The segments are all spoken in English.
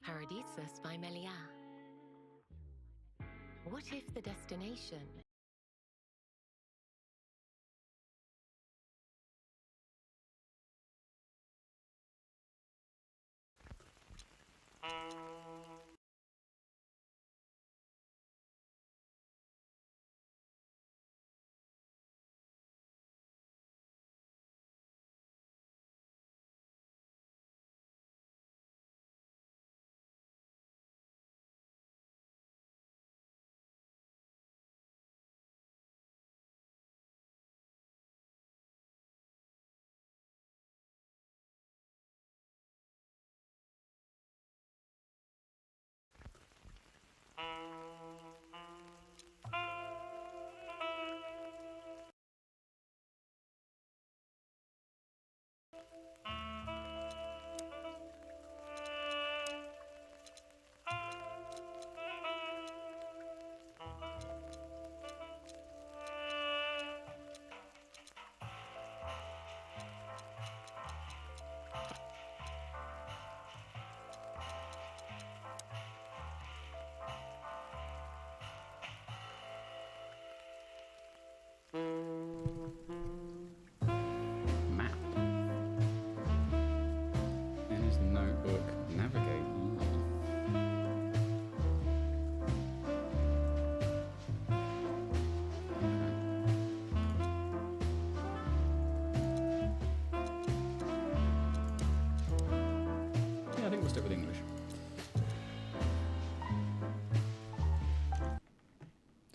Paradisus by Melia. What if the destination... Map. In his notebook, navigate. Yeah, I think we'll stick with English.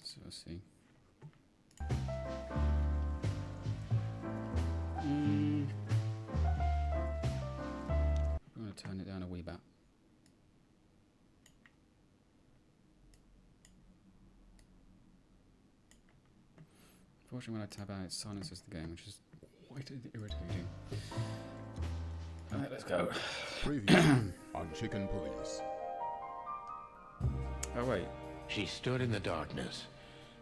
So let's see. I'm going to turn it down a wee bit. Unfortunately, when I tab out, it silences the game, which is quite irritating. Alright, let's go. Preview on Chicken Police. Oh, wait. She stood in the darkness.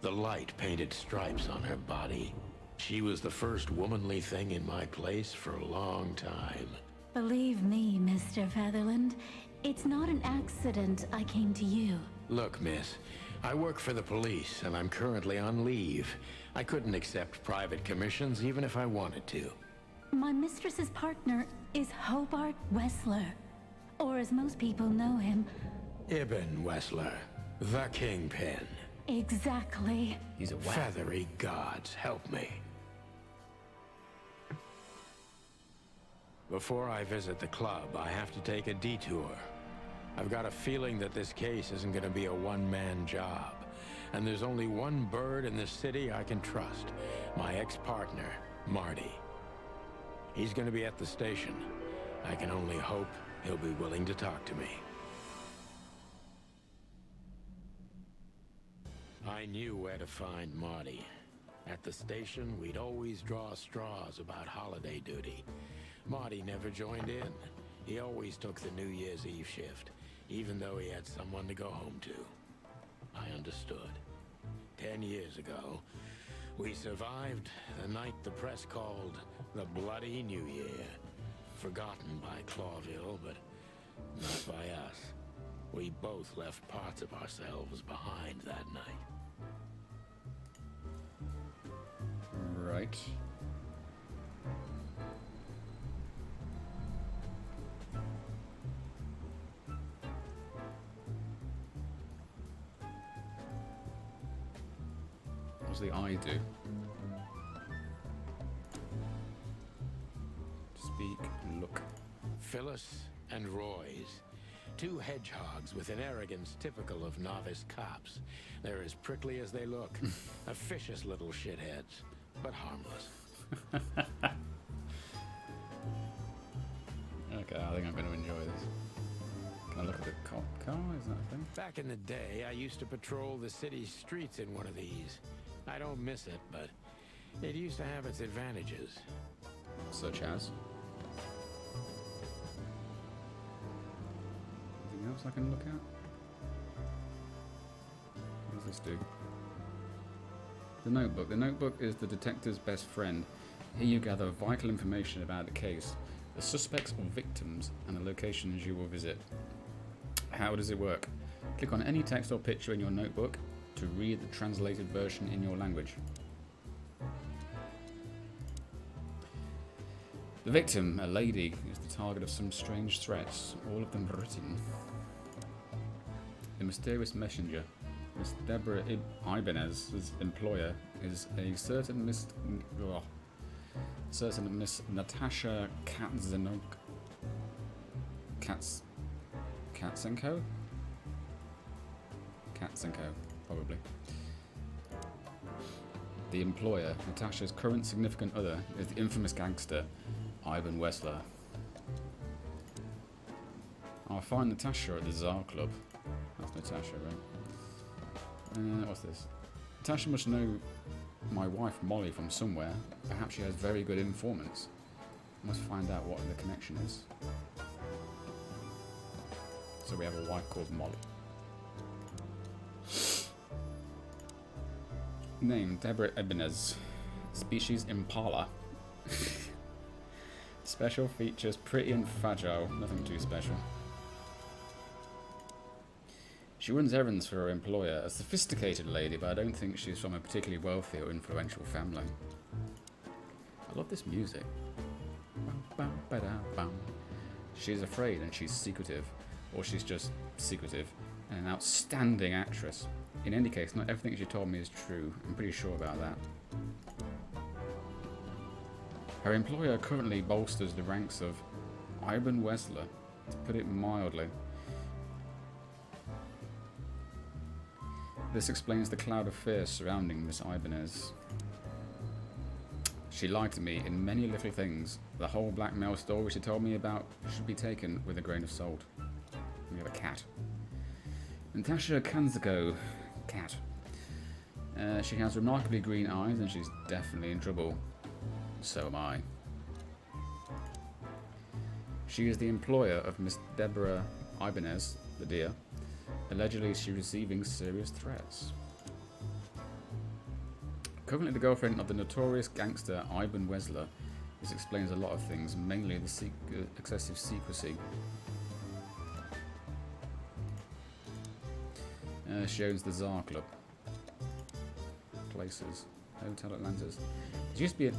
The light painted stripes on her body. She was the first womanly thing in my place for a long time. Believe me, Mr. Featherland, it's not an accident I came to you. Look, miss, I work for the police, and I'm currently on leave. I couldn't accept private commissions even if I wanted to. My mistress's partner is Hobart Wessler, or as most people know him... Ibn Wessler, the Kingpin. Exactly. He's a whack. Feathery gods, help me. Before I visit the club, I have to take a detour. I've got a feeling that this case isn't going to be a one-man job. And there's only one bird in this city I can trust. My ex-partner, Marty. He's gonna be at the station. I can only hope he'll be willing to talk to me. I knew where to find Marty. At the station, we'd always draw straws about holiday duty. Marty never joined in. He always took the New Year's Eve shift, even though he had someone to go home to. I understood. 10 years ago, we survived the night the press called the Bloody New Year. Forgotten by Clawville, but not by us. We both left parts of ourselves behind that night. Right. What's the eye do? Speak and look. Phyllis and Roy's. Two hedgehogs with an arrogance typical of novice cops. They're as prickly as they look. Officious little shitheads, but harmless. Okay, I think I'm going to enjoy this. Can I look at the cop car? Is that a thing? Back in the day, I used to patrol the city streets in one of these. I don't miss it, but it used to have its advantages. Such as? Anything else I can look at? What does this do? The Notebook. The Notebook is the detective's best friend. Here you gather vital information about the case, the suspects or victims, and the locations you will visit. How does it work? Click on any text or picture in your notebook to read the translated version in your language. The victim, a lady, is the target of some strange threats, all of them written. The mysterious messenger, Miss Deborah Ibanez's employer, is a certain Miss Natasha Katzenko, probably. The employer, Natasha's current significant other, is the infamous gangster, Ivan Wessler. I'll find Natasha at the Tsar Club. That's Natasha, right? What's this? Natasha must know my wife Molly from somewhere. Perhaps she has very good informants. I must find out what the connection is. So we have a wife called Molly. Name, Deborah Ibanez. Species, Impala. Special features, pretty and fragile. Nothing too special. She runs errands for her employer, a sophisticated lady, but I don't think she's from a particularly wealthy or influential family. I love this music. She's afraid and she's secretive, or she's just secretive, and an outstanding actress. In any case, not everything she told me is true. I'm pretty sure about that. Her employer currently bolsters the ranks of Ivan Wessler, to put it mildly. This explains the cloud of fear surrounding Miss Ibanez. She lied to me in many little things. The whole blackmail story she told me about should be taken with a grain of salt. We have a cat. Natasha Kanzako. Cat. She has remarkably green eyes and she's definitely in trouble. So am I. She is the employer of Miss Deborah Ibanez, the dear. Allegedly, she's receiving serious threats. Currently the girlfriend of the notorious gangster Ivan Wessler. This explains a lot of things, mainly the excessive secrecy. She owns the Tsar Club. Places. Hotel Atlantis. This used to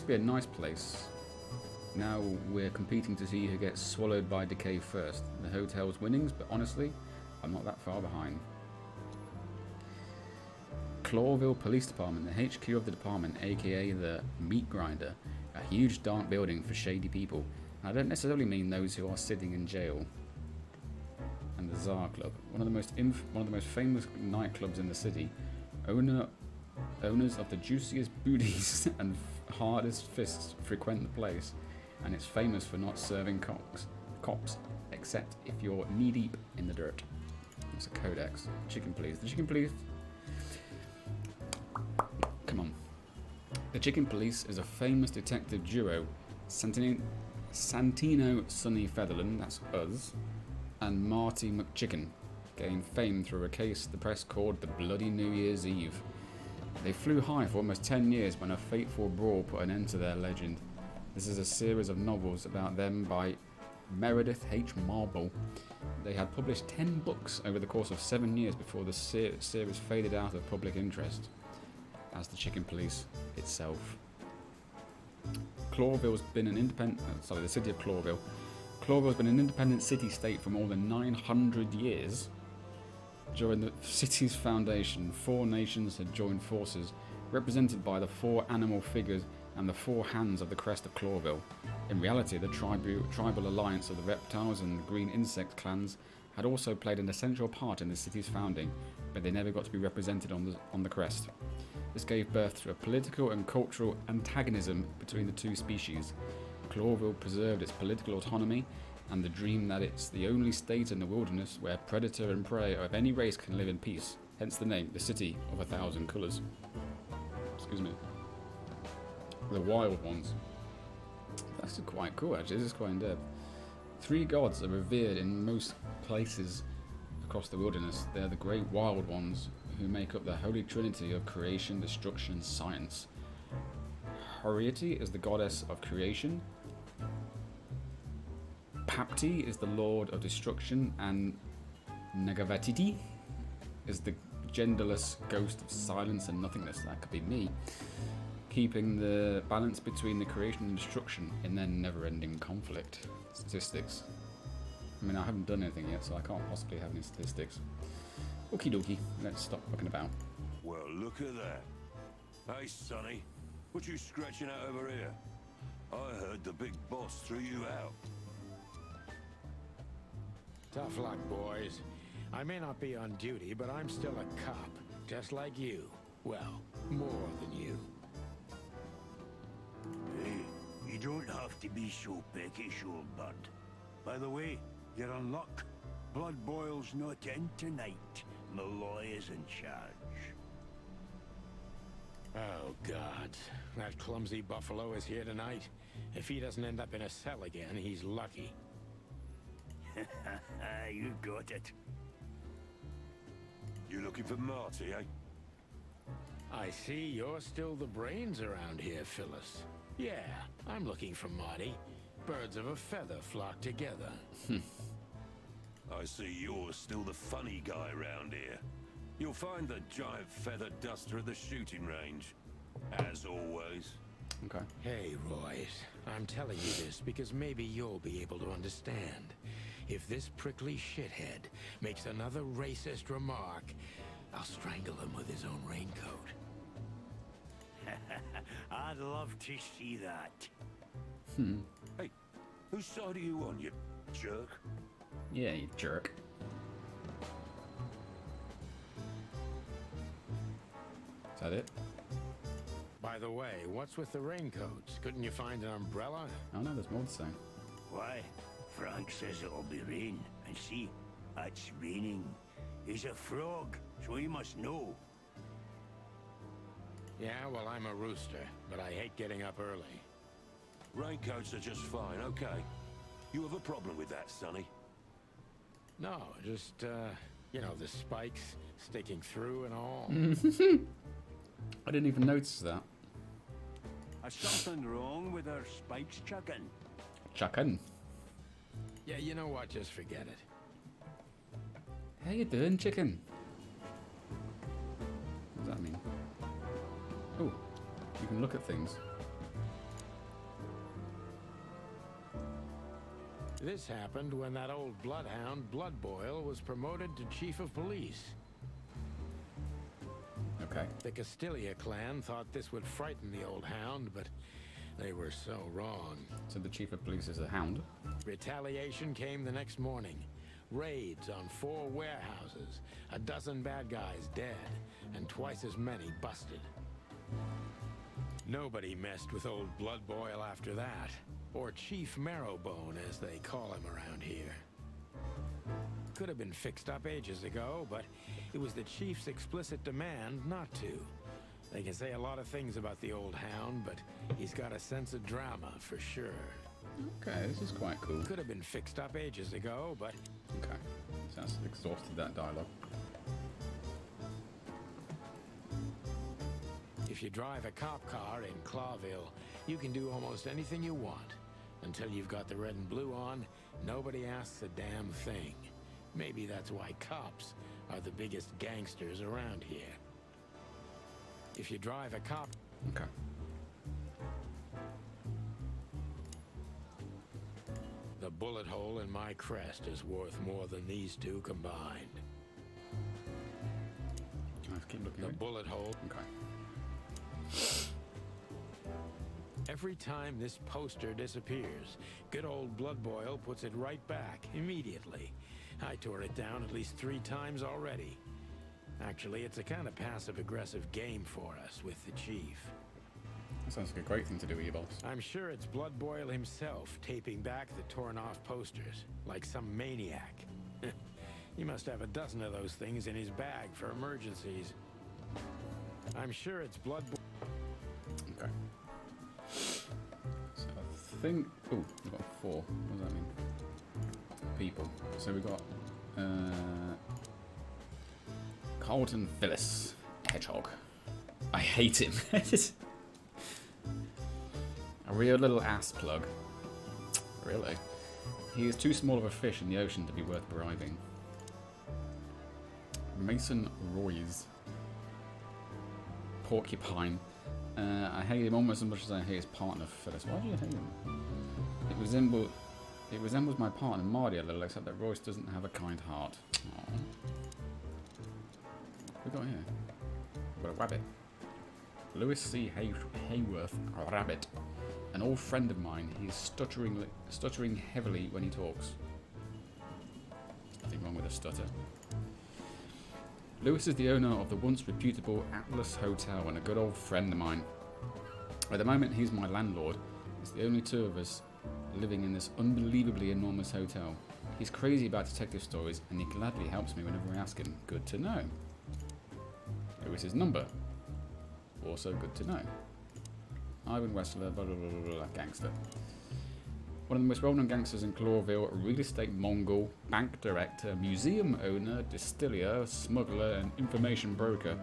be a nice place. Now we're competing to see who gets swallowed by decay first. The hotel's winnings, but honestly, I'm not that far behind. Clawville Police Department, the HQ of the department, aka the Meat Grinder, a huge dark building for shady people. I don't necessarily mean those who are sitting in jail. And the Tsar Club, one of the most famous nightclubs in the city. Owners of the juiciest booties and hardest fists frequent the place, and it's famous for not serving cops, except if you're knee-deep in the dirt. It's a codex. Chicken Police. The Chicken Police... Come on. The Chicken Police is a famous detective duo, Santino Sonny Featherland, that's us, and Marty McChicken, gained fame through a case the press called the Bloody New Year's Eve. They flew high for almost 10 years when a fateful brawl put an end to their legend. This is a series of novels about them by Meredith H. Marble. They had published 10 books over the course of 7 years before the series faded out of public interest, as the Chicken Police itself. Clawville's been an independent... the city of Clawville. Clawville's been an independent city-state for more than 900 years. During the city's foundation, 4 nations had joined forces, represented by the 4 animal figures and the 4 hands of the crest of Clawville. In reality, the tribal alliance of the reptiles and the green insect clans had also played an essential part in the city's founding, but they never got to be represented on the crest. This gave birth to a political and cultural antagonism between the 2 species. Clawville preserved its political autonomy and the dream that it's the only state in the wilderness where predator and prey of any race can live in peace, hence the name, the City of 1,000 Colours. Excuse me. The Wild Ones. That's quite cool, actually. This is quite in-depth. 3 gods are revered in most places across the wilderness. They're the great Wild Ones, who make up the holy trinity of creation, destruction, and science. Horieti is the goddess of creation. Papti is the lord of destruction, and Nagavatiti is the genderless ghost of silence and nothingness. That could be me. Keeping the balance between the creation and destruction in their never-ending conflict. Statistics. I mean, I haven't done anything yet, so I can't possibly have any statistics. Okie dokie, let's stop fucking about. Well, look at that. Hey, Sonny, what you scratching out over here? I heard the big boss threw you out. Tough luck, boys. I may not be on duty, but I'm still a cop, just like you. Well, more than you. Hey, you don't have to be so peckish, old bud. By the way, you're on luck. Blood Boil's not in tonight. Malloy is in charge. Oh, God. That clumsy buffalo is here tonight. If he doesn't end up in a cell again, he's lucky. You got it. You looking for Marty, eh? I see you're still the brains around here, Phyllis. Yeah, I'm looking for Marty. Birds of a feather flock together. I see you're still the funny guy around here. You'll find the giant feather duster at the shooting range. As always. Okay. Hey, Royce. I'm telling you this because maybe you'll be able to understand. If this prickly shithead makes another racist remark, I'll strangle him with his own raincoat. I'd love to see that. Hey, whose side are you on, you jerk? Yeah, you jerk. Is that it? By the way, what's with the raincoats? Couldn't you find an umbrella? Oh no, there's more to say. Why? Frank says it'll be rain. And see, it's raining. He's a frog, so he must know. Yeah, well, I'm a rooster, but I hate getting up early. Raincoats are just fine, okay? You have a problem with that, Sonny? No, just, you know, the spikes sticking through and all. I didn't even notice that. Is something wrong with our spikes, chicken? Chuckin'. Yeah, you know what? Just forget it. How you doing, chicken? What does that mean? Oh, you can look at things. This happened when that old bloodhound, Bloodboil, was promoted to chief of police. Okay. The Castilia clan thought this would frighten the old hound, but they were so wrong. So the chief of police is a hound. Retaliation came the next morning. Raids on 4 warehouses, a dozen bad guys dead, and twice as many busted. Nobody messed with old Blood Boil after that. Or Chief Marrowbone, as they call him around here. Could have been fixed up ages ago, but it was the Chief's explicit demand not to. They can say a lot of things about the old hound, but he's got a sense of drama, for sure. Okay, this is quite cool. Could have been fixed up ages ago, but... Okay, sounds exhausted, that dialogue. If you drive a cop car in Clawville, you can do almost anything you want. Until you've got the red and blue on, nobody asks a damn thing. Maybe that's why cops are the biggest gangsters around here. If you drive a cop... Okay. The bullet hole in my crest is worth more than these two combined. Let's keep looking The at it. bullet hole... Okay. Every time this poster disappears, good old Blood Boil puts it right back, immediately. I tore it down at least 3 times already. Actually, it's a kind of passive-aggressive game for us with the Chief. That sounds like a great thing to do with your boss. I'm sure it's Blood Boil himself taping back the torn-off posters, like some maniac. He must have a dozen of those things in his bag for emergencies. I'm sure it's Blood Boil. Okay. So I think... Oh, we've got 4. What does that mean? People. So we've got... Carlton Phyllis. Hedgehog. I hate him. A real little ass plug. Really? He is too small of a fish in the ocean to be worth bribing. Mason Royce. Porcupine. I hate him almost as much as I hate his partner Phyllis. Why do you hate him? It resembles my partner Marty a little, except that Royce doesn't have a kind heart. Aww. What we got here? We've got a rabbit. Lewis C. Hayworth, a rabbit. An old friend of mine. He is stuttering heavily when he talks. Nothing wrong with a stutter. Lewis is the owner of the once reputable Atlas Hotel and a good old friend of mine. At the moment, he's my landlord. It's the only 2 of us living in this unbelievably enormous hotel. He's crazy about detective stories, and he gladly helps me whenever I ask him. Good to know. Lewis's number. Also good to know. Ivan Wessler, blah, blah, blah, blah, blah, gangster. One of the most well-known gangsters in Clawville, real estate Mongol, bank director, museum owner, distiller, smuggler, and information broker,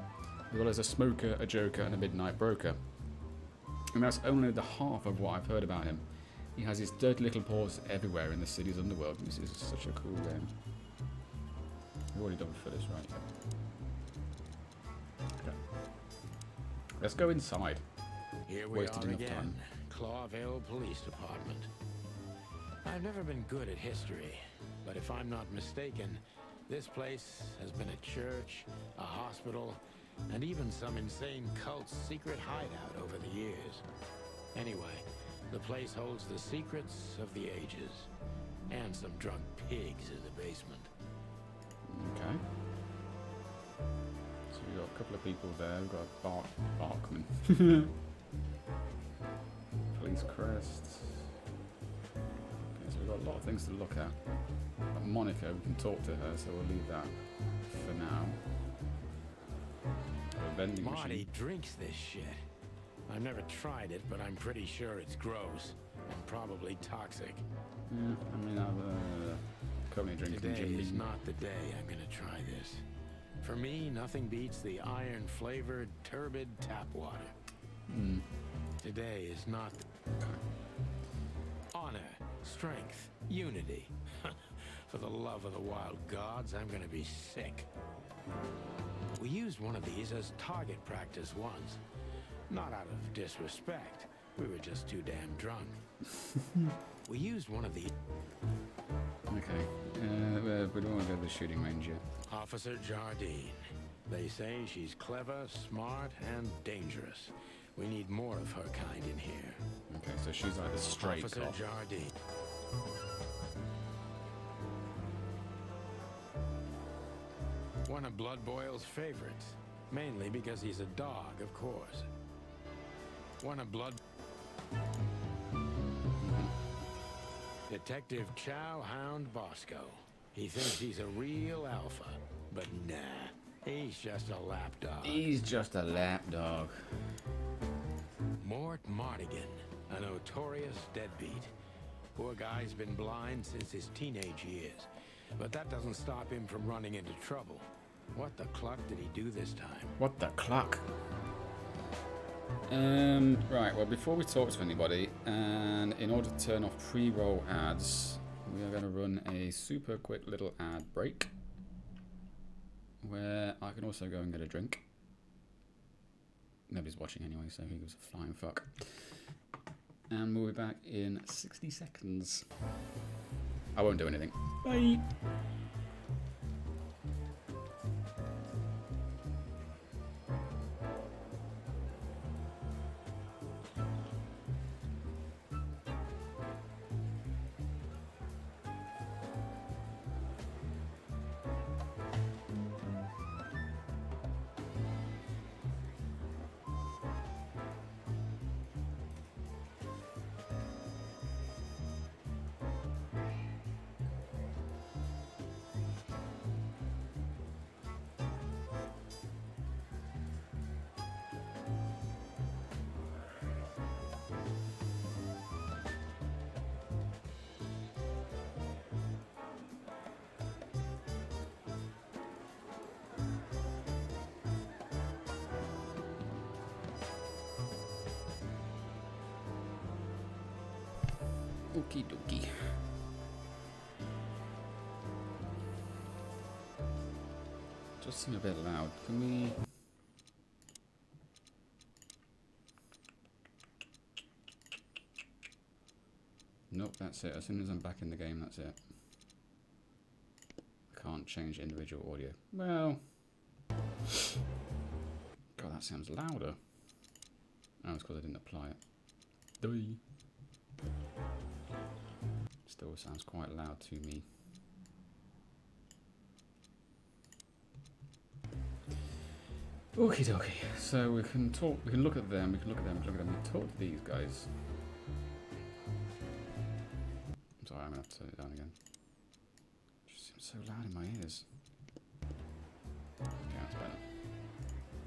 as well as a smoker, a joker, and a midnight broker. And that's only the half of what I've heard about him. He has his dirty little paws everywhere in the city's underworld. This is such a cool game. We've already done for this, right? Okay. Let's go inside. Here we Wasted are enough again. time. Clawville Police Department. I've never been good at history, but if I'm not mistaken, this place has been a church, a hospital, and even some insane cult's secret hideout over the years. Anyway, the place holds the secrets of the ages, and some drunk pigs in the basement. Okay. So we've got a couple of people there. We've got Barkman. Police crests. Okay, so we've got a lot of things to look at. Got Monica, we can talk to her, so we'll leave that for now. A vending Marty machine. drinks this shit. I've never tried it, but I'm pretty sure it's gross and probably toxic. Yeah, I mean, I've currently drinking Today Jim is Beam. not the day I'm gonna try this. For me, nothing beats the iron-flavored, turbid tap water. Today is not honor, strength, unity. For the love of the wild gods, I'm gonna be sick. We used one of these as target practice once. Not out of disrespect. We were just too damn drunk. We used one of these. Okay, we don't want to go to the shooting range yet. Officer Jardine. They say she's clever, smart, and dangerous. We need more of her kind in here. Okay, so she's like the straight Officer cop. Jardine. One of Blood Boil's favorites. Mainly because he's a dog, of course. One of Blood... Detective Chow Hound Bosco. He thinks he's a real alpha, but nah, he's just a lapdog. He's just a lapdog. Mort Mardigan, a notorious deadbeat. Poor guy's been blind since his teenage years, but that doesn't stop him from running into trouble. What the cluck did he do this time? What the cluck? Right, well, before we talk to anybody, and in order to turn off pre-roll ads, we are going to run a super quick little ad break, where I can also go and get a drink. Nobody's watching anyway, so who gives a flying fuck? And we'll be back in 60 seconds. I won't do anything. Bye! Okie dokie. Just seem a bit loud. Can we... Nope, that's it. As soon as I'm back in the game, that's it. I can't change individual audio. Well... God, that sounds louder. Oh, it's because I didn't apply it. Doi. Still sounds quite loud to me. Okie dokie. So we can talk, we can look at them, we can look at them, we can look at them, we can talk to these guys. I'm sorry, I'm gonna have to turn it down again. It just seems so loud in my ears. Okay, that's better.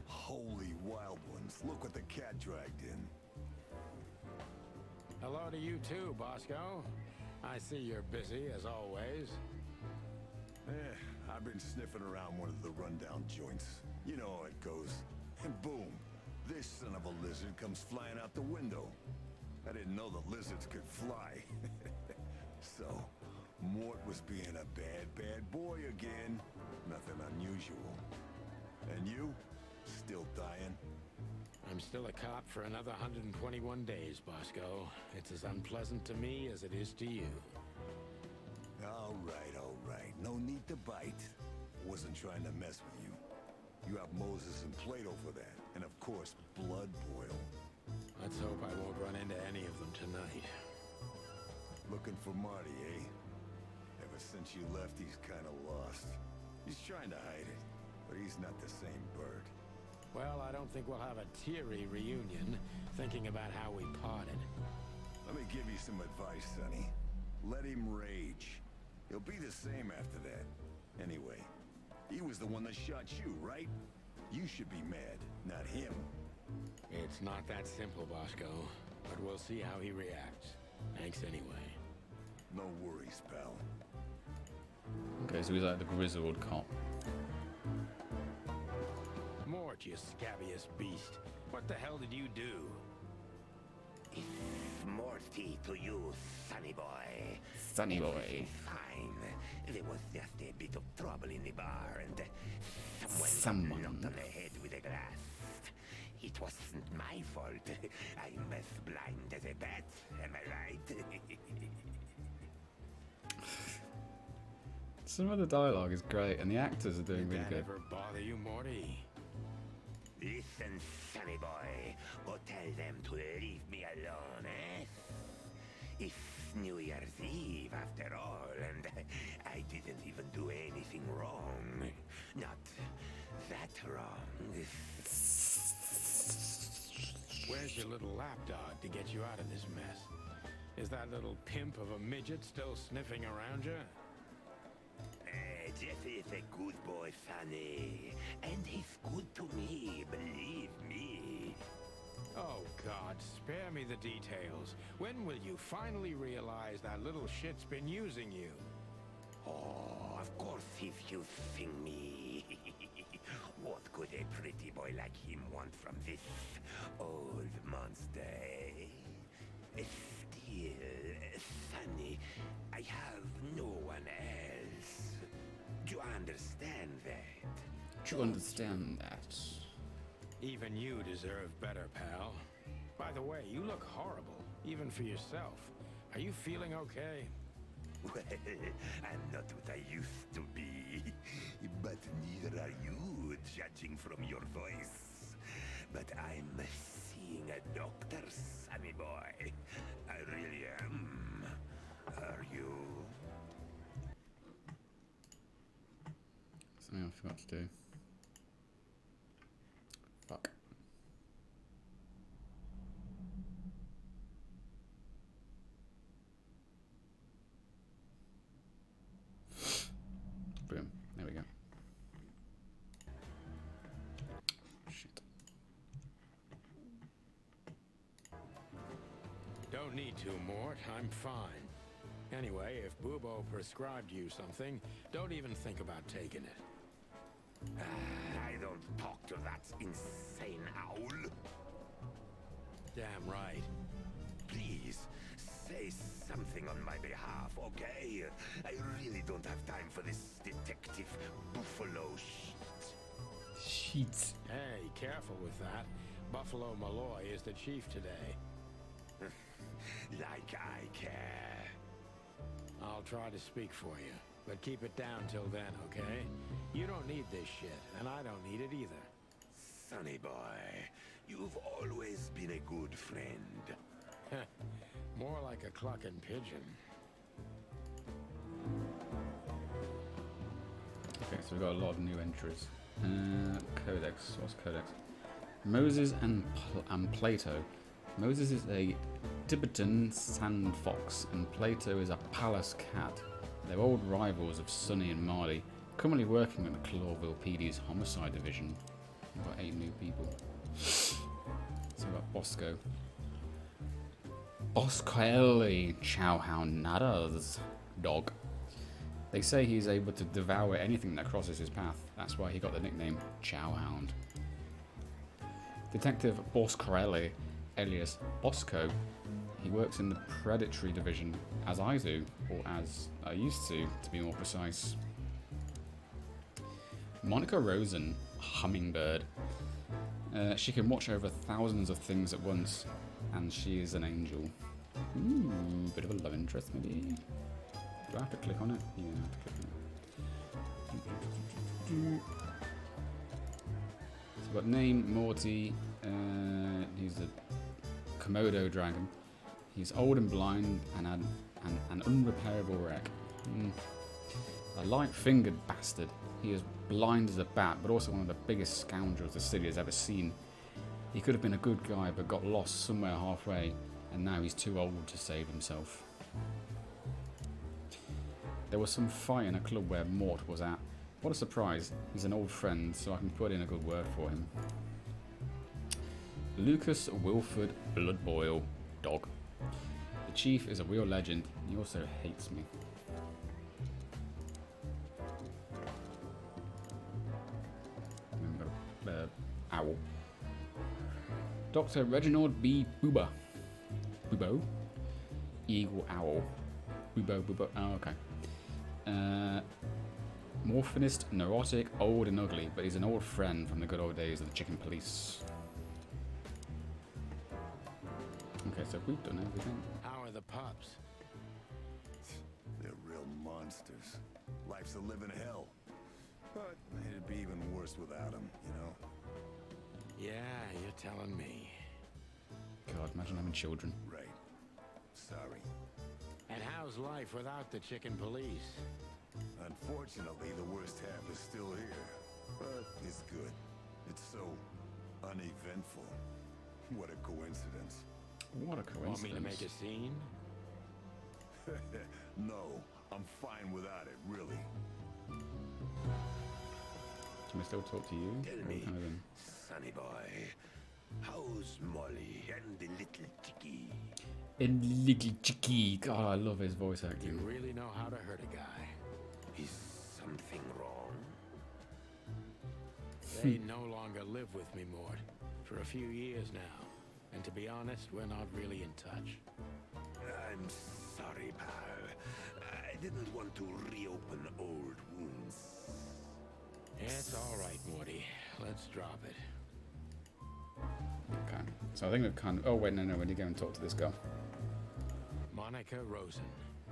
Holy wild ones, look what the cat dragged in. Hello to you too, Bosco. I see you're busy, as always. I've been sniffing around one of the rundown joints. You know how it goes. And boom, this son of a lizard comes flying out the window. I didn't know the lizards could fly. So, Mort was being a bad boy again. Nothing unusual. And you? Still dying? I'm still a cop for another 121 days, Bosco. It's as unpleasant to me as it is to you. All right. No need to bite. Wasn't trying to mess with you. You have Moses and Plato for that. And of course, Blood Boil. Let's hope I won't run into any of them tonight. Looking for Marty, eh? Ever since you left, he's kind of lost. He's trying to hide it, but he's not the same bird. Well, I don't think we'll have a teary reunion, thinking about how we parted. Let me give you some advice, Sonny. Let him rage. He'll be the same after that. Anyway, he was the one that shot you, right? You should be mad, not him. It's not that simple, Bosco, but we'll see how he reacts. Thanks anyway. No worries, pal. Okay, so he's like the grizzled cop. Mort, you scabious beast. What the hell did you do? Morty to you, sonny boy. Sonny boy. Everything's fine. There was just a bit of trouble in the bar, and someone got knocked on the head with a glass. It wasn't my fault. I'm as blind as a bat, am I right? Some of the dialogue is great, and the actors are doing Did really that good. ever bother you, Morty? Listen, sonny boy. Go tell them to leave me alone, eh? It's New Year's Eve, after all, and I didn't even do anything wrong. Not that wrong. Where's your little lapdog to get you out of this mess? Is that little pimp of a midget still sniffing around you? Jesse is a good boy, Sonny. And he's good to me, believe me. Oh, God, spare me the details. When will you finally realize that little shit's been using you? Oh, of course he's using me. What could a pretty boy like him want from this old monster, eh? Still, Sonny, I have no one else. Do you understand that? Do you understand that? Even you deserve better, pal. By the way, you look horrible, even for yourself. Are you feeling okay? Well, I'm not what I used to be. But neither are you, judging from your voice. But I'm seeing a doctor, Sonny boy. I really am. Are you? Something I forgot to do. Fuck. Boom. There we go. Shit. Don't need to, Mort. I'm fine. Anyway, if Bubo prescribed you something, don't even think about taking it. I don't talk to that insane owl. Damn right. Please, say something on my behalf, okay? I really don't have time for this detective buffalo shit. Sheets. Hey, careful with that. Buffalo Malloy is the chief today. Like I care. I'll try to speak for you, but keep it down till then, okay? You don't need this shit, and I don't need it either. Sonny boy, you've always been a good friend. More like a clucking pigeon. Okay, so we've got a lot of new entries. Codex. What's Codex? Moses and Plato. Moses is a Tibetan sand fox, and Plato is a palace cat. They're old rivals of Sonny and Marty, currently working at the Clawville PD's homicide division. We've got 8 new people. So we've got Bosco. Boscoelli Chowhound dog. They say he's able to devour anything that crosses his path. That's why he got the nickname Chowhound. Detective Boscoelli, alias Bosco. He works in the predatory division, as I do, or as I used to be more precise. Monica Rosen, hummingbird. She can watch over thousands of things at once, and she is an angel. Ooh, bit of a love interest, maybe. Do I have to click on it? Yeah, I have to click on it. So we've got name, Morty. He's a Komodo dragon. He's old and blind and an unrepairable wreck. A light-fingered bastard. He is blind as a bat, but also one of the biggest scoundrels the city has ever seen. He could have been a good guy, but got lost somewhere halfway, and now he's too old to save himself. There was some fight in a club where Mort was at. What a surprise. He's an old friend, so I can put in a good word for him. Lucas Wilford Bloodboil, dog. The chief is a real legend. He also hates me. Remember, owl. Dr. Reginald B. Bubo. Eagle owl. Bubo. Oh, okay. Morphinist, neurotic, old and ugly, but he's an old friend from the good old days of the chicken police. Okay, so we've done everything. How are the pups? They're real monsters. Life's a living hell. But it'd be even worse without them, you know? Yeah, you're telling me. God, imagine having children. Right. Sorry. And how's life without the chicken police? Unfortunately, the worst half is still here. But it's good. It's so uneventful. What a coincidence. What a Want me to make coincidence. a scene? No, I'm fine without it, really. Can we still talk to you? Tell Or me, kind of in- sonny boy, how's Molly and the little chickie? In Little Chicky. God, I love his voice You acting. really know how to hurt a guy. Is something wrong? They no longer live with me, Mort. For a few years now. And to be honest, we're not really in touch. I'm sorry, pal. I didn't want to reopen old wounds. It's all right, Morty. Let's drop it. Okay. So I think we've kind of... Oh, wait, no, we need to go and talk to this girl. Monica Rosen.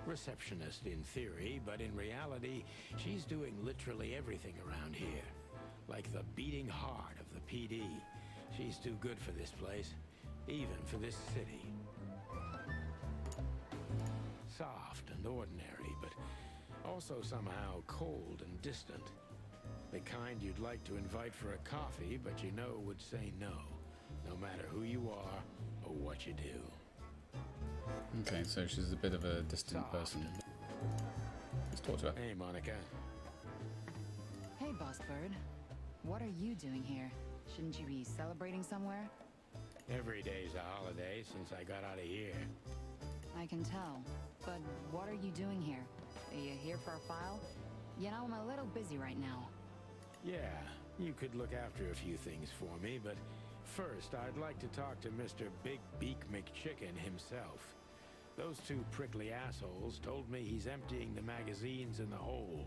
Receptionist in theory, but in reality, she's doing literally everything around here. Like the beating heart of the PD. She's too good for this place. Even for this city. Soft and ordinary, but also somehow cold and distant. The kind you'd like to invite for a coffee, but you know would say no. No matter who you are or what you do. Okay, so she's a bit of a distant Soft person. and- Let's talk to her. Hey, Monica. Hey, Boss Bird. What are you doing here? Shouldn't you be celebrating somewhere? Every day's a holiday since I got out of here. I can tell. But what are you doing here? Are you here for a file? You know, I'm a little busy right now. Yeah, you could look after a few things for me, but first I'd like to talk to Mr. Big Beak McChicken himself. Those two prickly assholes told me he's emptying the magazines in the hole.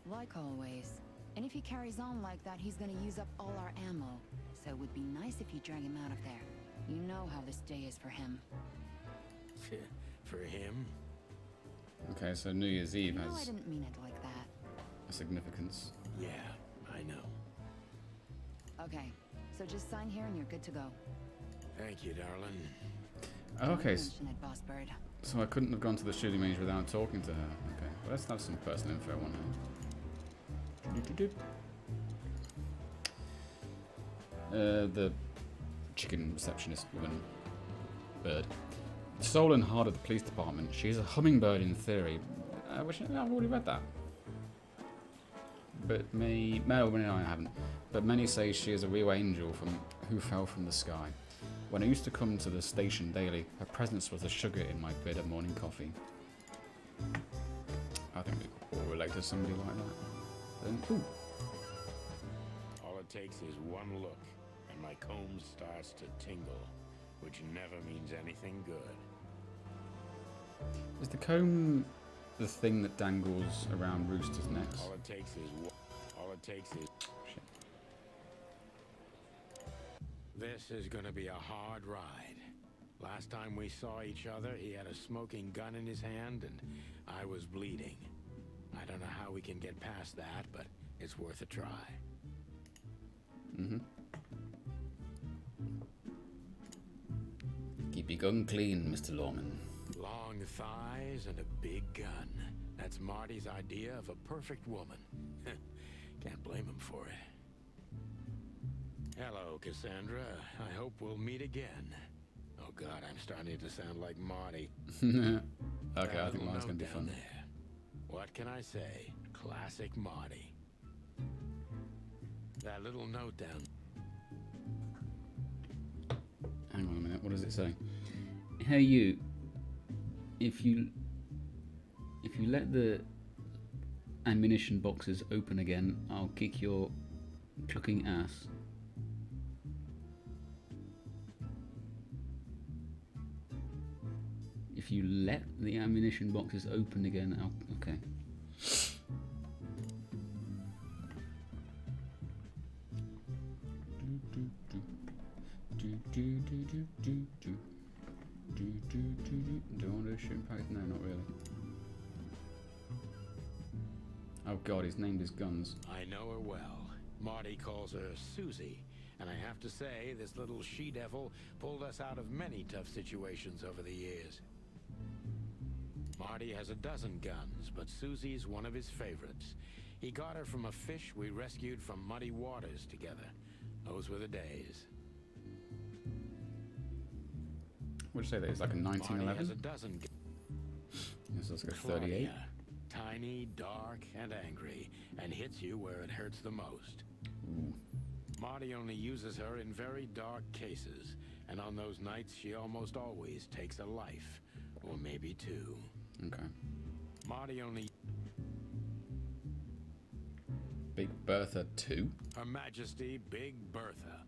Like always. And if he carries on like that, he's gonna use up all our ammo. So it would be nice if you drag him out of there. You know how this day is for him. For him? Okay, so New Year's Eve No, I has didn't mean it like that. a significance. Yeah, I know. Okay, so just sign here and you're good to go. Thank you, darling. Okay, Don't mention it, Boss Bird. so I couldn't have gone to the shooting range without talking to her. Okay, well, let's have some personal info on her. The chicken receptionist woman. Bird. The soul and heart of the police department. She is a hummingbird in theory. Which I've already read that. But no, I haven't. But many say she is a real angel who fell from the sky. When I used to come to the station daily, her presence was the sugar in my bitter morning coffee. I think we all relate to somebody like that. Then, ooh. All it takes is one look, and my comb starts to tingle, which never means anything good. Is the comb the thing that dangles around roosters' necks? All it takes is Shit. This is gonna be a hard ride. Last time we saw each other, he had a smoking gun in his hand, and I was bleeding. I don't know how we can get past that, but it's worth a try. Mm-hmm. Keep your gun clean, Mr. Lawman. Long thighs and a big gun. That's Marty's idea of a perfect woman. Can't blame him for it. Hello, Cassandra. I hope we'll meet again. Oh God, I'm starting to sound like Marty. Okay, That I think little mine's gonna note be down fun. there. What can I say? Classic Marty. That little note down. Hang on a minute, what does it say? Hey you, if you let the ammunition boxes open again, I'll kick your clucking ass. If you let the ammunition boxes open again, I'll... Okay. Do I want to shoot packets? No, not really. Oh god, his name is Guns. I know her well. Marty calls her Susie. And I have to say, this little she-devil pulled us out of many tough situations over the years. Marty has a dozen guns, but Susie's one of his favorites. He got her from a fish we rescued from muddy waters together. Those were the days. What'd you say that is? Like a Marty has a 1911? dozen. This looks like a 38. Claudia, tiny, dark, and angry, and hits you where it hurts the most. Ooh. Marty only uses her in very dark cases, and on those nights she almost always takes a life, or maybe two. Okay. Marty only... Big Bertha 2? Her Majesty Big Bertha.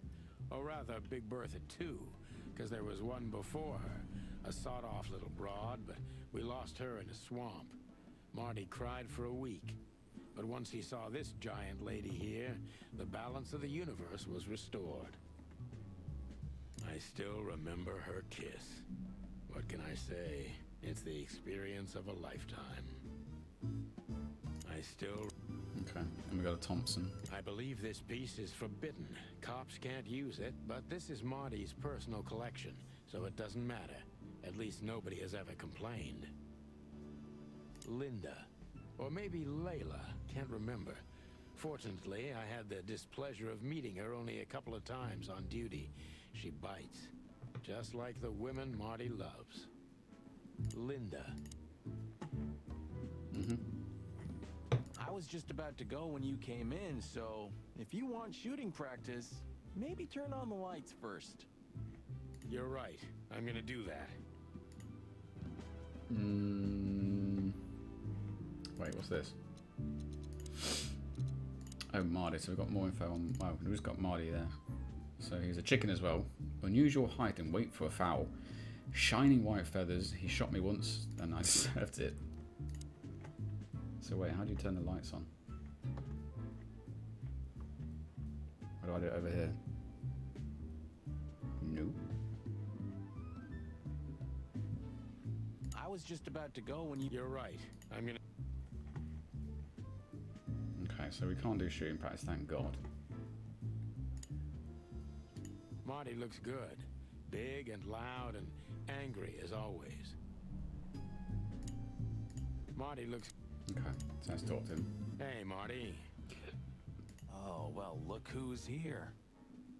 Or rather, Big Bertha 2, because there was one before her. A sawed-off little broad, but we lost her in a swamp. Marty cried for a week. But once he saw this giant lady here, the balance of the universe was restored. I still remember her kiss. What can I say? It's the experience of a lifetime. I still... Okay, and we got a Thompson. I believe this piece is forbidden. Cops can't use it, but this is Marty's personal collection, so it doesn't matter. At least nobody has ever complained. Linda. Or maybe Layla. Can't remember. Fortunately, I had the displeasure of meeting her only a couple of times on duty. She bites. Just like the women Marty loves. Linda. Mm-hmm. I was just about to go when you came in, so if you want shooting practice, maybe turn on the lights first. You're right. I'm gonna do that. Wait, what's this? Oh, Marty. So we've got more info on... Wow, we've just got Marty there. So he's a chicken as well. Unusual height and weight for a fowl. Shining white feathers. He shot me once and I deserved it. So wait, how do you turn the lights on? How do I do it over here? No. I was just about to go when you... You're right. I'm gonna... Okay, so we can't do shooting practice, thank God. Marty looks good. Big and loud and angry as always. Marty looks... Okay, so let's talk to him. Hey, Marty. Oh, well, look who's here.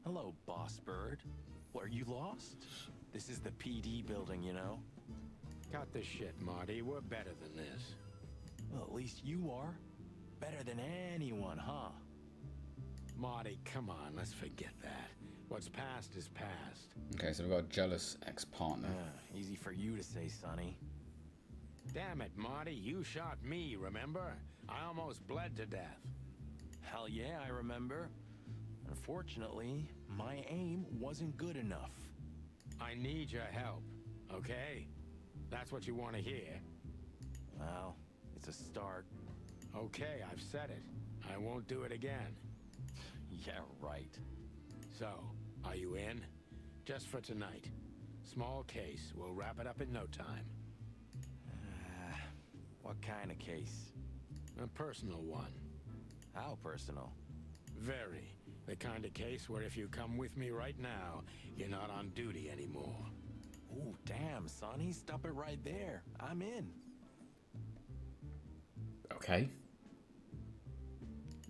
Hello, Boss Bird. Were you lost? This is the PD building, you know? Cut the shit, Marty. We're better than this. Well, at least you are. Better than anyone, huh? Marty, come on. Let's forget that. What's past is past. Okay, so we've got a jealous ex-partner. Easy for you to say, Sonny. Damn it, Marty. You shot me, remember? I almost bled to death. Hell yeah, I remember. Unfortunately, my aim wasn't good enough. I need your help, okay? That's what you want to hear. Well, it's a start. Okay, I've said it. I won't do it again. Yeah, right. So, are you in? Just for tonight. Small case. We'll wrap it up in no time. What kind of case? A personal one. How personal? Very. The kind of case where if you come with me right now, you're not on duty anymore. Ooh, damn, Sonny. Stop it right there. I'm in. Okay.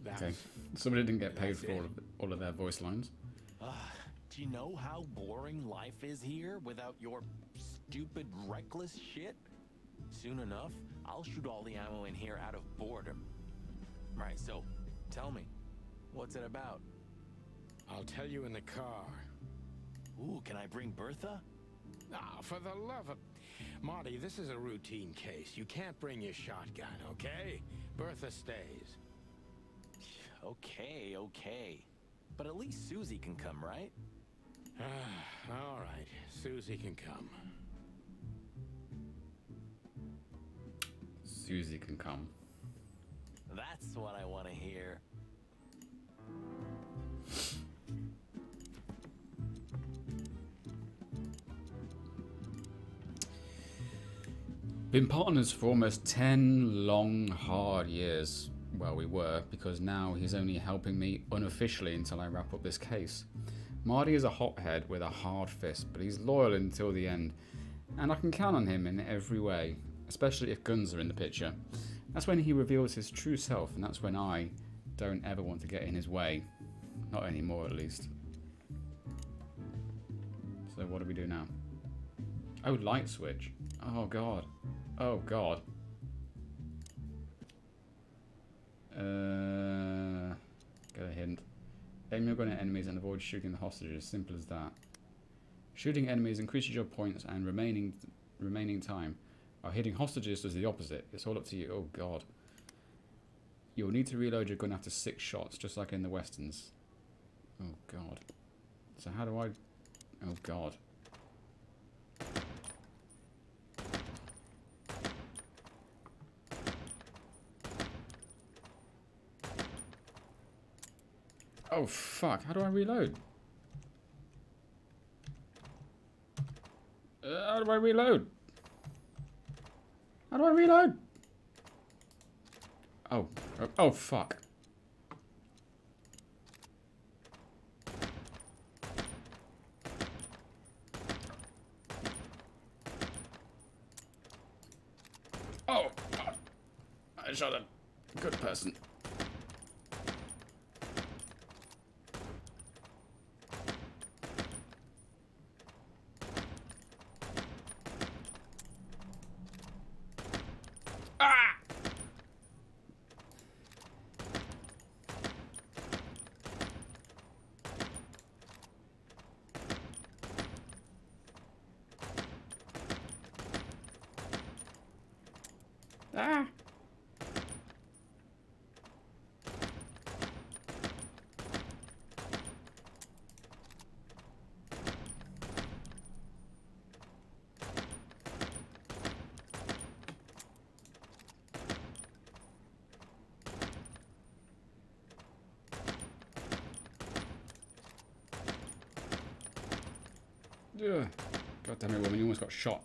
That's, Okay. Somebody didn't get paid That's for it. all of their voice lines. Do you know how boring life is here without your stupid, reckless shit? Soon enough, I'll shoot all the ammo in here out of boredom. Right, so, tell me, what's it about? I'll tell you in the car. Ooh, can I bring Bertha? Ah, for the love of... Marty, this is a routine case. You can't bring your shotgun, okay? Bertha stays. Okay, okay. But at least Susie can come, right? All right. Susie can come. Susie can come. That's what I want to hear. Been partners for almost 10 long, hard years. Well, we were, because now he's only helping me unofficially until I wrap up this case. Marty is a hothead with a hard fist, but he's loyal until the end, and I can count on him in every way, especially if guns are in the picture. That's when he reveals his true self, and that's when I don't ever want to get in his way. Not anymore, at least. So what do we do now? Oh, light switch. Oh god. Oh god. Get a hint. Aim your gun at enemies and avoid shooting the hostages. Simple as that. Shooting enemies increases your points and remaining time. While hitting hostages does the opposite. It's all up to you. Oh god. You'll need to reload your gun after 6 shots, just like in the westerns. Oh god. So how do I... Oh god. Oh fuck, how do I reload? How do I reload? How do I reload? Oh, oh fuck. Oh, I shot a good person. Ah! Ugh. God damn it, woman, you almost got shot.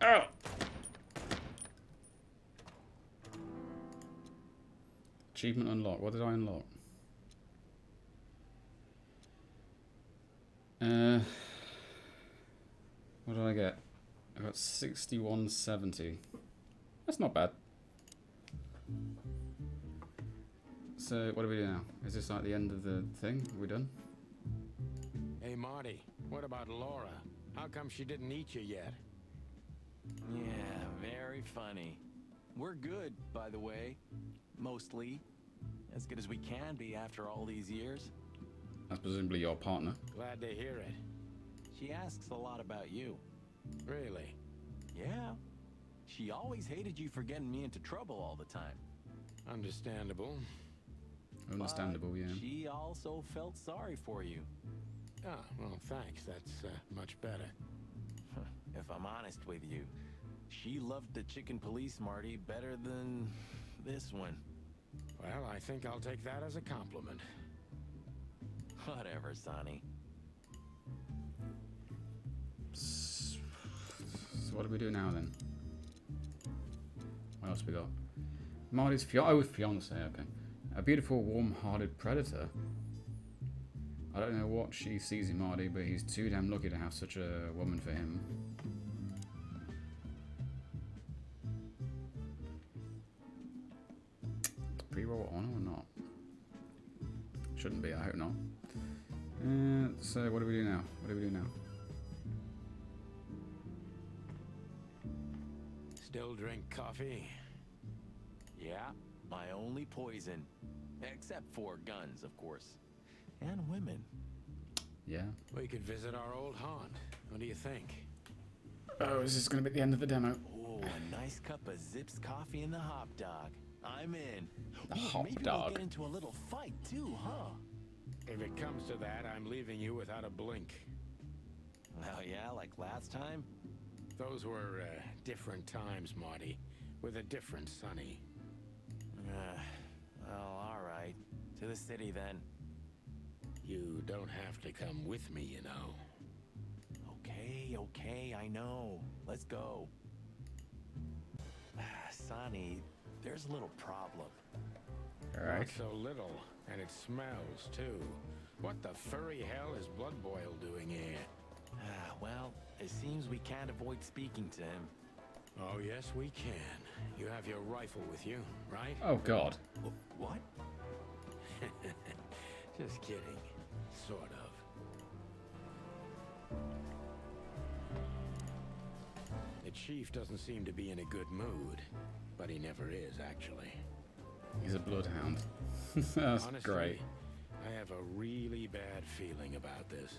Oh! Achievement unlocked. What did I unlock? What did I get? I got 6170. That's not bad. So, what do we do now? Is this like the end of the thing? Are we done? Hey, Marty, what about Laura? How come she didn't eat you yet? Yeah, very funny. We're good, by the way. Mostly. As good as we can be after all these years. That's presumably your partner. Glad to hear it. She asks a lot about you. Really? Yeah. She always hated you for getting me into trouble all the time. Understandable. Understandable, yeah. She also felt sorry for you. Ah, well, thanks. That's much better. If I'm honest with you, she loved the chicken police, Marty, better than this one. Well, I think I'll take that as a compliment. Whatever, Sonny. So what do we do now then? What else we got? Marty's fiance, okay. A beautiful, warm-hearted predator. I don't know what she sees in Marty, but he's too damn lucky to have such a woman for him. Pre-roll on or not? Shouldn't be, I hope not. So what do we do now? What do we do now? Still drink coffee? Yeah, my only poison. Except for guns, of course. And women. Yeah. We could visit our old haunt. What do you think? Oh, is this going to be the end of the demo? Oh, a nice cup of Zips coffee and the hot dog. I'm in. The Ooh, hot maybe dog. We'll get into a little fight too, huh? If it comes to that, I'm leaving you without a blink. Oh yeah, like last time? Those were different times, Marty, with a different Sonny. Well, all right. To the city then. You don't have to come with me, you know. Okay, I know. Let's go. Sonny, there's a little problem. Alright. Not so little, and it smells too. What the furry hell is Blood Boil doing here? Well, it seems we can't avoid speaking to him. Oh, yes, we can. You have your rifle with you, right? Oh, God. What? Just kidding. sort of. The chief doesn't seem to be in a good mood, but he never is, actually. He's a bloodhound. That's Honestly, great. I have a really bad feeling about this.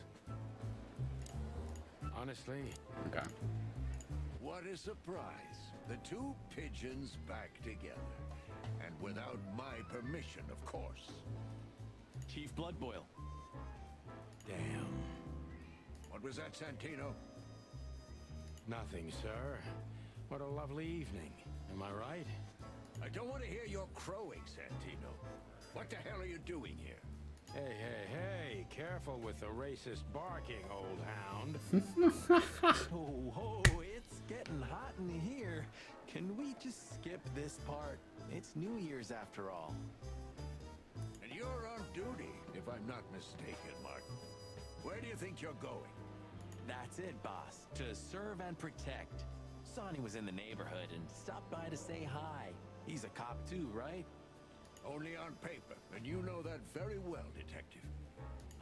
Honestly. Okay. What a surprise. The two pigeons back together. And without my permission, of course. Chief Bloodboil. Damn. What was that, Santino? Nothing, sir. What a lovely evening. Am I right? I don't want to hear your crowing, Santino. What the hell are you doing here? Hey, hey, hey, careful with the racist barking, old hound. Oh, it's getting hot in here. Can we just skip this part? It's New Year's after all. And you're on duty, if I'm not mistaken, Martin. Where do you think you're going? That's it, boss. To serve and protect. Sonny was in the neighborhood and stopped by to say hi. He's a cop too, right? Only on paper, and you know that very well, Detective.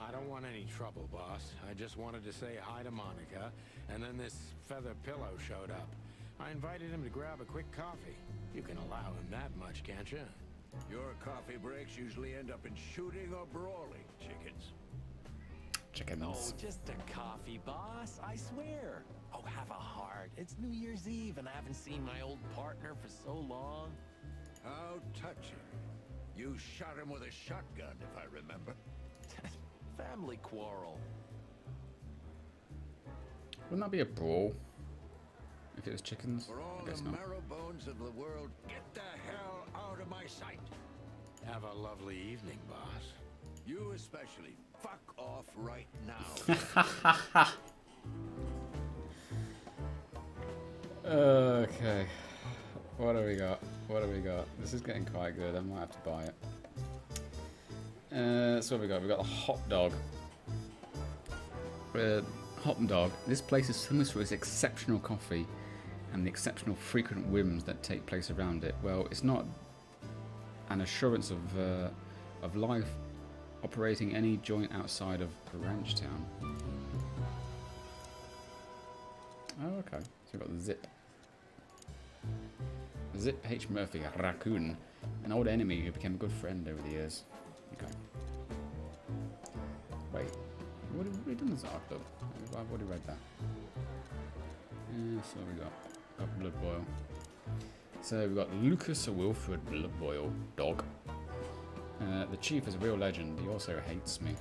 I don't want any trouble, boss. I just wanted to say hi to Monica, and then this feather pillow showed up. I invited him to grab a quick coffee. You can allow him that much, can't you? Your coffee breaks usually end up in shooting or brawling, chickens. Chickens. Oh, just a coffee, boss. I swear. Oh, have a heart. It's New Year's Eve, and I haven't seen my old partner for so long. How touching. You shot him with a shotgun, if I remember. Family quarrel. Wouldn't that be a brawl? If it was chickens? For all I guess the not. marrow bones of the world, get the hell out of my sight. Have a lovely evening, boss. You especially. Fuck off right now. Okay. What do we got? What do we got? This is getting quite good. I might have to buy it. So what we got? We got the hot dog. Hot dog. This place is famous for its exceptional coffee and the exceptional frequent whims that take place around it. Well, it's not an assurance of life operating any joint outside of a ranch town. Oh, okay. So we've got the Zip. Zip H. Murphy, a raccoon, an old enemy who became a good friend over the years. Okay. Wait, what have we done this arc though? I've already read that. Yeah, so we got Blood Boil. So we've got Lucas Wilfred Blood Boil, dog. The chief is a real legend. He also hates me.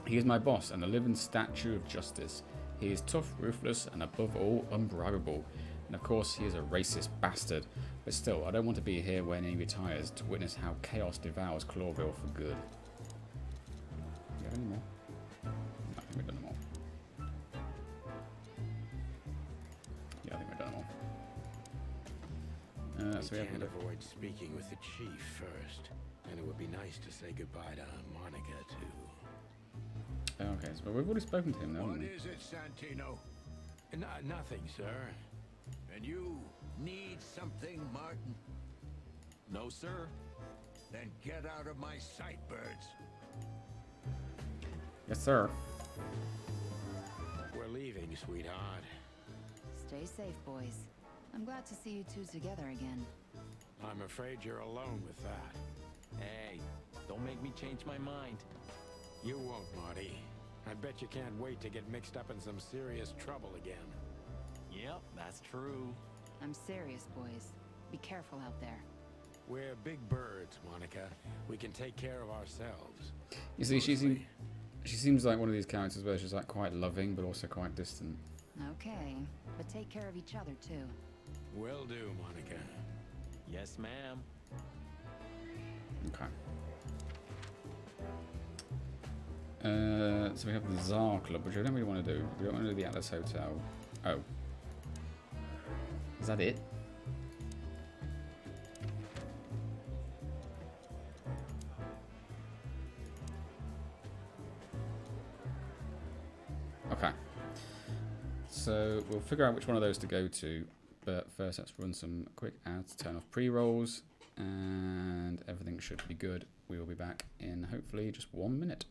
He is my boss and a living statue of justice. He is tough, ruthless, and above all, unbraggable. And of course, he is a racist bastard. But still, I don't want to be here when he retires to witness how chaos devours Clawville for good. Do you have any more? No, I think we've done them all. Yeah, I think we've done them all. So we can't have avoid speaking with the chief first. And it would be nice to say goodbye to Monica, too. Okay, so we've already spoken to him now, What haven't we? is it, Santino? Nothing, sir. And you need something, Martin? No, sir. Then get out of my sight, birds. Yes, sir. We're leaving, sweetheart. Stay safe, boys. I'm glad to see you two together again. I'm afraid you're alone with that. Hey, don't make me change my mind. You won't, Marty. I bet you can't wait to get mixed up in some serious trouble again. Yep, that's true. I'm serious, boys. Be careful out there. We're big birds, Monica. We can take care of ourselves. You see, she seems like one of these characters where she's like quite loving, but also quite distant. Okay, but take care of each other, too. Will do, Monica. Yes, ma'am. Okay. So we have the Tsar Club, which I don't really want to do. We don't want to do the Atlas Hotel. Oh. Is that it? Okay. So we'll figure out which one of those to go to. But first, let's run some quick ads, turn off pre-rolls, and everything should be good. We will be back in hopefully just 1 minute.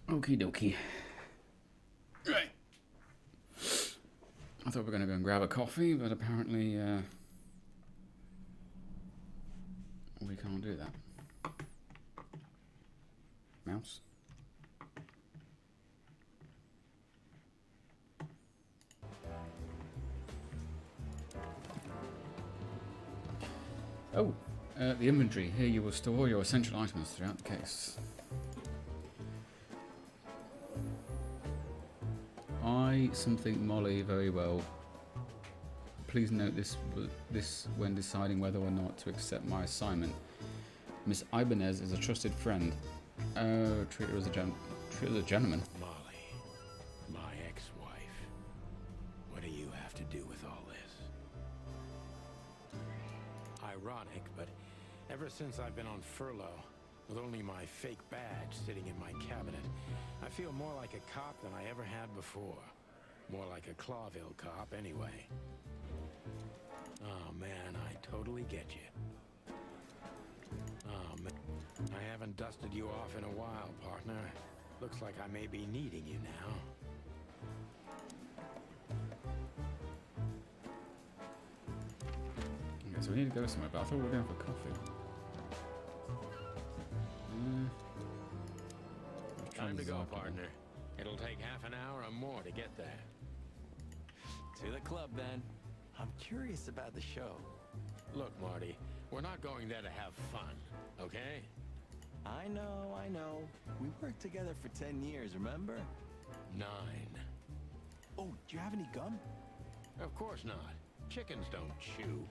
Okie dokie. Right. I thought we were going to go and grab a coffee, but apparently we can't do that. Mouse. Oh, the inventory. Here you will store your essential items throughout the case. I something Molly very well. Please note this when deciding whether or not to accept my assignment. Miss Ibanez is a trusted friend. Treat her as a gentleman. Molly, my ex-wife. What do you have to do with all this? Ironic, but ever since I've been on furlough, with only my fake badge sitting in my cabinet, I feel more like a cop than I ever had before. More like a Clawville cop, anyway. Oh man, I totally get you. Oh man, I haven't dusted you off in a while, partner. Looks like I may be needing you now. Okay, so we need to go somewhere, but I thought we were going for coffee. Time to go, partner. It'll take half an hour or more to get there. To the club, then. I'm curious about the show. Look, Marty, we're not going there to have fun, okay? I know. We worked together for 10 years, remember? 9. Oh, do you have any gum? Of course not. Chickens don't chew.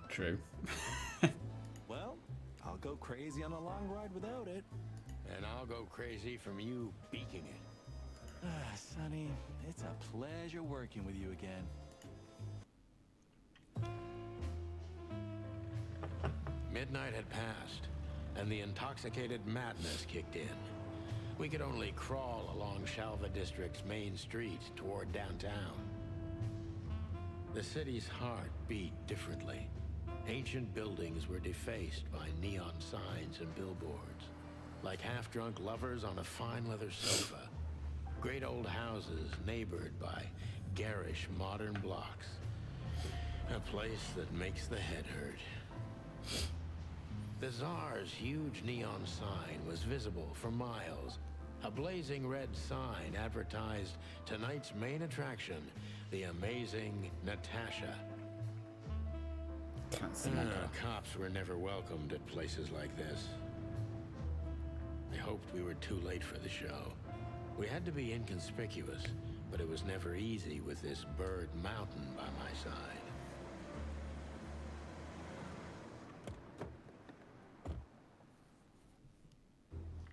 True. Well, I'll go crazy on a long ride without it. And I'll go crazy from you beaking it. Ah, Sonny, it's a pleasure working with you again. Midnight had passed, and the intoxicated madness kicked in. We could only crawl along Shalva District's main street toward downtown. The city's heart beat differently. Ancient buildings were defaced by neon signs and billboards, like half-drunk lovers on a fine leather sofa. Great old houses neighbored by garish modern blocks. A place that makes the head hurt. The Tsar's huge neon sign was visible for miles. A blazing red sign advertised tonight's main attraction, the amazing Natasha. Cops were never welcomed at places like this. I hoped we were too late for the show. We had to be inconspicuous, but it was never easy with this bird mountain by my side.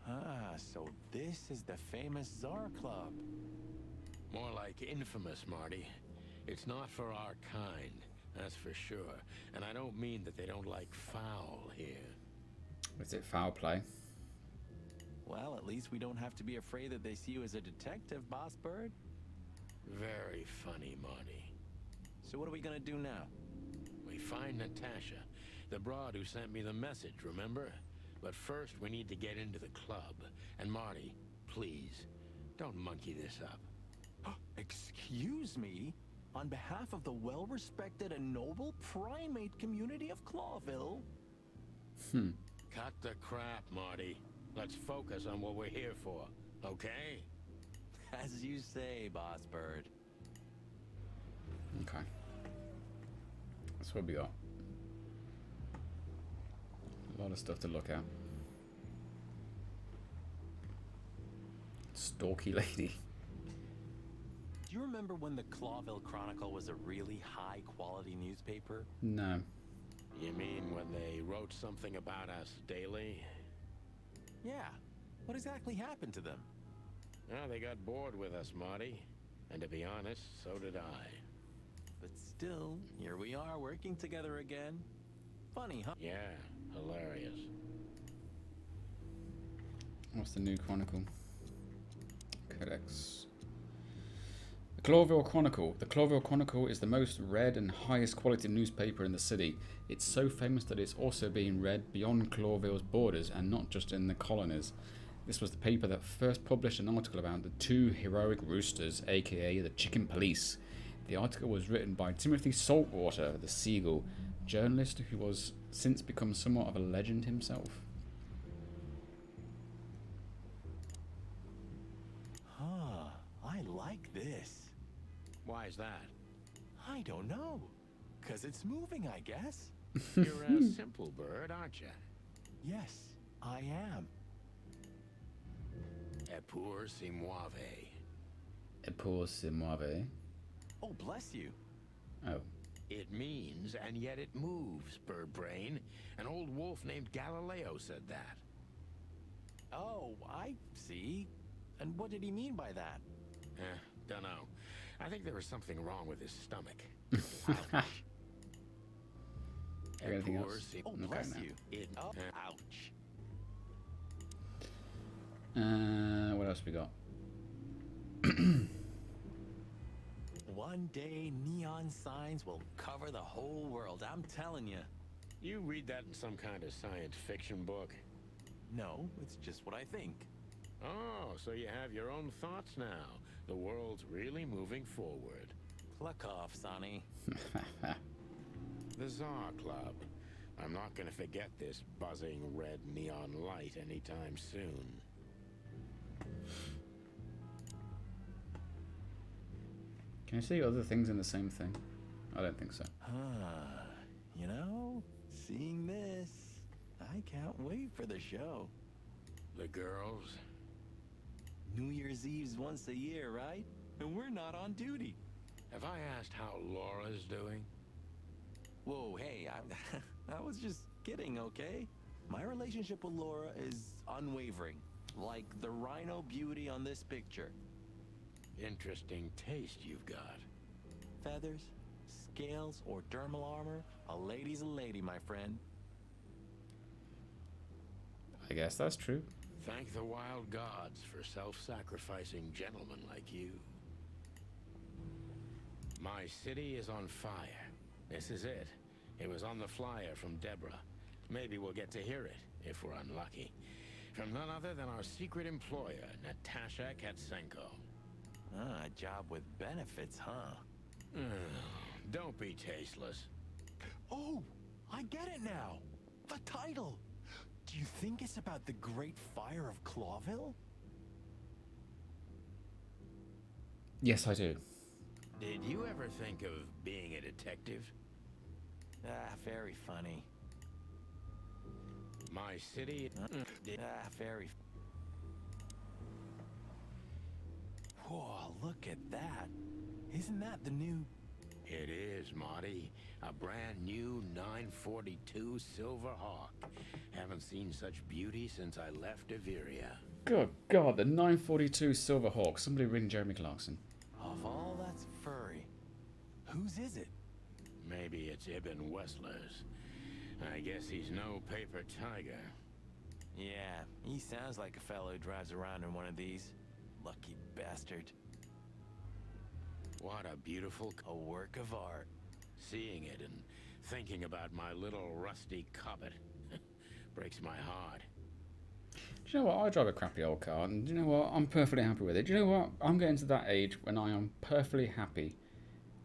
Ah, so this is the famous Tsar Club. More like infamous, Marty. It's not for our kind, that's for sure. And I don't mean that they don't like foul here. Is it foul play? Well, at least we don't have to be afraid that they see you as a detective, Boss Bird. Very funny, Marty. So what are we gonna do now? We find Natasha, the broad who sent me the message, remember? But first, we need to get into the club. And Marty, please, don't monkey this up. Excuse me? On behalf of the well-respected and noble primate community of Clawville? Cut the crap, Marty. Let's focus on what we're here for, okay? As you say, Boss Bird. Okay. That's what we got. A lot of stuff to look at. Stalky lady. Do you remember when the Clawville Chronicle was a really high-quality newspaper? No. You mean when they wrote something about us daily? Yeah. What exactly happened to them? Well, they got bored with us, Marty. And to be honest, so did I. But still, here we are working together again. Funny, huh? Yeah, hilarious. What's the new chronicle? Codex. The Clawville Chronicle. The Clawville Chronicle is the most read and highest quality newspaper in the city. It's so famous that it's also being read beyond Clawville's borders and not just in the colonies. This was the paper that first published an article about the two heroic roosters, aka the Chicken Police. The article was written by Timothy Saltwater, the Seagull, journalist who was since become somewhat of a legend himself. Huh, I like this. Why is that? I don't know. 'Cause it's moving, I guess. You're a simple bird, aren't you? Yes, I am. Epur si muove. Epur se muove. Oh, bless you. Oh. It means, and yet it moves, bird brain. An old wolf named Galileo said that. Oh, I see. And what did he mean by that? Dunno. I think there was something wrong with his stomach. Anything Epur else? si- Oh, Okay, bless now. you. Ouch. What else we got? One day, neon signs will cover the whole world. I'm telling you. You read that in some kind of science fiction book? No, it's just what I think. Oh, so you have your own thoughts now. The world's really moving forward. Pluck off, Sonny. The Tsar Club. I'm not gonna forget this buzzing red neon light anytime soon. Can you see other things in the same thing? I don't think so. You know, seeing this, I can't wait for the show. The girls? New Year's Eve's once a year, right? And we're not on duty. Have I asked how Laura's doing? Whoa, hey, I was just kidding, okay? My relationship with Laura is unwavering, like the rhino beauty on this picture. Interesting taste you've got. Feathers, scales, or dermal armor, a lady's a lady, my friend. I guess that's true. Thank the wild gods for self-sacrificing gentlemen like you. My city is on fire. This is it. It was on the flyer from Deborah. Maybe we'll get to hear it, if we're unlucky. From none other than our secret employer, Natasha Katsenko. Ah, a job with benefits, huh? Don't be tasteless. Oh, I get it now. The title. Do you think it's about the Great Fire of Clawville? Yes, I do. Did you ever think of being a detective? Ah, very funny. My city... Very... Whoa, look at that. Isn't that the new... It is, Marty. A brand new 942 Silver Hawk. Haven't seen such beauty since I left Averia. Good God, the 942 Silver Hawk. Somebody ring Jeremy Clarkson. Of all that's furry. Whose is it? Maybe it's Ibn Wessler's. I guess he's no paper tiger. Yeah, he sounds like a fellow who drives around in one of these. Lucky bastard. What a beautiful... A work of art. Seeing it and thinking about my little rusty Cobbett breaks my heart. Do you know what? I drive a crappy old car, and do you know what? I'm perfectly happy with it. Do you know what? I'm getting to that age when I am perfectly happy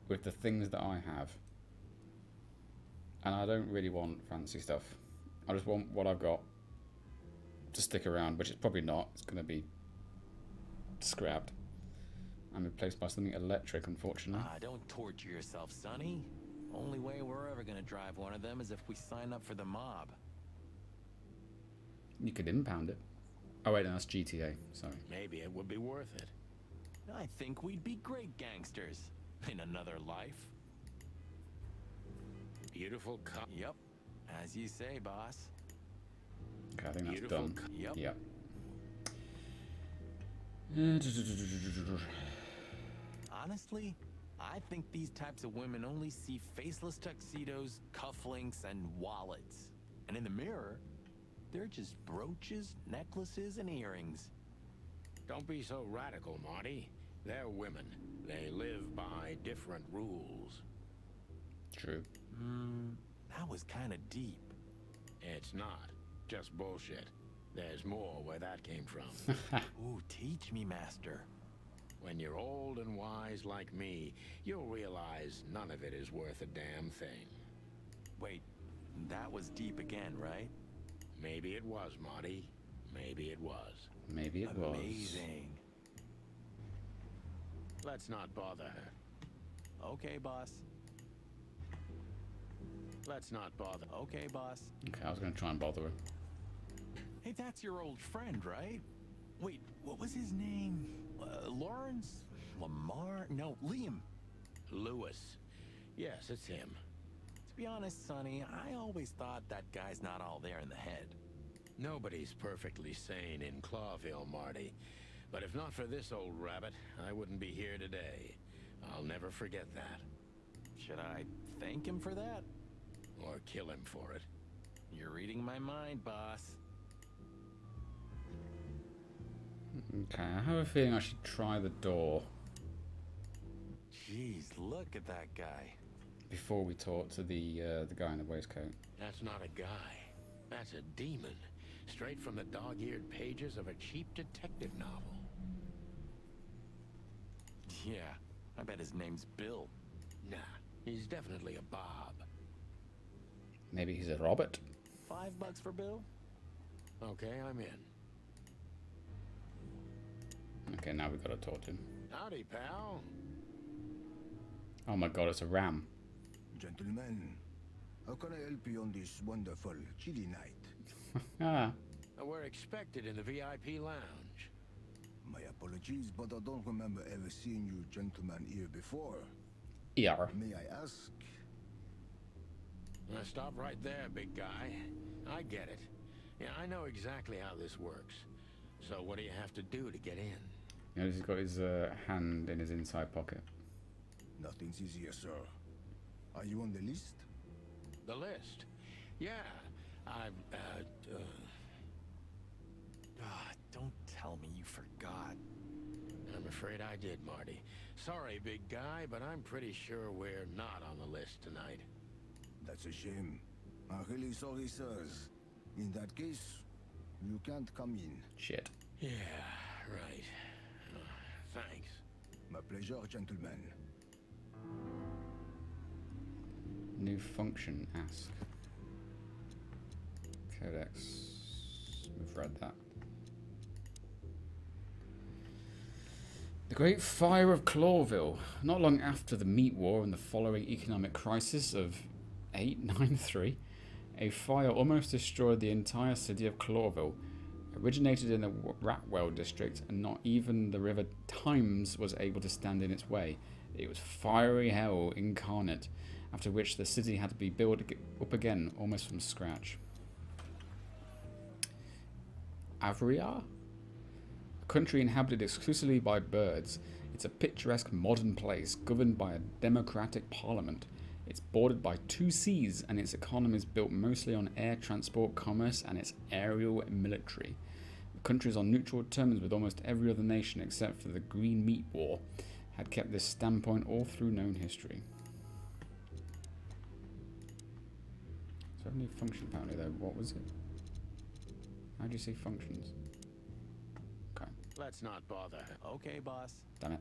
with the things that I have. And I don't really want fancy stuff. I just want what I've got to stick around, which it's probably not. It's going to be scrapped and replaced by something electric, unfortunately. Don't torture yourself, Sonny. Only way we're ever gonna drive one of them is if we sign up for the mob. You could impound it. Oh wait, no, that's GTA. Sorry. Maybe it would be worth it. I think we'd be great gangsters in another life. Beautiful car. Yep, as you say, boss. Okay, I think that's Beautiful done. Yep. Yep. Honestly, I think these types of women only see faceless tuxedos, cufflinks, and wallets. And in the mirror, they're just brooches, necklaces, and earrings. Don't be so radical, Marty. They're women. They live by different rules. True. That was kind of deep. It's not. Just bullshit. There's more where that came from. Ooh, teach me, master. When you're old and wise like me, you'll realize none of it is worth a damn thing. Wait, that was deep again, right? Maybe it was, Marty. Maybe it was. Maybe it was. Amazing. Let's not bother her. Okay, boss. Let's not bother. Okay, boss. Okay, I was going to try and bother her. Hey, that's your old friend, right? Wait, what was his name? Lawrence? Lamar? No, Liam. Lewis. Yes, it's him. To be honest, Sonny, I always thought that guy's not all there in the head. Nobody's perfectly sane in Clawville, Marty. But if not for this old rabbit, I wouldn't be here today. I'll never forget that. Should I thank him for that? Or kill him for it. You're reading my mind, boss. Okay, I have a feeling I should try the door Jeez, look at that guy. before we talk to the guy in the waistcoat. That's not a guy. That's a demon. Straight from the dog-eared pages of a cheap detective novel. Yeah, I bet his name's Bill. Nah, he's definitely a Bob. Maybe he's a Robert. $5 for Bill? Okay, I'm in. Okay, now we've got to talk to him. Howdy, pal. Oh my god, it's a ram. Gentlemen, how can I help you on this wonderful, chilly night? Ah, We're expected in the VIP lounge. My apologies, but I don't remember ever seeing you gentlemen here before. ER. May I ask? Now stop right there, big guy. I get it. Yeah, I know exactly how this works. So what do you have to do to get in? You know, he's got his hand in his inside pocket. Nothing's easier, sir. Are you on the list? The list? Yeah, Don't tell me you forgot. I'm afraid I did, Marty. Sorry, big guy, but I'm pretty sure we're not on the list tonight. That's a shame. I'm really sorry, sirs. In that case, you can't come in. Shit. Yeah, right. Thanks. My pleasure, gentlemen. New function, ask. Codex. We've read that. The Great Fire of Clawville. Not long after the Meat War and the following economic crisis of 893, a fire almost destroyed the entire city of Clawville. Originated in the Ratwell district, and not even the River Thames was able to stand in its way. It was fiery hell incarnate, after which the city had to be built up again, almost from scratch. Avriar? A country inhabited exclusively by birds. It's a picturesque modern place, governed by a democratic parliament. It's bordered by 2 seas, and its economy is built mostly on air transport, commerce, and its aerial military. The country is on neutral terms with almost every other nation except for the Green Meat War, had kept this standpoint all through known history. So I have a new function apparently though. What was it? How do you say functions? Okay. Let's not bother. Okay, boss. Damn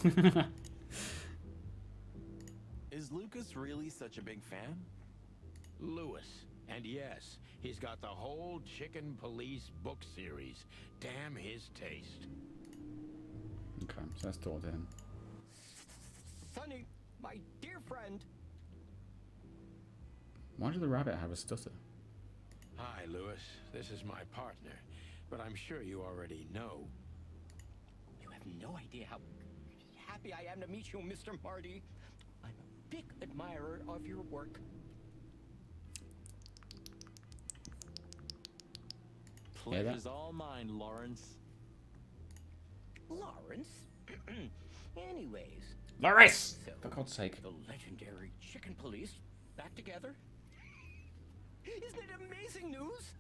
it. Is Lucas really such a big fan? Lewis. And yes, he's got the whole Chicken Police book series. Damn his taste. Okay, so let's talk to him. Sonny, my dear friend. Why does the rabbit have a stutter? Hi, Lewis. This is my partner. But I'm sure you already know. You have no idea how happy I am to meet you, Mr. Marty. I'm a big admirer of your work. Pleasure's all mine, Lawrence. Lawrence? Anyways. Lawrence! So, For God's sake. the legendary Chicken Police back together? Isn't it amazing news?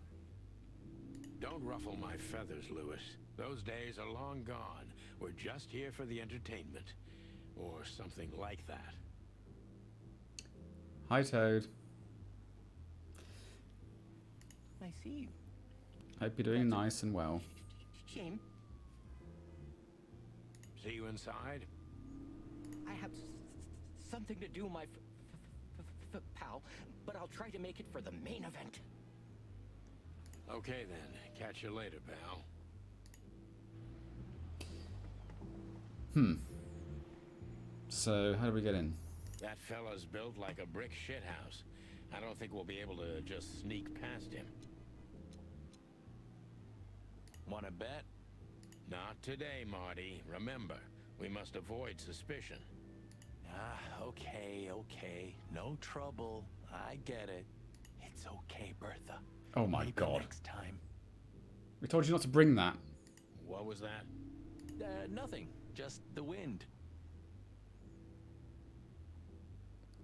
Don't ruffle my feathers, Lewis. Those days are long gone. We're just here for the entertainment. Or something like that. Hi, Toad. I see. Hope you're doing nice and well. Shame. See you inside? I have something to do, my pal, but I'll try to make it for the main event. Okay then. Catch you later, pal. So, how do we get in? That fella's built like a brick shithouse. I don't think we'll be able to just sneak past him. Wanna bet? Not today, Marty. Remember, we must avoid suspicion. Okay. No trouble. I get it. It's okay, Bertha. Oh my Maybe god. next time. We told you not to bring that. What was that? Nothing. Just the wind.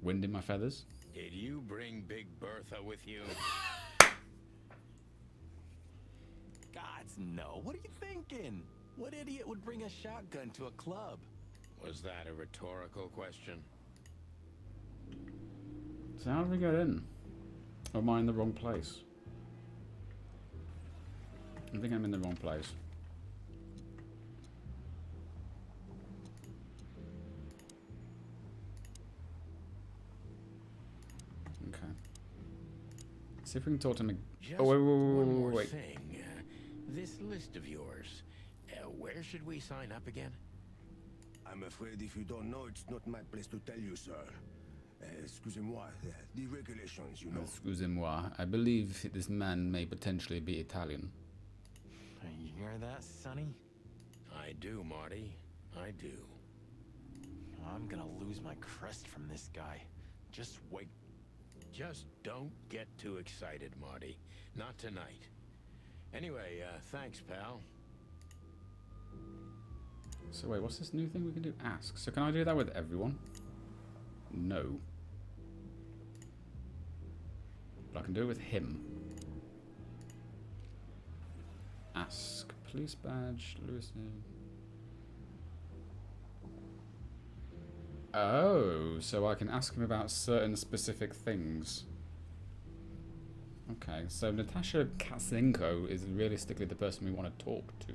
Wind in my feathers. Did you bring Big Bertha with you? Gods, no. What are you thinking? What idiot would bring a shotgun to a club? Was that a rhetorical question? So how do we get in? Or am I in the wrong place? I think I'm in the wrong place. Okay. See if we can talk to him. Just Oh, one more wait. thing. This list of yours, where should we sign up again? I'm afraid if you don't know, it's not my place to tell you, sir. Excusez-moi, the regulations, you know. Excusez-moi. I believe this man may potentially be Italian. You hear that, Sonny? I do, Marty. I do. I'm gonna lose my crest from this guy. Just wait. Just don't get too excited, Marty. Not tonight. Anyway, thanks, pal. So wait, what's this new thing we can do? Ask. So can I do that with everyone? No. But I can do it with him. Ask. Police badge. Lewis. Oh, so I can ask him about certain specific things. Okay, so Natasha Katzenko is realistically the person we want to talk to.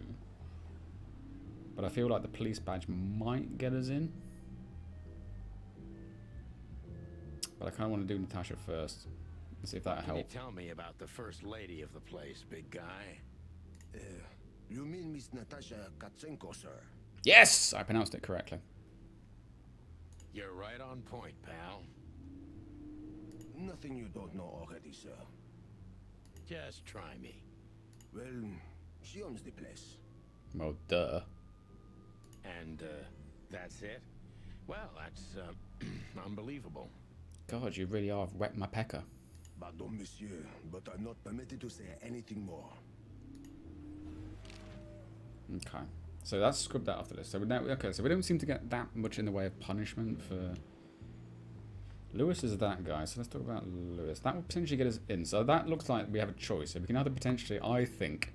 But I feel like the police badge might get us in. But I kind of want to do Natasha first. And see if that'll Can you help. tell me about the first lady of the place, big guy? You mean Miss Natasha Katzenko, sir? Yes! I pronounced it correctly. You're right on point, pal. Nothing you don't know already, sir. Just try me. Well, she owns the place. Well, duh. And, that's it? Well, that's, unbelievable. God, you really are wet my pecker. Pardon, monsieur, but I'm not permitted to say anything more. Okay. So that's scrubbed that off the list. So we now, okay, so we don't seem to get that much in the way of punishment for... Lewis is that guy, so let's talk about Lewis. That would potentially get us in. So that looks like we have a choice. So we can either potentially, I think,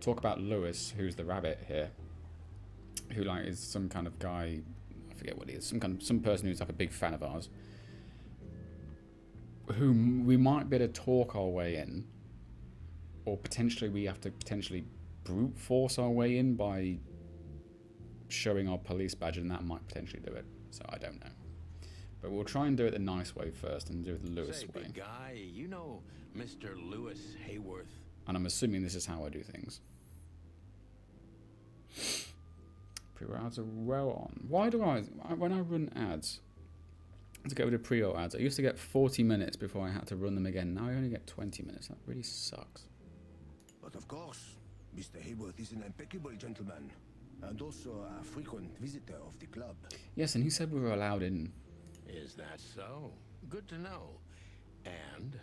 talk about Lewis, who's the rabbit here, who like is some kind of guy, I forget what he is, some person who's like a big fan of ours, whom we might be able to talk our way in, or potentially we have to potentially brute force our way in by showing our police badge, and that might potentially do it. So I don't know. But we'll try and do it the nice way first and do it the Lewis Say, way. big guy, you know Mr. Lewis Hayworth? And I'm assuming this is how I do things. Pre-roll ads are well on. Why do when I run ads, to get rid of pre-roll ads, I used to get 40 minutes before I had to run them again. Now I only get 20 minutes. That really sucks. But of course, Mr. Hayworth is an impeccable gentleman, and also a frequent visitor of the club. Yes, and he said we were allowed in. Is that so? Good to know. And?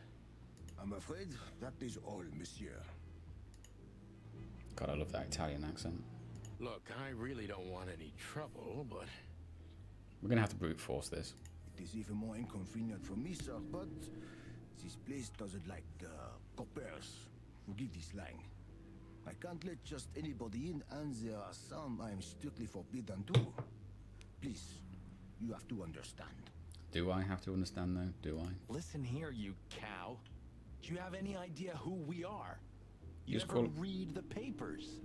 I'm afraid that is all, monsieur. God, I love that Italian accent. Look, I really don't want any trouble, but... We're going to have to brute force this. It is even more inconvenient for me, sir, but this place doesn't like coppers. Forgive the slang. I can't let just anybody in, and there are some I am strictly forbidden to. Please, you have to understand. Do I have to understand, though? Do I? Listen here, you cow. Do you have any idea who we are? You just never call- read the papers.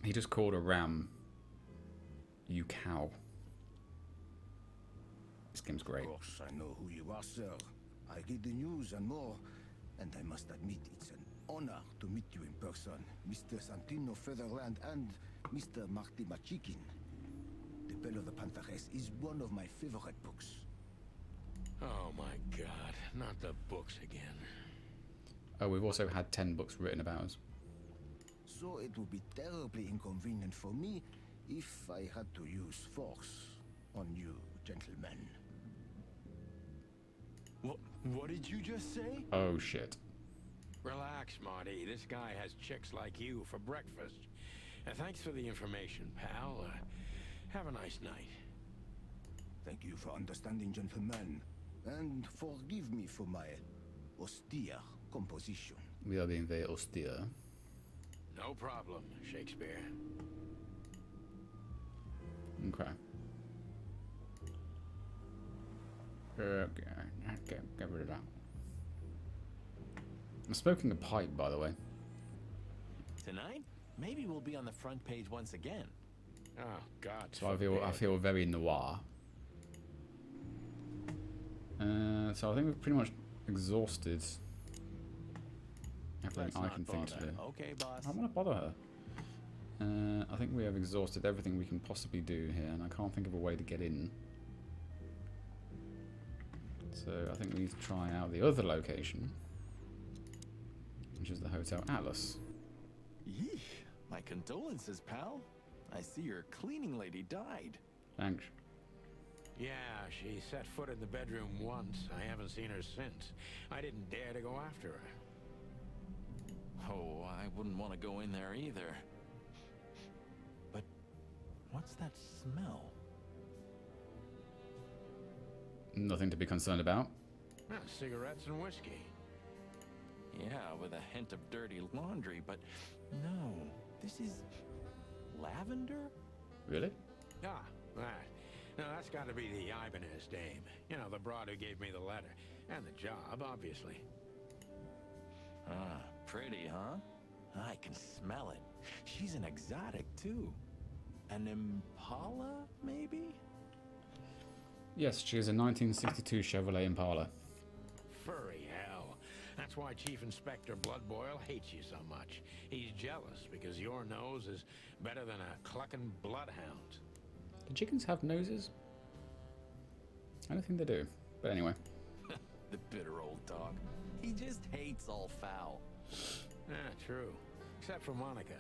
He just called a ram. You cow. This game's great. Of course, I know who you are, sir. I read the news and more, and I must admit it's an honor to meet you in person, Mr. Santino Featherland and Mr. Marty Machikin. The Bell of the Pantheress is one of my favorite books. Oh my god, not the books again. Oh, we've also had 10 books written about us. So it would be terribly inconvenient for me if I had to use force on you, gentlemen. What did you just say? Oh shit. Relax, Marty. This guy has chicks like you for breakfast. And thanks for the information, pal. Have a nice night. Thank you for understanding, gentlemen. And forgive me for my austere composition. We are being very austere. No problem, Shakespeare. Okay. Get rid of that. I'm smoking a pipe, by the way. Tonight, maybe we'll be on the front page once again. Oh, God. So I feel very noir. So I think we've pretty much exhausted everything I can think to do. Okay, boss. I don't want to bother her. I think we have exhausted everything we can possibly do here, and I can't think of a way to get in. So I think we need to try out the other location, which is the Hotel Atlas. Yeesh. My condolences, pal. I see your cleaning lady died. Thanks. Yeah, she set foot in the bedroom once. I haven't seen her since. I didn't dare to go after her. Oh, I wouldn't want to go in there either. But what's that smell? Nothing to be concerned about. Ah, cigarettes and whiskey. Yeah, with a hint of dirty laundry, but no, this is lavender? Really? Ah, that. No, that's got to be the Ibanez dame. You know, the broad who gave me the letter. And the job, obviously. Ah, pretty, huh? I can smell it. She's an exotic, too. An Impala, maybe? Yes, she is a 1962 Chevrolet Impala. Furry hell. That's why Chief Inspector Bloodboil hates you so much. He's jealous because your nose is better than a clucking bloodhound. Do chickens have noses? I don't think they do. But anyway. The bitter old dog. He just hates all foul. Ah, true. Except for Monica.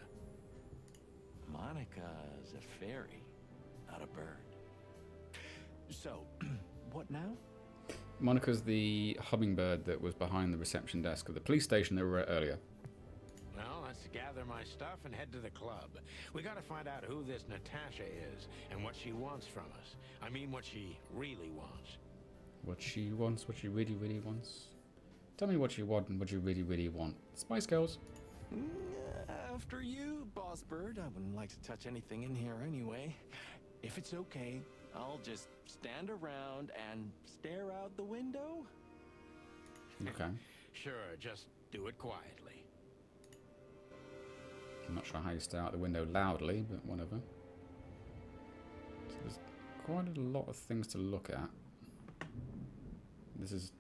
Monica's a fairy, not a bird. So, what now? Monica's the hummingbird that was behind the reception desk of the police station they were at earlier. Well, let's gather my stuff and head to the club. We gotta find out who this Natasha is and what she wants from us. I mean, what she really wants. What she wants, what she really, really wants. Tell me what you want and what you really, really want. Spice Girls. After you, Boss Bird. I wouldn't like to touch anything in here anyway. If it's okay, I'll just stand around and stare out the window. Okay. Sure, just do it quietly. I'm not sure how you stare out the window loudly, but whatever. So there's quite a lot of things to look at. This is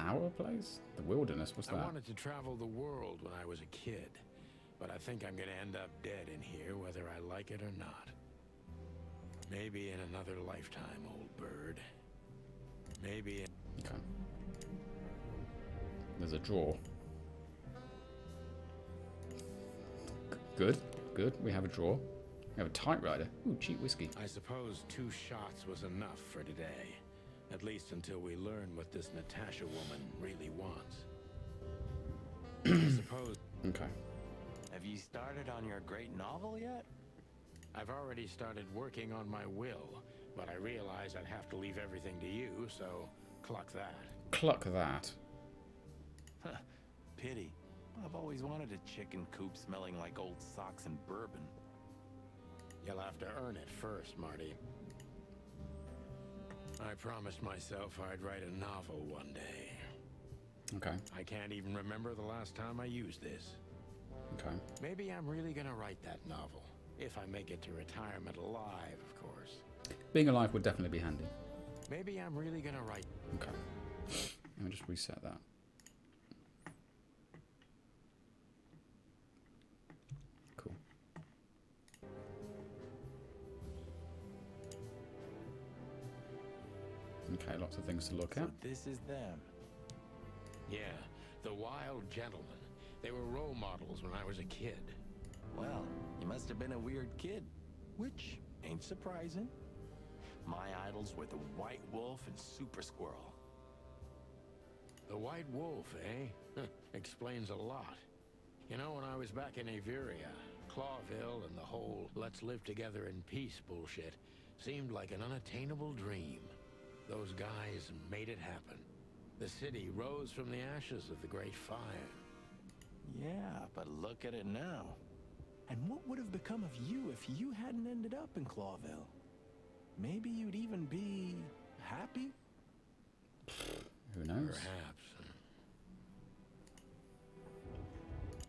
our place? The wilderness, what's I that? wanted to travel the world when I was a kid, but I think I'm gonna end up dead in here whether I like it or not. Maybe in another lifetime, old bird. Maybe in... Okay. There's a drawer. Good, good. We have a drawer. We have a typewriter. Ooh, cheap whiskey. I suppose 2 shots was enough for today. At least until we learn what this Natasha woman really wants. I suppose... Okay. Have you started on your great novel yet? I've already started working on my will, but I realize I'd have to leave everything to you, so cluck that. Cluck that. Huh. Pity. I've always wanted a chicken coop smelling like old socks and bourbon. You'll have to earn it first, Marty. I promised myself I'd write a novel one day. Okay. I can't even remember the last time I used this. Okay. Maybe I'm really gonna write that novel. If I make it to retirement alive, of course. Being alive would definitely be handy. Maybe I'm really gonna write... Okay. Let me just reset that. Cool. Okay, lots of things to look So at. this is them. Yeah, the Wild Gentlemen. They were role models when I was a kid. Well, you must have been a weird kid, which ain't surprising. My idols were the White Wolf and Super Squirrel. The White Wolf, eh? Explains a lot. You know, when I was back in Averia, Clawville and the whole let's live together in peace bullshit seemed like an unattainable dream. Those guys made it happen. The city rose from the ashes of the Great Fire. Yeah, but look at it now. And what would have become of you if you hadn't ended up in Clawville? Maybe you'd even be happy? Who knows? Perhaps.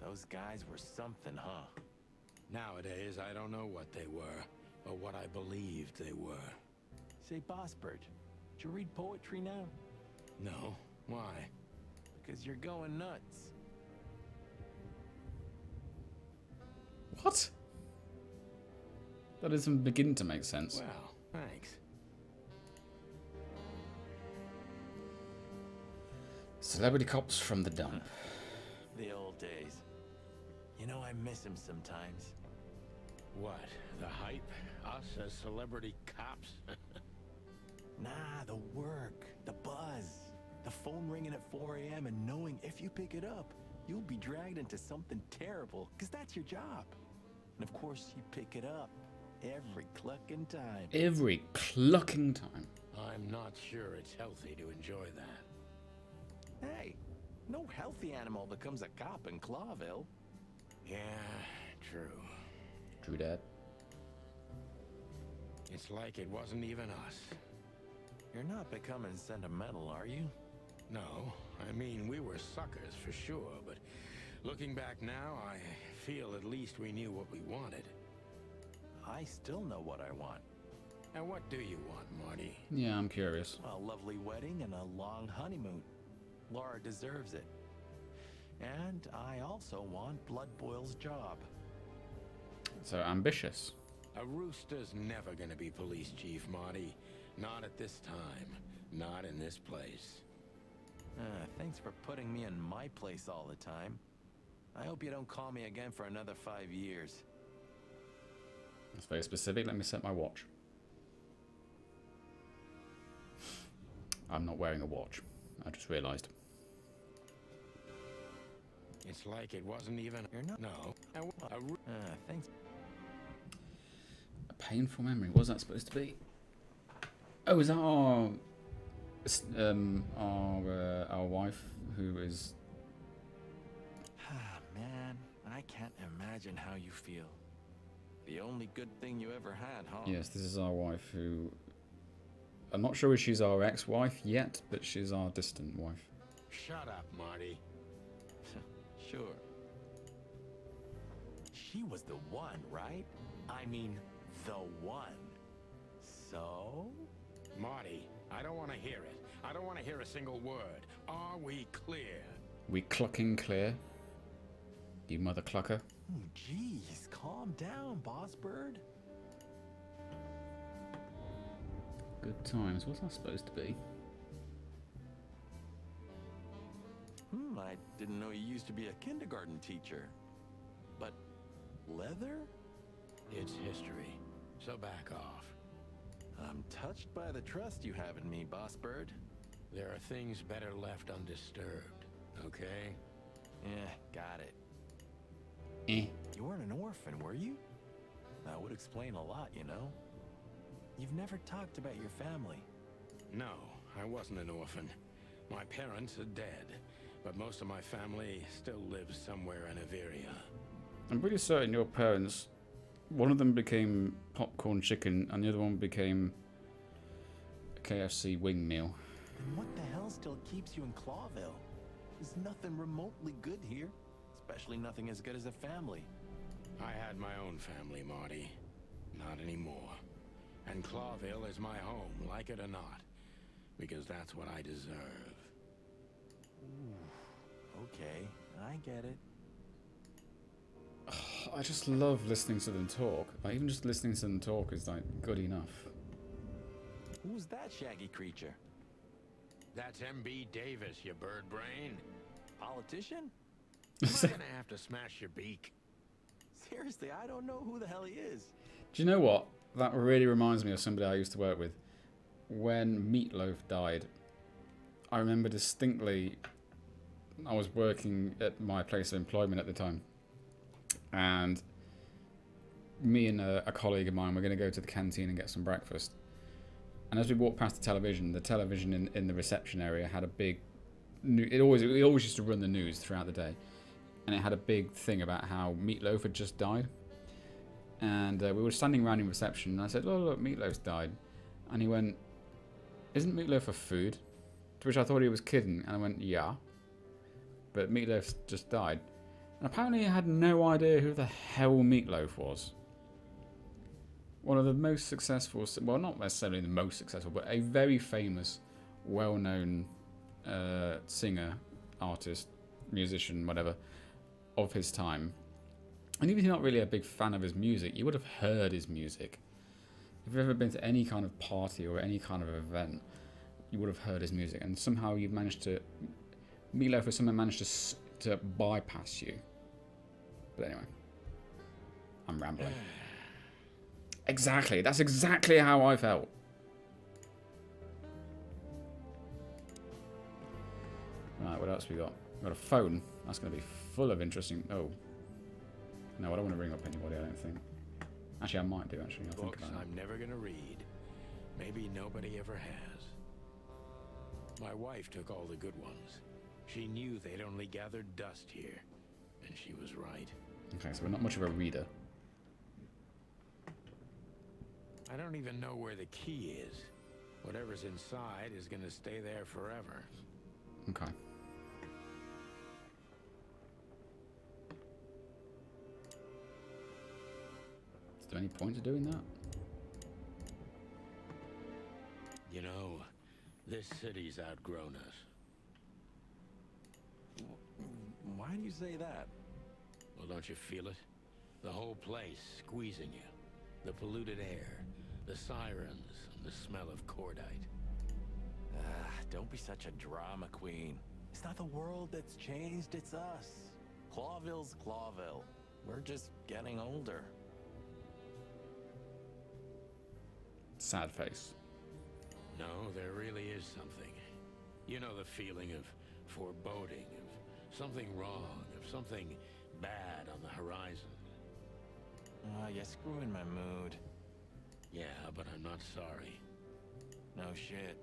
Those guys were something, huh? Nowadays, I don't know what they were, or what I believed they were. Say, Bossbert, did you read poetry now? No. Why? Because you're going nuts. What? That doesn't begin to make sense. Well, thanks. Celebrity cops from the dump. The old days. You know, I miss him sometimes. What? The hype? Us as celebrity cops? Nah, the work, the buzz, the phone ringing at 4 a.m. and knowing if you pick it up, you'll be dragged into something terrible, because that's your job. And of course, you pick it up every clucking time. Every clucking time. I'm not sure it's healthy to enjoy that. Hey, no healthy animal becomes a cop in Clawville. Yeah, true. True that. It's like it wasn't even us. You're not becoming sentimental, are you? No, I mean, we were suckers for sure, but looking back now, I feel at least we knew what we wanted. I still know what I want. And what do you want, Marty? Yeah, I'm curious. A lovely wedding and a long honeymoon. Laura deserves it. And I also want Blood Boil's job. So ambitious. A rooster's never gonna be police chief, Marty. Not at this time. Not in this place. Thanks for putting me in my place all the time. I hope you don't call me again for another 5 years. That's very specific. Let me set my watch. I'm not wearing a watch. I just realised. It's like it wasn't even... You're not... No. Thanks. A painful memory. What was that supposed to be? Oh, is that our wife who is... Man, I can't imagine how you feel. The only good thing you ever had, huh? Yes, this is our wife who... I'm not sure if she's our ex-wife yet, but she's our distant wife. Shut up, Marty. Sure. She was the one, right? I mean, the one. So? Marty, I don't want to hear it. I don't want to hear a single word. Are we clear? We clucking clear? You mother clucker. Jeez, calm down, boss bird. Good times. What's that supposed to be? I didn't know you used to be a kindergarten teacher. But leather? It's history, so back off. I'm touched by the trust you have in me, boss bird. There are things better left undisturbed, okay? Got it. Eh. You weren't an orphan, were you? That would explain a lot, you know? You've never talked about your family. No, I wasn't an orphan. My parents are dead, but most of my family still lives somewhere in Averia. I'm pretty certain your parents, one of them became popcorn chicken and the other one became a KFC wing meal. And what the hell still keeps you in Clawville? There's nothing remotely good here. Especially nothing as good as a family. I had my own family, Marty. Not anymore. And Clawville is my home, like it or not. Because that's what I deserve. Ooh, okay, I get it. I just love listening to them talk. Like, even just listening to them talk is like good enough. Who's that shaggy creature? That's M.B. Davis, you bird brain. Politician? I'm gonna have to smash your beak. Seriously, I don't know who the hell he is. Do you know what? That really reminds me of somebody I used to work with. When Meatloaf died, I remember distinctly, I was working at my place of employment at the time. And me and a colleague of mine were going to go to the canteen and get some breakfast. And as we walked past the television in the reception area had a big... It always used to run the news throughout the day. And it had a big thing about how Meatloaf had just died. And we were standing around in reception, and I said, "Oh, look, Meatloaf's died." And he went, "Isn't Meatloaf a food?" To which I thought he was kidding, and I went, "Yeah. But Meatloaf just died." And apparently he had no idea who the hell Meatloaf was. One of the most successful, well, not necessarily the most successful, but a very famous, well-known singer, artist, musician, whatever, of his time. And even if you're not really a big fan of his music, you would have heard his music. If you've ever been to any kind of party or any kind of event, you would have heard his music. And somehow you've managed to... Meatloaf or someone managed to bypass you. But anyway, I'm rambling. Exactly. That's exactly how I felt. Right, what else we got? We got a phone. That's going to be full of interesting... Oh. No, I don't want to ring up anybody, I don't think. Actually, I might do, actually. I'll think Books about it. I'm never gonna read. Maybe nobody ever has. My wife took all the good ones. She knew they'd only gathered dust here. And she was right. Okay, so we're not much of a reader. I don't even know where the key is. Whatever's inside is gonna stay there forever. Okay. Is there any point to doing that? You know, this city's outgrown us. Why do you say that? Well, don't you feel it? The whole place squeezing you. The polluted air, the sirens, and the smell of cordite. Don't be such a drama queen. It's not the world that's changed, it's us. Clawville's Clawville. We're just getting older. Sad face. No, there really is something. You know the feeling of foreboding, of something wrong, of something bad on the horizon. You're screwing my mood. Yeah, but I'm not sorry. No shit.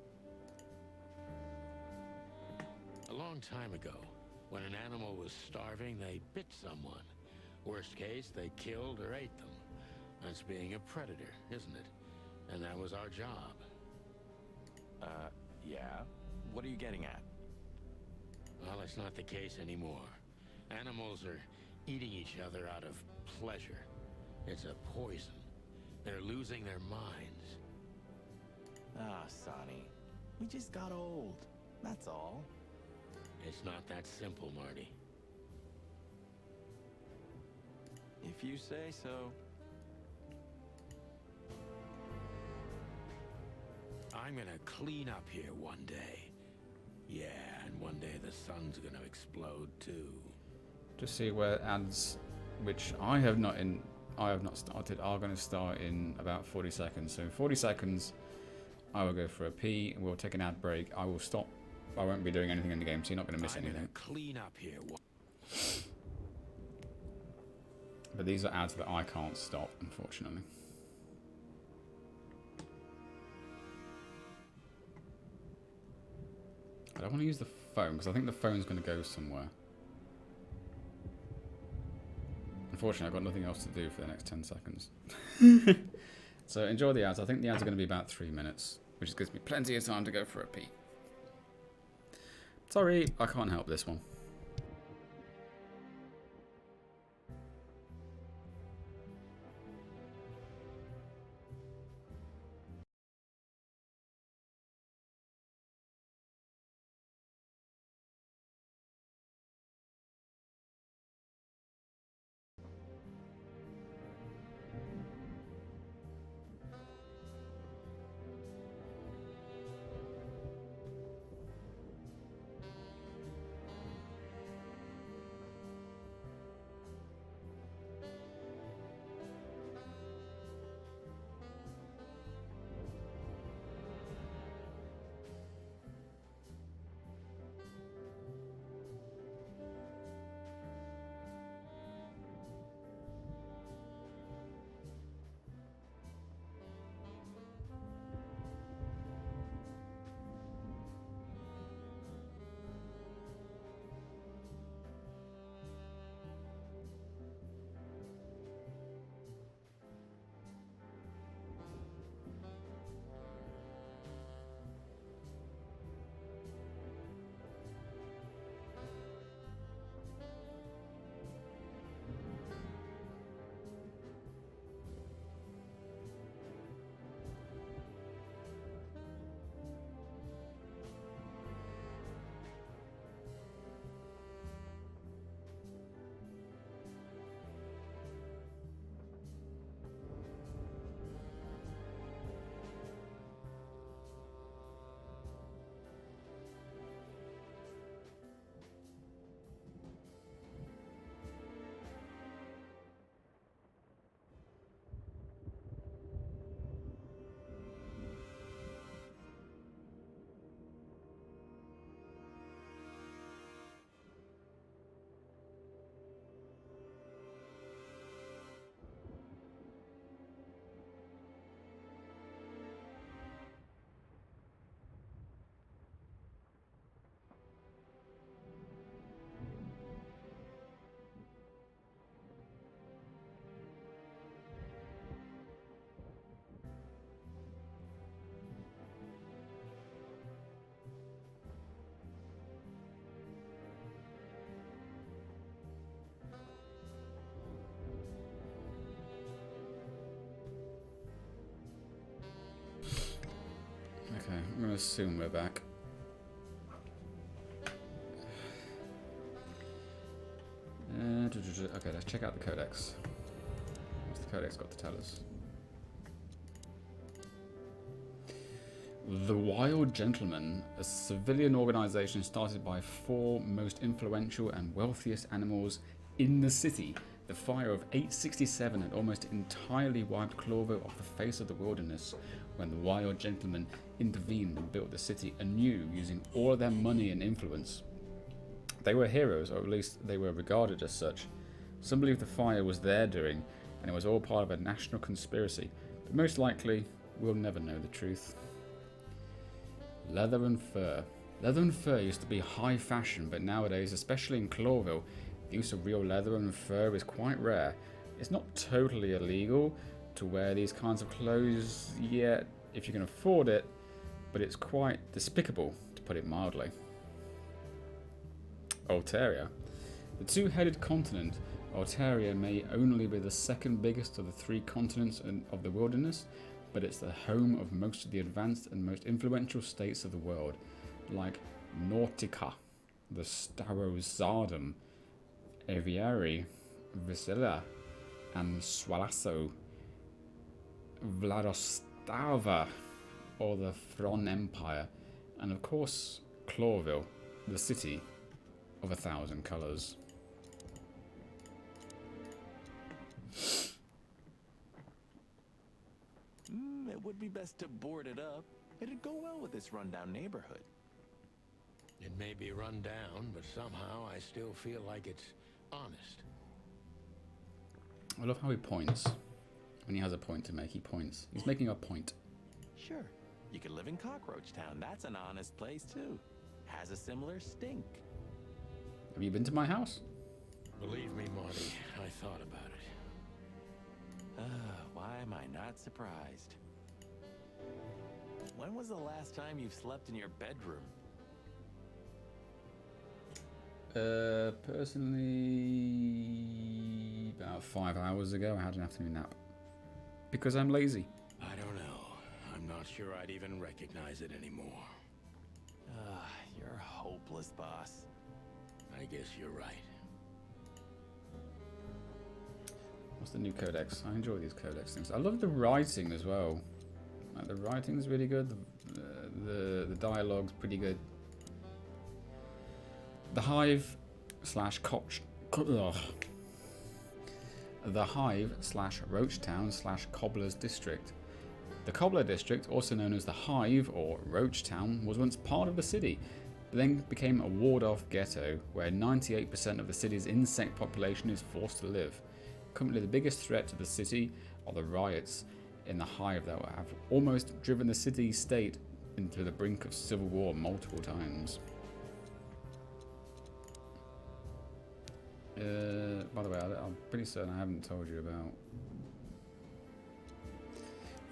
A long time ago, when an animal was starving, they bit someone. Worst case, they killed or ate them. That's being a predator, isn't it? And that was our job. Yeah? What are you getting at? Well, it's not the case anymore. Animals are eating each other out of pleasure. It's a poison. They're losing their minds. Sonny. We just got old. That's all. It's not that simple, Marty. If you say so. I'm gonna clean up here one day. Yeah, and one day the sun's gonna explode too. Just see where ads, which I have not started, are going to start in about 40 seconds. So in 40 seconds, I will go for a pee, and we'll take an ad break. I will stop. I won't be doing anything in the game, so you're not going to miss anything. I'm gonna clean up here. But these are ads that I can't stop, unfortunately. I don't want to use the phone, because I think the phone's going to go somewhere. Unfortunately, I've got nothing else to do for the next 10 seconds. So enjoy the ads. I think the ads are going to be about 3 minutes, which gives me plenty of time to go for a pee. Sorry, I can't help this one. I'm gonna assume we're back. Okay, let's check out the codex. What's the codex got to tell us? The Wild Gentlemen, a civilian organization started by 4 most influential and wealthiest animals in the city. The fire of 867 had almost entirely wiped Clawville off the face of the wilderness when the Wild Gentlemen intervened and built the city anew using all of their money and influence. They were heroes, or at least they were regarded as such. Some believe the fire was their doing, and it was all part of a national conspiracy, but most likely, we'll never know the truth. Leather and fur. Leather and fur used to be high fashion, but nowadays, especially in Clawville, the use of real leather and fur is quite rare. It's not totally illegal to wear these kinds of clothes yet, if you can afford it, but it's quite despicable, to put it mildly. Altaria. The two-headed continent, Altaria may only be the second biggest of the 3 continents of the wilderness, but it's the home of most of the advanced and most influential states of the world, like Nautica, the Starozardum, Aviary, Visilla, and Swalasso, Vladostava, or the Thron Empire, and of course, Clawville, the city of 1,000 colours. It would be best to board it up. It'd go well with this rundown neighborhood. It may be run down, but somehow I still feel like it's honest. I love how he points. When he has a point to make, he points. He's making a point. Sure, you could live in Cockroach Town. That's an honest place too. Has a similar stink. Have you been to my house? Believe me, Marty, I thought about it. Why am I not surprised? When was the last time you've slept in your bedroom? Personally, about 5 hours ago, I had an afternoon nap. Because I'm lazy. I don't know. I'm not sure I'd even recognize it anymore. You're hopeless, boss. I guess you're right. What's the new codex? I enjoy these codex things. I love the writing as well. Like, the writing's really good. The dialogue's pretty good. The Hive slash Roachtown slash Cobbler's District. The Cobbler District, also known as the Hive or Roachtown, was once part of the city, but then became a ward-off ghetto where 98% of the city's insect population is forced to live. Currently, the biggest threat to the city are the riots in the Hive that have almost driven the city-state into the brink of civil war multiple times. By the way, I'm pretty certain I haven't told you about.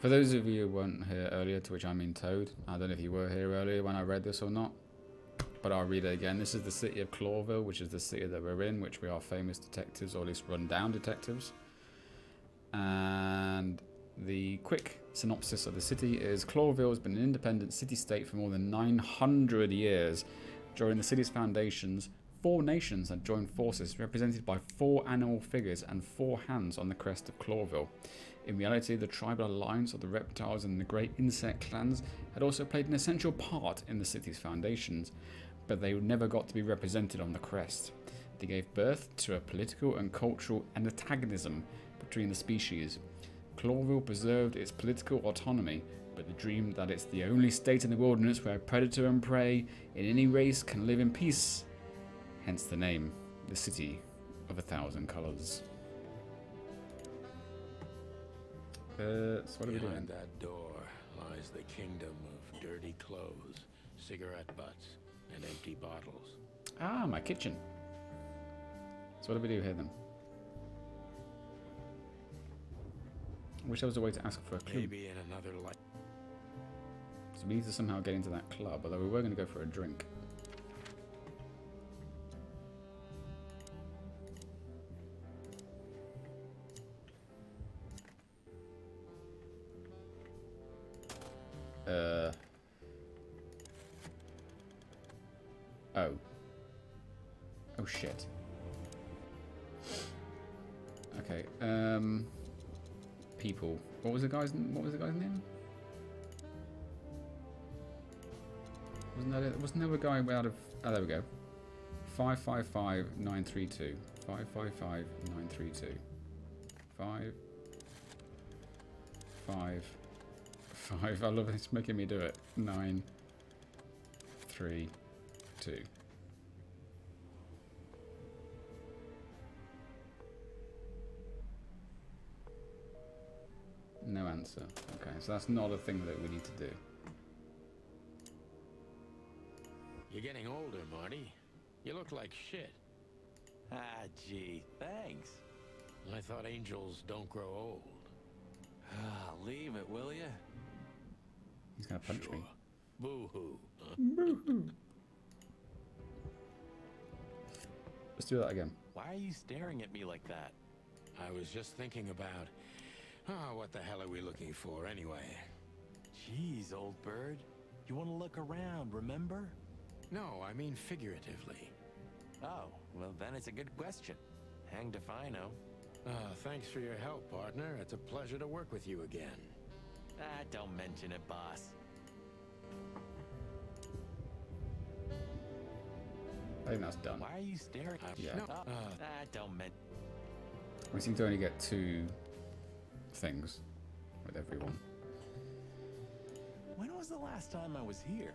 For those of you who weren't here earlier, to which I mean Toad, I don't know if you were here earlier when I read this or not, but I'll read it again. This is the city of Clawville, which is the city that we're in, which we are famous detectives, or at least run-down detectives. And the quick synopsis of the city is Clawville has been an independent city-state for more than 900 years. During the city's foundations, 4 nations had joined forces, represented by 4 animal figures and 4 hands on the crest of Clawville. In reality, the tribal alliance of the reptiles and the great insect clans had also played an essential part in the city's foundations, but they never got to be represented on the crest. They gave birth to a political and cultural antagonism between the species. Clawville preserved its political autonomy, but the dream that it's the only state in the wilderness where predator and prey in any race can live in peace. Hence the name, the City of 1,000 Colors. So what are we doing? Behind that door lies the kingdom of dirty clothes, cigarette butts, and empty bottles. Ah, my kitchen. So what do we do here then? I wish there was a way to ask for a clue. Maybe in another life. So we need to somehow get into that club, although we were going to go for a drink. Oh. Oh shit. Okay. People. What was the guy's name? Wasn't there a guy out of... Oh, there we go. 555932. 555932. 5 5 5. I love it. It's making me do it. 9 3 2. No answer. Okay, so that's not a thing that we need to do. You're getting older, Marty. You look like shit. Ah, gee, thanks. I thought angels don't grow old. Leave it, will ya? He's gonna punch me. Boo-hoo. Huh? Boo-hoo. Let's do that again. Why are you staring at me like that? I was just thinking about... what the hell are we looking for, anyway? Jeez, old bird. You want to look around, remember? No, I mean figuratively. Oh, well then it's a good question. Hanged if I know. Thanks for your help, partner. It's a pleasure to work with you again. Don't mention it, boss. I think that's done. Why are you staring? Yeah. No, don't mention. We seem to only get 2 things with everyone. When was the last time I was here?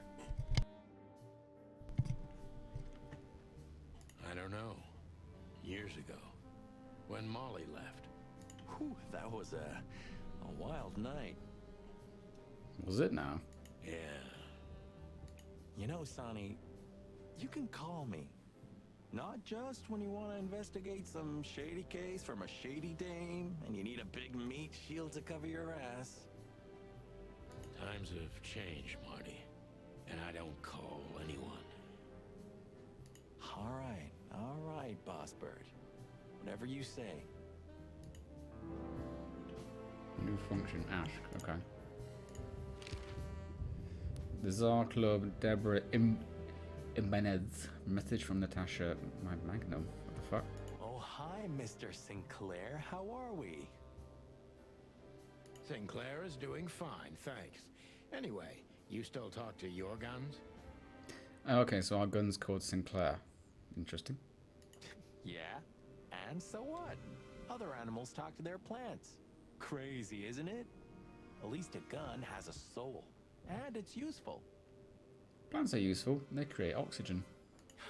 I don't know. Years ago. When Molly left. Whew, that was a wild night. Was it now? Yeah. You know, Sonny, you can call me. Not just when you want to investigate some shady case from a shady dame and you need a big meat shield to cover your ass. Times have changed, Marty. And I don't call anyone. All right, Boss Bird. Whatever you say. New function, ask. Okay. The Tsar Club, Deborah Ibanez. Message from Natasha. My Magnum. What the fuck? Oh, hi, Mr. Sinclair. How are we? Sinclair is doing fine, thanks. Anyway, you still talk to your guns? Oh, okay, so our gun's called Sinclair. Interesting. Yeah? And so what? Other animals talk to their plants. Crazy, isn't it? At least a gun has a soul. And it's useful. Plants are useful. They create oxygen.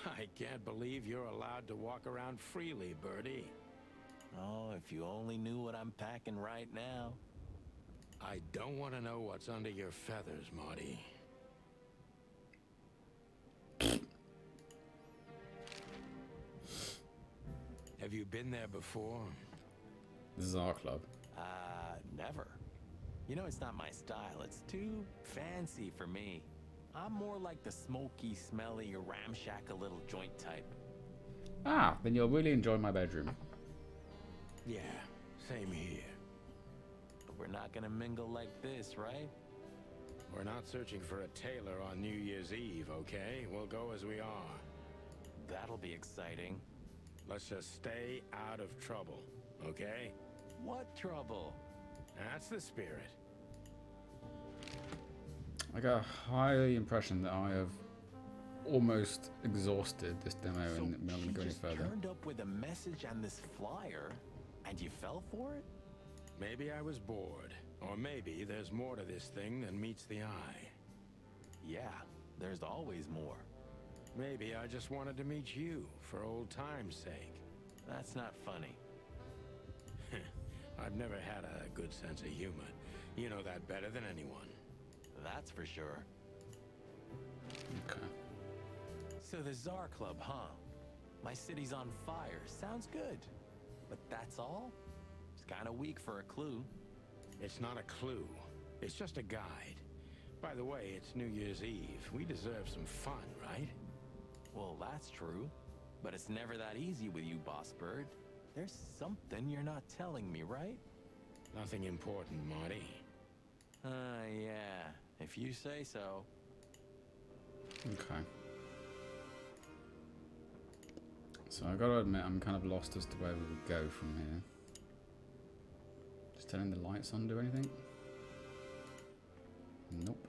I can't believe you're allowed to walk around freely, Birdie. Oh, if you only knew what I'm packing right now. I don't want to know what's under your feathers, Marty. Have you been there before? The Tsar Club. Never. You know, it's not my style. It's too fancy for me. I'm more like the smoky, smelly, ramshackle little joint type. Ah, then you'll really enjoy my bedroom. Yeah, same here. But we're not gonna mingle like this, right? We're not searching for a tailor on New Year's Eve, okay? We'll go as we are. That'll be exciting. Let's just stay out of trouble, okay? What trouble? That's the spirit. I got a high impression that I have almost exhausted this demo and we're not going to go any further. Turned up with a message and this flyer, and you fell for it? Maybe I was bored, or maybe there's more to this thing than meets the eye. Yeah, there's always more. Maybe I just wanted to meet you for old time's sake. That's not funny. I've never had a good sense of humor. You know that better than anyone. That's for sure. Okay. So the Tsar Club, huh? My city's on fire. Sounds good. But that's all? It's kind of weak for a clue. It's not a clue. It's just a guide. By the way, it's New Year's Eve. We deserve some fun, right? Well, that's true. But it's never that easy with you, Boss Bird. There's something you're not telling me, right? Nothing important, Marty. Yeah. If you say so. Okay. So I gotta admit, I'm kind of lost as to where we would go from here. Just turning the lights on do anything? Nope.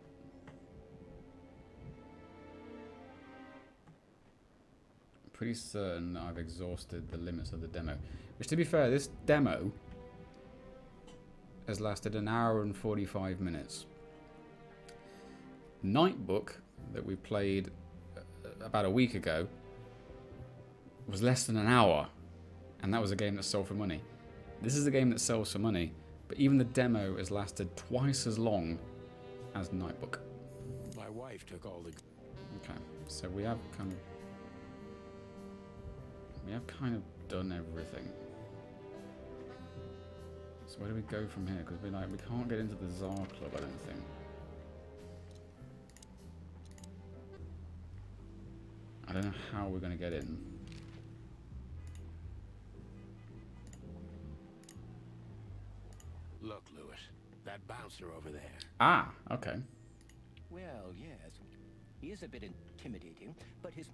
I'm pretty certain that I've exhausted the limits of the demo. Which, to be fair, this demo has lasted an hour and 45 minutes. Nightbook, that we played about a week ago, was less than an hour, and that was a game that sold for money. This is a game that sells for money, but even the demo has lasted twice as long as Nightbook. My wife took all the... Okay, so we have kind of done everything. So where do we go from here? Because we can't get into the Tsar Club, I don't think. I don't know how we're going to get in. Look, Lewis, that bouncer over there. Ah, okay. Well, yes. He is a bit intimidating, but his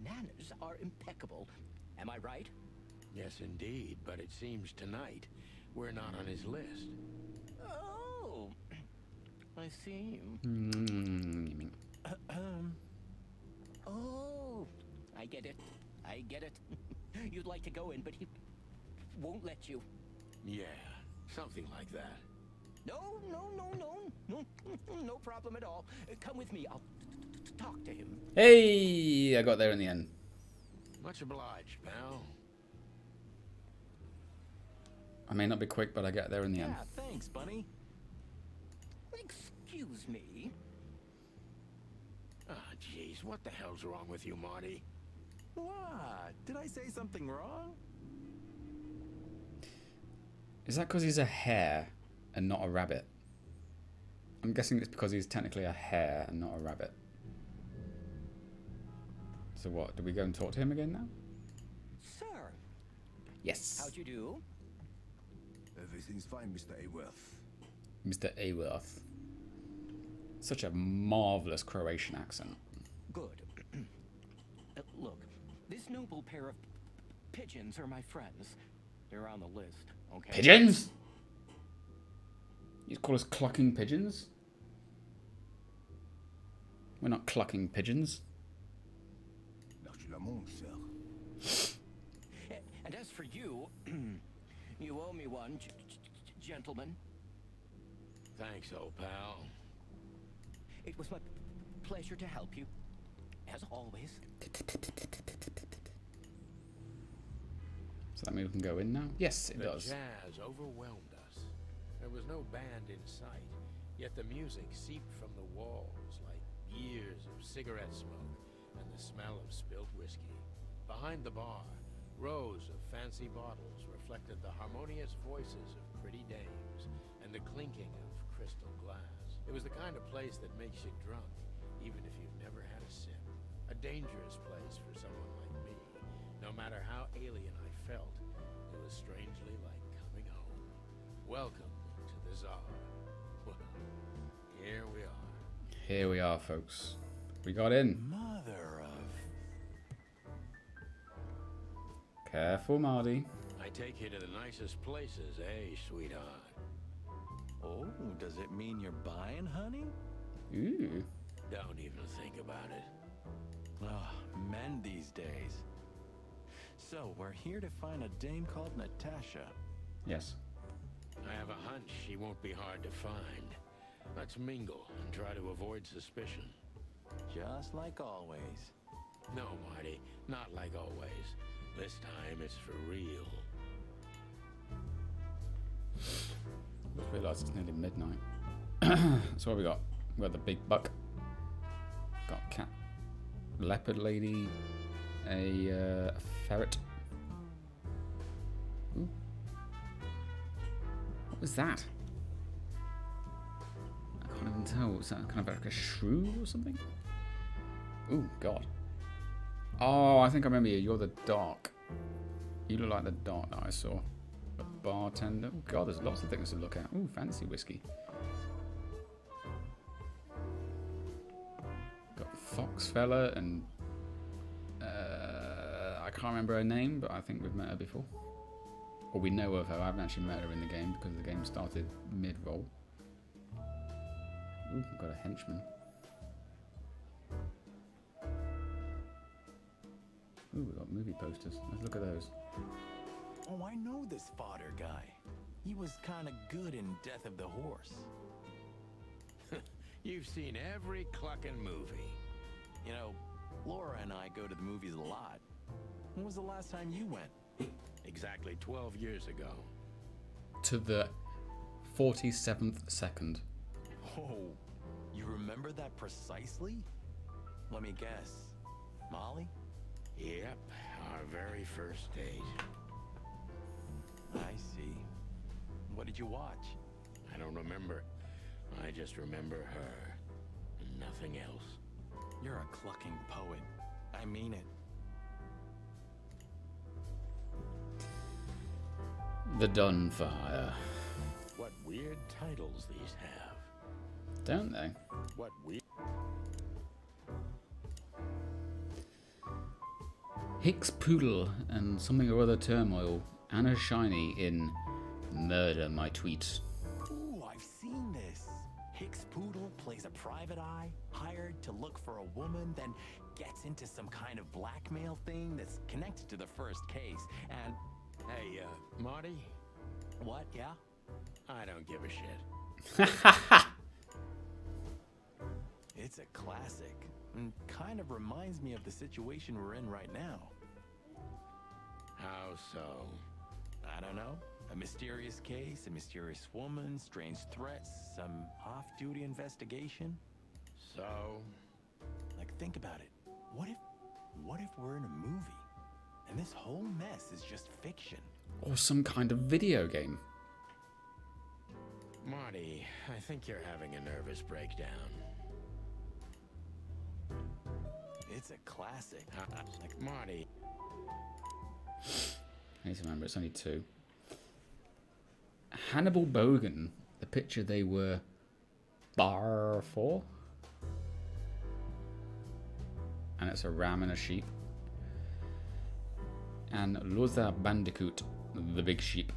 manners are impeccable. Am I right? Yes, indeed, but it seems tonight we're not on his list. Oh, I see. Oh, I get it. I get it. You'd like to go in, but he won't let you. Yeah, something like that. No, no problem at all. Come with me. I'll talk to him. Hey, I got there in the end. Much obliged, pal. I may not be quick, but I get there in the end. Yeah, thanks, Bunny. Excuse me. Ah, jeez, what the hell's wrong with you, Marty? What? Did I say something wrong? Is that because he's a hare and not a rabbit? I'm guessing it's because he's technically a hare and not a rabbit. So what? Do we go and talk to him again now? Sir. Yes. How'd you do? Everything's fine, Mr. Aworth. Mr. Aworth. Such a marvelous Croatian accent. Good. Look, this noble pair of pigeons are my friends. They're on the list, okay? Pigeons? You call us clucking pigeons? We're not clucking pigeons. Sir. And as for you, you owe me one, gentlemen. Thanks, old pal. It was my pleasure to help you, as always. So that means we can go in now? Yes, it does. The jazz overwhelmed us. There was no band in sight, yet the music seeped from the walls like years of cigarette smoke and the smell of spilt whiskey. Behind the bar, rows of fancy bottles reflected the harmonious voices of pretty dames and the clinking of crystal glass. It was the kind of place that makes you drunk, even if you've never had a sip. A dangerous place for someone like me. No matter how alien I felt, it was strangely like coming home. Welcome to the Tsar. Well, here we are. Here we are, folks. We got in. Mother of... Careful, Marty. I take you to the nicest places, eh, sweetheart? Oh, does it mean you're buying, honey? Ooh. Don't even think about it. Oh, men these days. So, we're here to find a dame called Natasha. Yes. I have a hunch she won't be hard to find. Let's mingle and try to avoid suspicion. Just like always. No, Marty, not like always. This time it's for real. Just realised it's nearly midnight. So what we got? We got the big buck. Got cat, leopard lady, a ferret. Ooh. What was that? I can't even tell. Was that kind of like a shrew or something? Ooh, God. Oh, I think I remember you. You're the dark. You look like the dark that I saw. A bartender. Oh, God, there's lots of things to look at. Ooh, fancy whiskey. Got Fox fella and can't remember her name, but I think we've met her before. Or we know of her. I haven't actually met her in the game because the game started mid-roll. Ooh, we've got a henchman. Ooh, we've got movie posters. Let's look at those. Oh, I know this fodder guy. He was kind of good in Death of the Horse. You've seen every clucking movie. You know, Laura and I go to the movies a lot. When was the last time you went? Exactly 12 years ago. To the 47th second. Oh, you remember that precisely? Let me guess. Molly? Yep, our very first date. I see. What did you watch? I don't remember. I just remember her. And nothing else. You're a clucking poet. I mean it. The Dunfire. What weird titles these have. Don't they? What weird... Hicks Poodle and something or other turmoil. Anna Shiny in Murder My Tweet. Ooh, I've seen this. Hicks Poodle plays a private eye, hired to look for a woman, then gets into some kind of blackmail thing that's connected to the first case, and... Hey, Marty? What, yeah? I don't give a shit. It's a classic, and kind of reminds me of the situation we're in right now. How so? I don't know. A mysterious case, a mysterious woman, strange threats, some off-duty investigation. So? Like, think about it. What if we're in a movie, and this whole mess is just fiction? Or some kind of video game. Marty, I think you're having a nervous breakdown. It's a classic. Like Marty. I need to remember, it's only 2. Hannibal Bogan, the picture they were bar for. And it's a ram and a sheep. And Loza Bandicoot, the big sheep.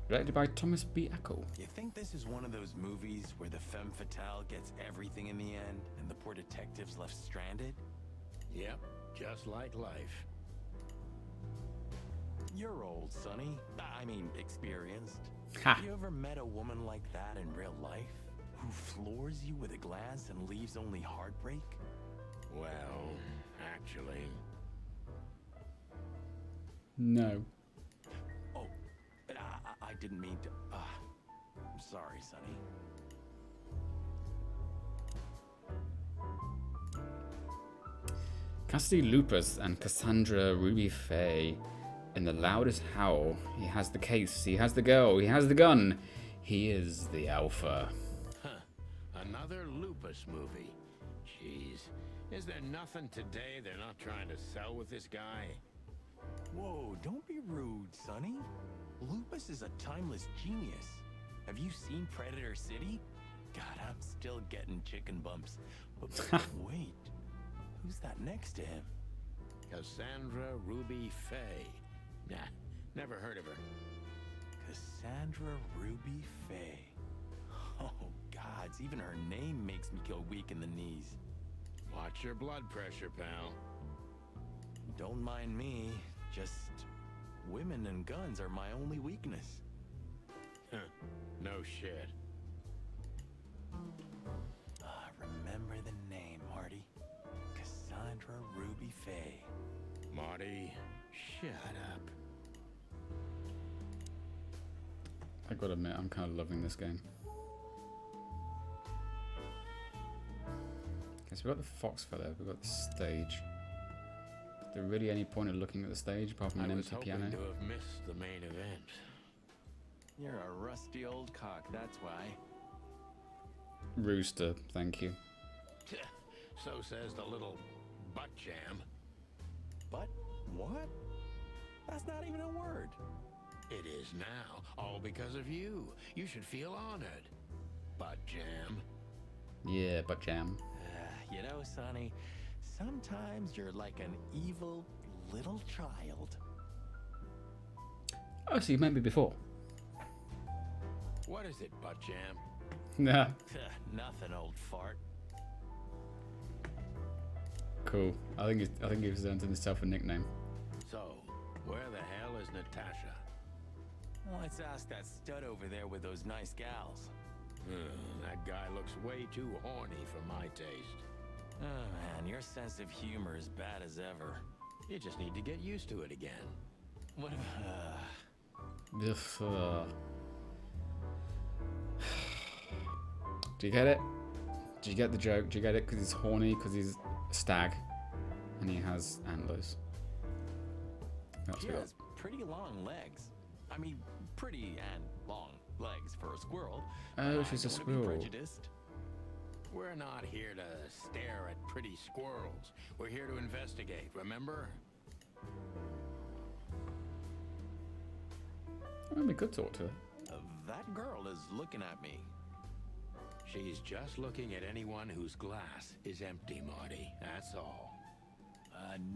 Directed by Thomas B. Ackle. You think this is one of those movies where the femme fatale gets everything in the end and the poor detective's left stranded? Yep, just like life. You're old, Sonny. I mean, experienced. Ha. You ever met a woman like that in real life? Who floors you with a glance and leaves only heartbreak? Well, actually... No. Oh, I didn't mean to... I'm sorry, Sonny. Cassidy Lupus and Cassandra Ruby Faye in the loudest howl. He has the case, he has the girl, he has the gun. He is the alpha. Huh. Another Lupus movie. Jeez. Is there nothing today they're not trying to sell with this guy? Whoa, don't be rude, Sonny. Lupus is a timeless genius. Have you seen Predator City? God, I'm still getting chicken bumps. But wait, who's that next to him? Cassandra Ruby Faye. Nah, never heard of her. Cassandra Ruby Faye. Oh, gods, even her name makes me go weak in the knees. Watch your blood pressure, pal. Don't mind me, just women and guns are my only weakness. Huh, no shit. Remember the name, Marty. Cassandra Ruby Faye. Marty, shut up. I gotta admit, I'm kind of loving this game. Okay, so we've got the Fox Fellow, we've got the stage. Is there really any point of looking at the stage apart from an I was empty hoping piano? to have missed the main event. You're a rusty old cock, that's why. Rooster, thank you. So says the little butt jam. But what? That's not even a word. It is now, all because of you. You should feel honored. Butt jam. Yeah, butt jam. You know, Sonny, sometimes you're like an evil, little child. Oh, so you met me before. What is it, butt jam? Yeah. Nothing, old fart. Cool. I think he's earned himself a nickname. So, where the hell is Natasha? Well, let's ask that stud over there with those nice gals. That guy looks way too horny for my taste. Oh man, your sense of humor is bad as ever. You just need to get used to it again. What This, Do you get it? Do you get the joke? Do you get it? Because he's horny, because he's a stag, and he has antlers. That's She good. has pretty long legs. I mean, pretty and long legs for a squirrel. Oh, but she's I a don't wanna be squirrel. prejudiced. We're not here to stare at pretty squirrels. We're here to investigate, remember? That'd be good to talk to her. That girl is looking at me. She's just looking at anyone whose glass is empty, Marty. That's all.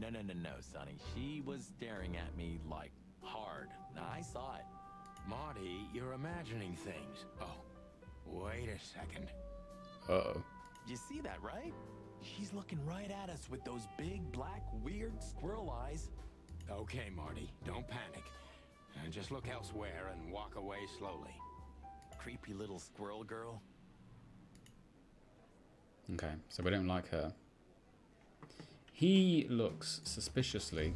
No, Sonny. She was staring at me, like, hard. I saw it. Marty, you're imagining things. Oh, wait a second. Uh-oh. You see that, right? She's looking right at us with those big, black, weird squirrel eyes. Okay, Marty, don't panic. And just look elsewhere and walk away slowly. Creepy little squirrel girl. Okay, so we don't like her. He looks suspiciously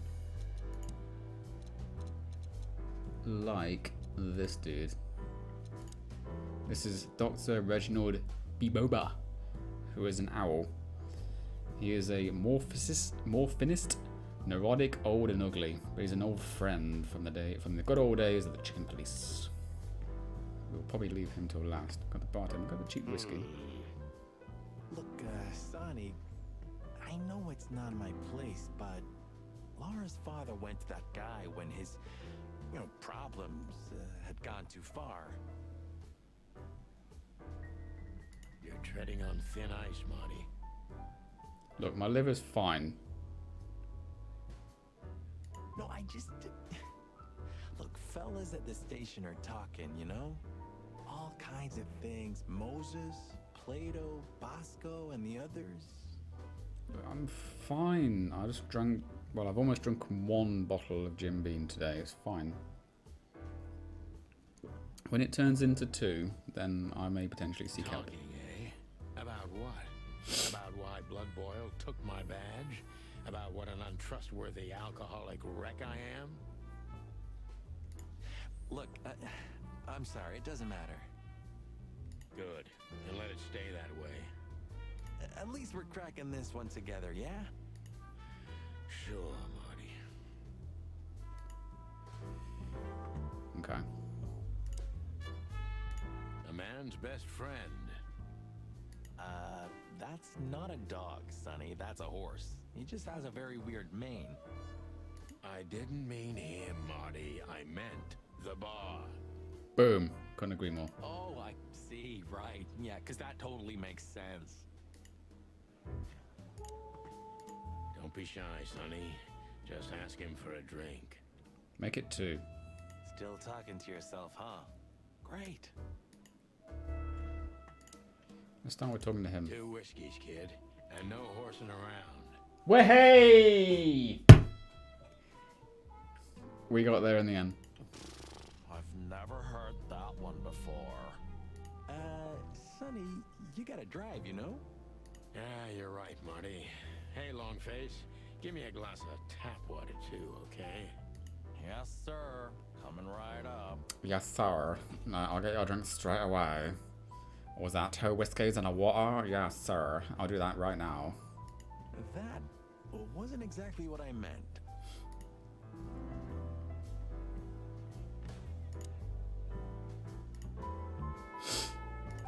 like this dude. This is Dr. Reginald Biboba, who is an owl. He is a morphinist, neurotic, old and ugly, but he's an old friend from the good old days of the Chicken Police. We'll probably leave him till last. Got the bartender, got the cheap whiskey. Look, Sonny, I know it's not my place, but Laura's father went to that guy when his, problems had gone too far. You're treading on thin ice, Marty. Look, my liver's fine. No, I just... Look, fellas at the station are talking, All kinds of things. Moses, Plato, Bosco, and the others. I'm fine. I just drank... Well, I've almost drunk one bottle of Jim Beam today. It's fine. When it turns into 2, then I may potentially seek help. Talking, eh? About what? About why Blood Boil took my badge? About what an untrustworthy alcoholic wreck I am? Look, I'm sorry. It doesn't matter. Good. And let it stay that way. At least we're cracking this one together, yeah? Sure, Marty. Okay. A man's best friend. That's not a dog, Sonny. That's a horse. He just has a very weird mane. I didn't mean him, Marty. I meant the bar. Boom. Couldn't agree more. Oh, I see. Right. Yeah, because that totally makes sense. Don't be shy, Sonny. Just ask him for a drink. Make it 2. Still talking to yourself, huh? Great. Let's start with talking to him. 2 whiskeys, kid. And no horsing around. Way! We got there in the end. I've never heard that one before. Sonny, you gotta drive, Yeah, you're right, Marty. Hey, Longface, give me a glass of tap water too, okay? Yes, sir. Coming right up. Yes, sir. No, I'll get your drink straight away. Was that 2 whiskeys and a water? Yes, sir. I'll do that right now. That wasn't exactly what I meant.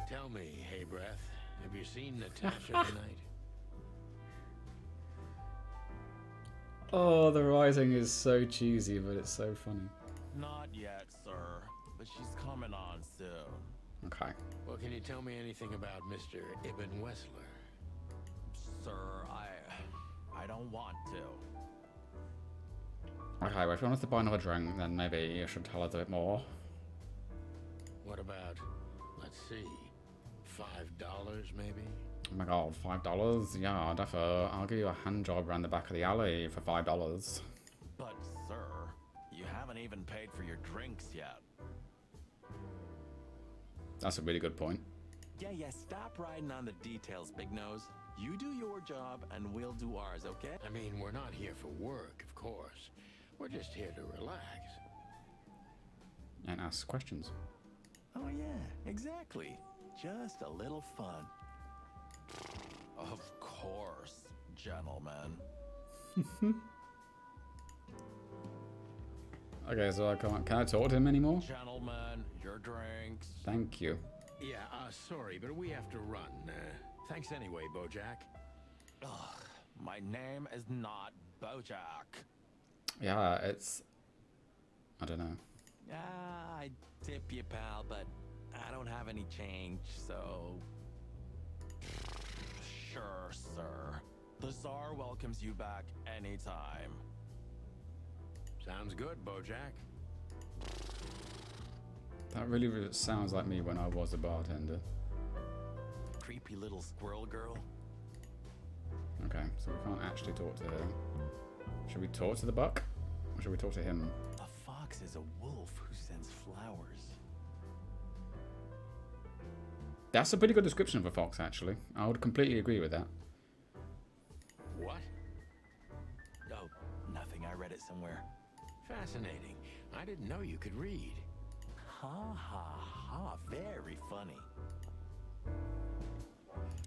Tell me, hey breath, have you seen Natasha tonight? Oh, the writing is so cheesy, but it's so funny. Not yet, sir. But she's coming on soon. Okay. Well, can you tell me anything about Mr. Ibn Wessler? Sir, I don't want to. Okay, well, if you want us to buy another drink, then maybe you should tell us a bit more. What about, let's see, $5 maybe? Oh my god, $5? Yeah, defo. I'll give you a hand job around the back of the alley for $5. But, sir, you haven't even paid for your drinks yet. That's a really good point. Yeah, stop riding on the details, Big Nose. You do your job, and we'll do ours, okay? I mean, we're not here for work, of course. We're just here to relax. And ask questions. Oh, yeah, exactly. Just a little fun. Of course, gentlemen. Okay, so can I talk to him anymore? Gentlemen, your drinks. Thank you. Yeah, sorry, but we have to run. Thanks anyway, Bojack. Ugh, my name is not Bojack. Yeah, it's... I don't know. I tip you, pal, but I don't have any change, so... Sure, sir. The Tsar welcomes you back anytime. Sounds good, Bojack. That really sounds like me when I was a bartender. Creepy little squirrel girl. Okay, so we can't actually talk to her. Should we talk to the buck? Or should we talk to him? A fox is a wolf who sends flowers. That's a pretty good description of a fox, actually. I would completely agree with that. What? Oh, nothing. I read it somewhere. Fascinating. I didn't know you could read. Ha ha ha. Very funny.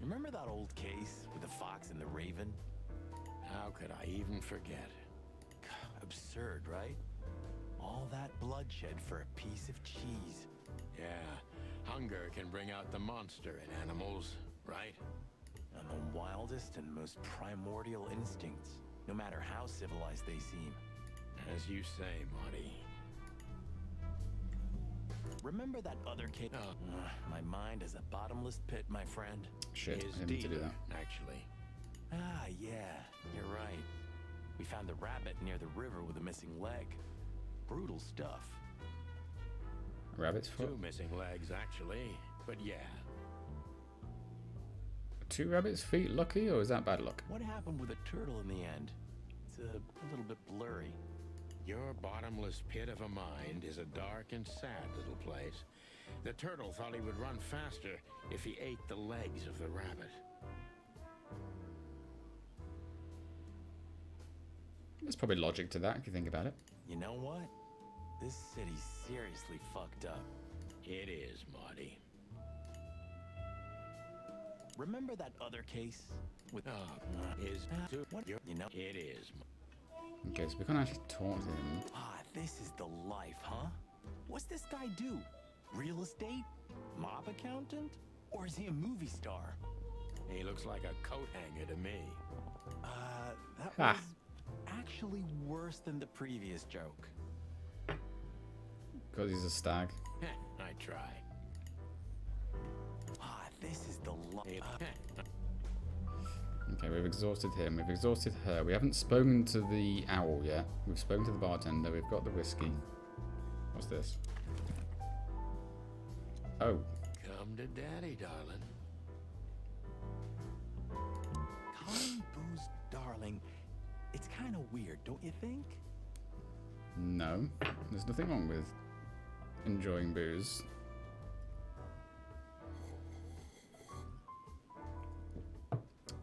Remember that old case with the fox and the raven? How could I even forget? Absurd, right? All that bloodshed for a piece of cheese. Yeah, hunger can bring out the monster in animals, right? And the wildest and most primordial instincts, no matter how civilized they seem. As you say, Marty. Remember that other case? My mind is a bottomless pit, my friend. Shit, His I didn't mean to do dealer, that. actually. Ah, yeah, you're right. We found the rabbit near the river with a missing leg. Brutal stuff. A rabbit's foot? 2 missing legs, actually. But yeah. 2 rabbits' feet lucky, or is that bad luck? What happened with the turtle in the end? It's a little bit blurry. Your bottomless pit of a mind is a dark and sad little place. The turtle thought he would run faster if he ate the legs of the rabbit. There's probably logic to that, if you think about it. You know what? This city's seriously fucked up. It is, Marty. Remember that other case with What? You know, it is. Okay, so we can't actually talk to him. Ah, this is the life, huh? What's this guy do? Real estate? Mob accountant? Or is he a movie star? He looks like a coat hanger to me. That was actually worse than the previous joke. Because he's a stag. I try. Ah, this is the life. Okay, we've exhausted him, we've exhausted her. We haven't spoken to the owl yet. We've spoken to the bartender, we've got the whiskey. What's this? Oh. Come to daddy, darling. Calling booze darling. It's kind of weird, don't you think? No. There's nothing wrong with enjoying booze.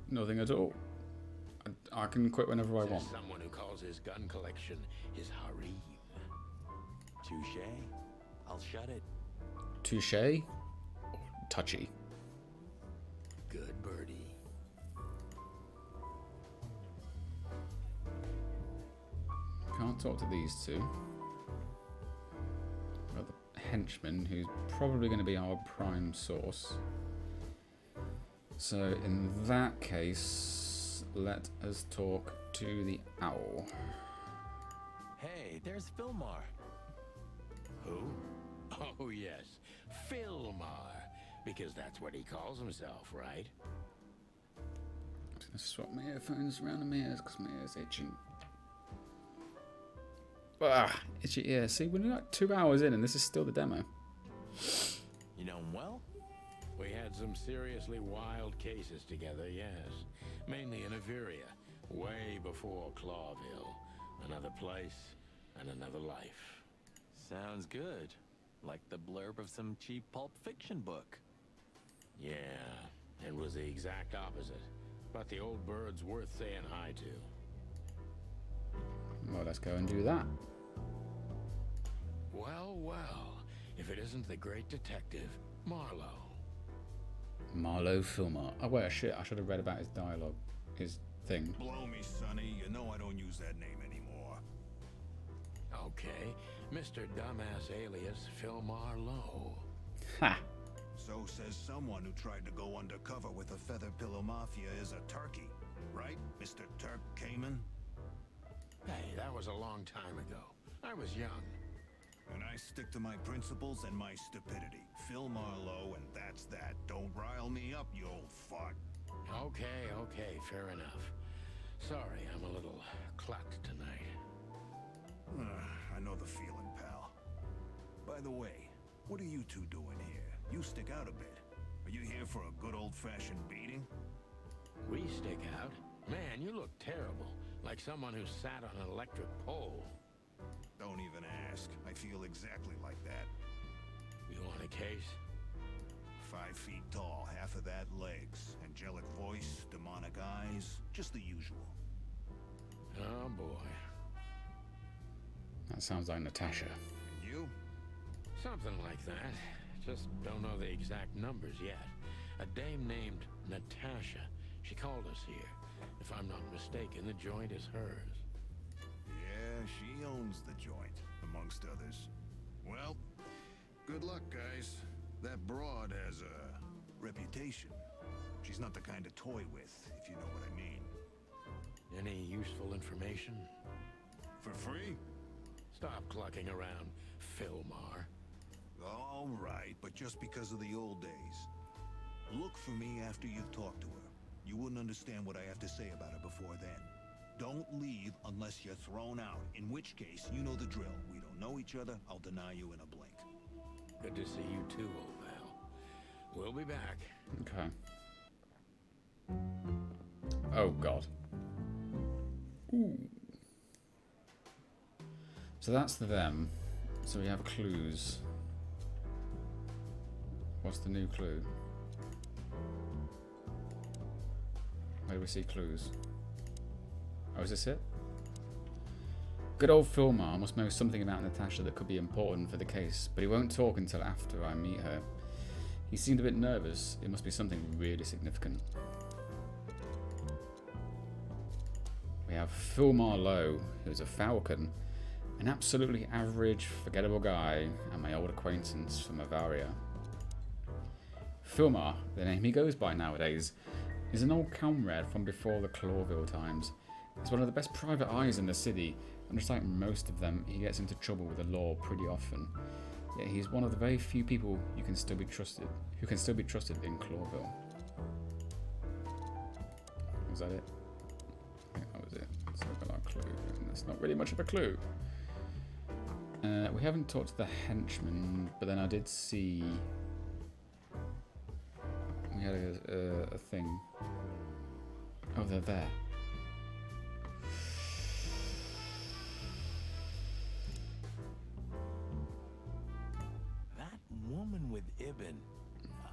Nothing at all. I can quit whenever I want. Someone who calls his gun collection his harem. Touche. I'll shut it. Touche? Touchy. Good birdie. Can't talk to these two. We've got the henchman, who's probably going to be our prime source. So in that case, let us talk to the owl. Hey, there's Philmar. Who? Oh, yes. Philmar. Because that's what he calls himself, right? I'm just going to swap my earphones around in my ears because my ears itching. Yeah, see, we're like 2 hours in and this is still the demo. You know him well? We had some seriously wild cases together, yes. Mainly in Averia, way before Clawville. Another place and another life. Sounds good. Like the blurb of some cheap pulp fiction book. Yeah, it was the exact opposite. But the old bird's worth saying hi to. Well, let's go and do that. Well, well, if it isn't the great detective, Marlowe. Marlowe Filmar. Oh, wait, shit, I should have read about his dialogue. His thing. Blow me, Sonny. You know I don't use that name anymore. Okay, Mr. Dumbass alias Phil Marlowe. Ha! So says someone who tried to go undercover with the Feather Pillow Mafia is a turkey. Right, Mr. Turk Cayman? Hey, that was a long time ago. I was young. And I stick to my principles and my stupidity. Phil Marlowe, and that's that. Don't rile me up, you old fart. Okay, fair enough. Sorry, I'm a little clucked tonight. I know the feeling, pal. By the way, what are you two doing here? You stick out a bit. Are you here for a good old-fashioned beating? We stick out? Man, you look terrible. Like someone who sat on an electric pole. Don't even ask. I feel exactly like that. You want a case? 5 feet tall, half of that legs. Angelic voice, demonic eyes. Just the usual. Oh, boy. That sounds like Natasha. And you? Something like that. Just don't know the exact numbers yet. A dame named Natasha. She called us here. If I'm not mistaken, the joint is hers. Yeah, she owns the joint, amongst others. Well, good luck, guys. That broad has a reputation. She's not the kind to toy with, if you know what I mean. Any useful information? For free? Stop clucking around, Philmar. All right, but just because of the old days. Look for me after you've talked to her. You wouldn't understand what I have to say about her before then. Don't leave unless you're thrown out, in which case, you know the drill. We don't know each other, I'll deny you in a blink. Good to see you too, old pal. We'll be back. Okay. Oh, God. Ooh. So that's them. So we have clues. What's the new clue? Where do we see clues? Oh, is this it? Good old Philmar must know something about Natasha that could be important for the case, but he won't talk until after I meet her. He seemed a bit nervous. It must be something really significant. We have Phil Marlowe, who's a falcon, an absolutely average, forgettable guy, and my old acquaintance from Avaria. Philmar, the name he goes by nowadays, is an old comrade from before the Clawville times. He's one of the best private eyes in the city, and just like most of them, he gets into trouble with the law pretty often. Yet he's one of the very few people who can still be trusted in Clawville. Was that it? I think that was it. So we've got our clue, and that's not really much of a clue. We haven't talked to the henchman, but then I did see we had a thing. Oh, they're there. That woman with Ibn.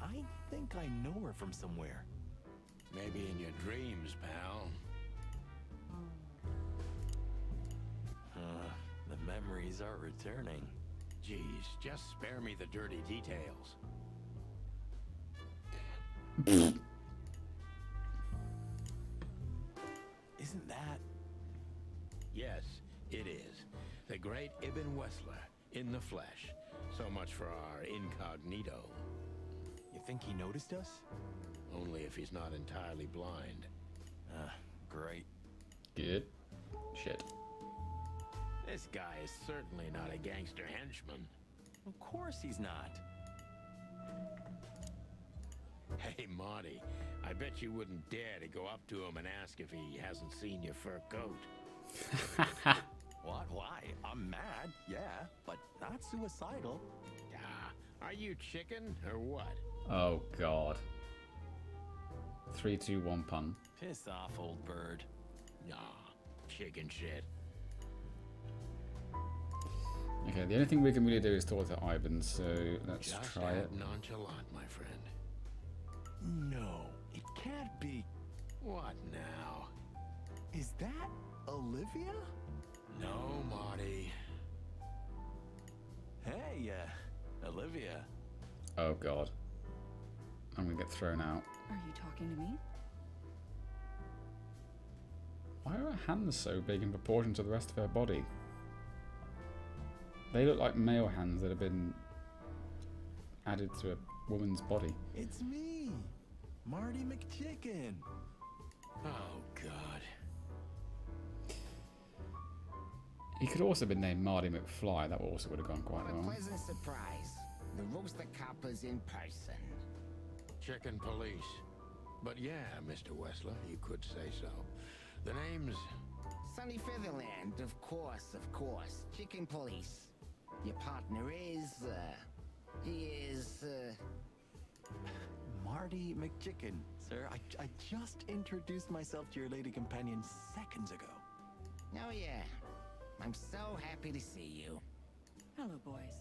I think I know her from somewhere. Maybe in your dreams, pal. The memories are returning. Geez, just spare me the dirty details. Isn't that? Yes, it is. The great Ibn Wessler, in the flesh. So much for our incognito. You think he noticed us? Only if he's not entirely blind. Great. Good. Shit. This guy is certainly not a gangster henchman. Of course he's not. Hey, Marty, I bet you wouldn't dare to go up to him and ask if he hasn't seen your fur coat. What? Why? I'm mad, yeah, but not suicidal. Are you chicken or what? Oh god. 3, 2, 1 pun. Piss off, old bird. Nah, chicken shit. Okay, the only thing we can really do is talk to Ivan, so let's Just try it. act nonchalant, my friend. No, it can't be. What now? Is that Olivia? No, Marty. Hey, Olivia. Oh god. I'm gonna get thrown out. Are you talking to me? Why are her hands so big in proportion to the rest of her body? They look like male hands that have been added to a woman's body. It's me, Marty McChicken. Oh, God. He could also have been named Marty McFly. That also would have gone quite What a well. pleasant surprise. The Rooster Coppers in person. Chicken police. But yeah, Mr. Wessler, you could say so. The name's... Sunny Featherland, of course, of course. Chicken police. Your partner is, he is, Marty McChicken, sir. I just introduced myself to your lady companion seconds ago. Oh yeah. I'm so happy to see you. Hello, boys.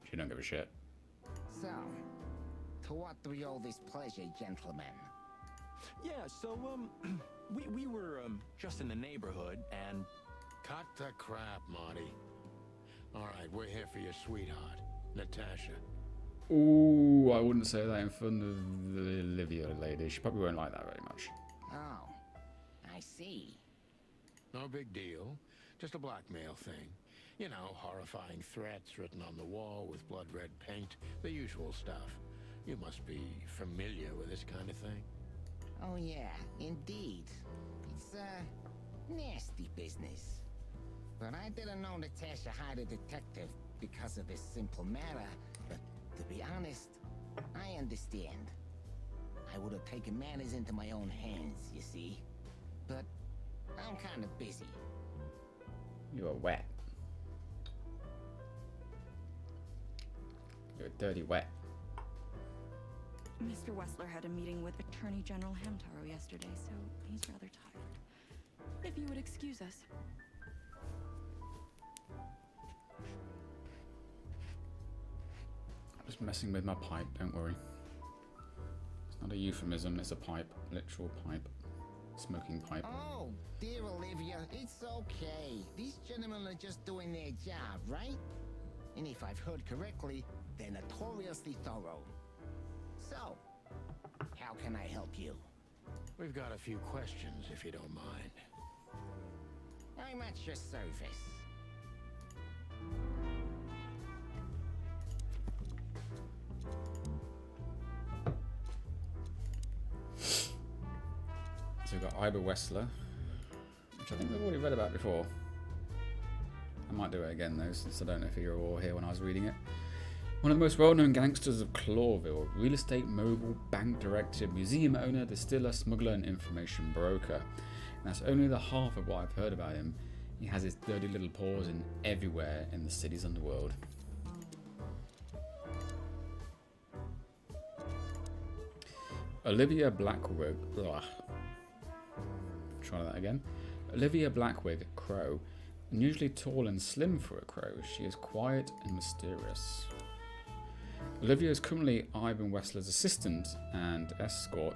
She don't give a shit. So, to what do we owe this pleasure, gentlemen? Yeah, so, we were, just in the neighborhood, and... Cut the crap, Marty. All right, we're here for your sweetheart, Natasha. Ooh, I wouldn't say that in front of the Olivia lady. She probably won't like that very much. Oh, I see. No big deal. Just a blackmail thing. You know, horrifying threats written on the wall with blood-red paint. The usual stuff. You must be familiar with this kind of thing. Oh yeah, indeed. It's, nasty business. But I didn't know Natasha hired a detective because of this simple matter. But to be honest, I understand. I would have taken matters into my own hands, you see. But I'm kind of busy. You are wet. You're dirty wet. Mr. Wessler had a meeting with Attorney General Hamtaro yesterday, so he's rather tired. If you would excuse us. I'm just messing with my pipe, don't worry. It's not a euphemism, it's a pipe. Literal pipe. Smoking pipe. Oh, dear Olivia, it's okay. These gentlemen are just doing their job, right? And if I've heard correctly, they're notoriously thorough. So, how can I help you? We've got a few questions, if you don't mind. I'm at your service. So we've got Ida Wessler, which I think we've already read about before. I might do it again though, since I don't know if you were all here when I was reading it. One of the most well-known gangsters of Clawville, real estate mogul, bank director, museum owner, distiller, smuggler, and information broker. And that's only the half of what I've heard about him. He has his dirty little paws in everywhere in the city's underworld. Olivia Blackwig. Ugh. Try that again. Olivia Blackwig, Crow. Unusually tall and slim for a crow, she is quiet and mysterious. Olivia is currently Ivan Wessler's assistant and escort,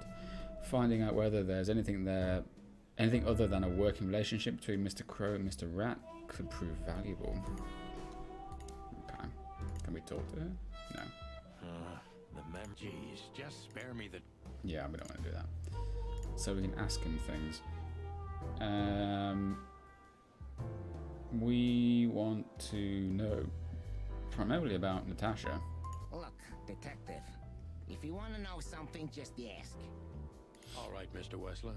finding out whether there's anything other than a working relationship between Mr. Crow and Mr. Rat could prove valuable. Okay. Can we talk to her? No. Jeez, just spare me the... Yeah, we don't want to do that. So we can ask him things. We want to know primarily about Natasha. Look, detective, if you want to know something, just ask. All right, Mr. Wessler.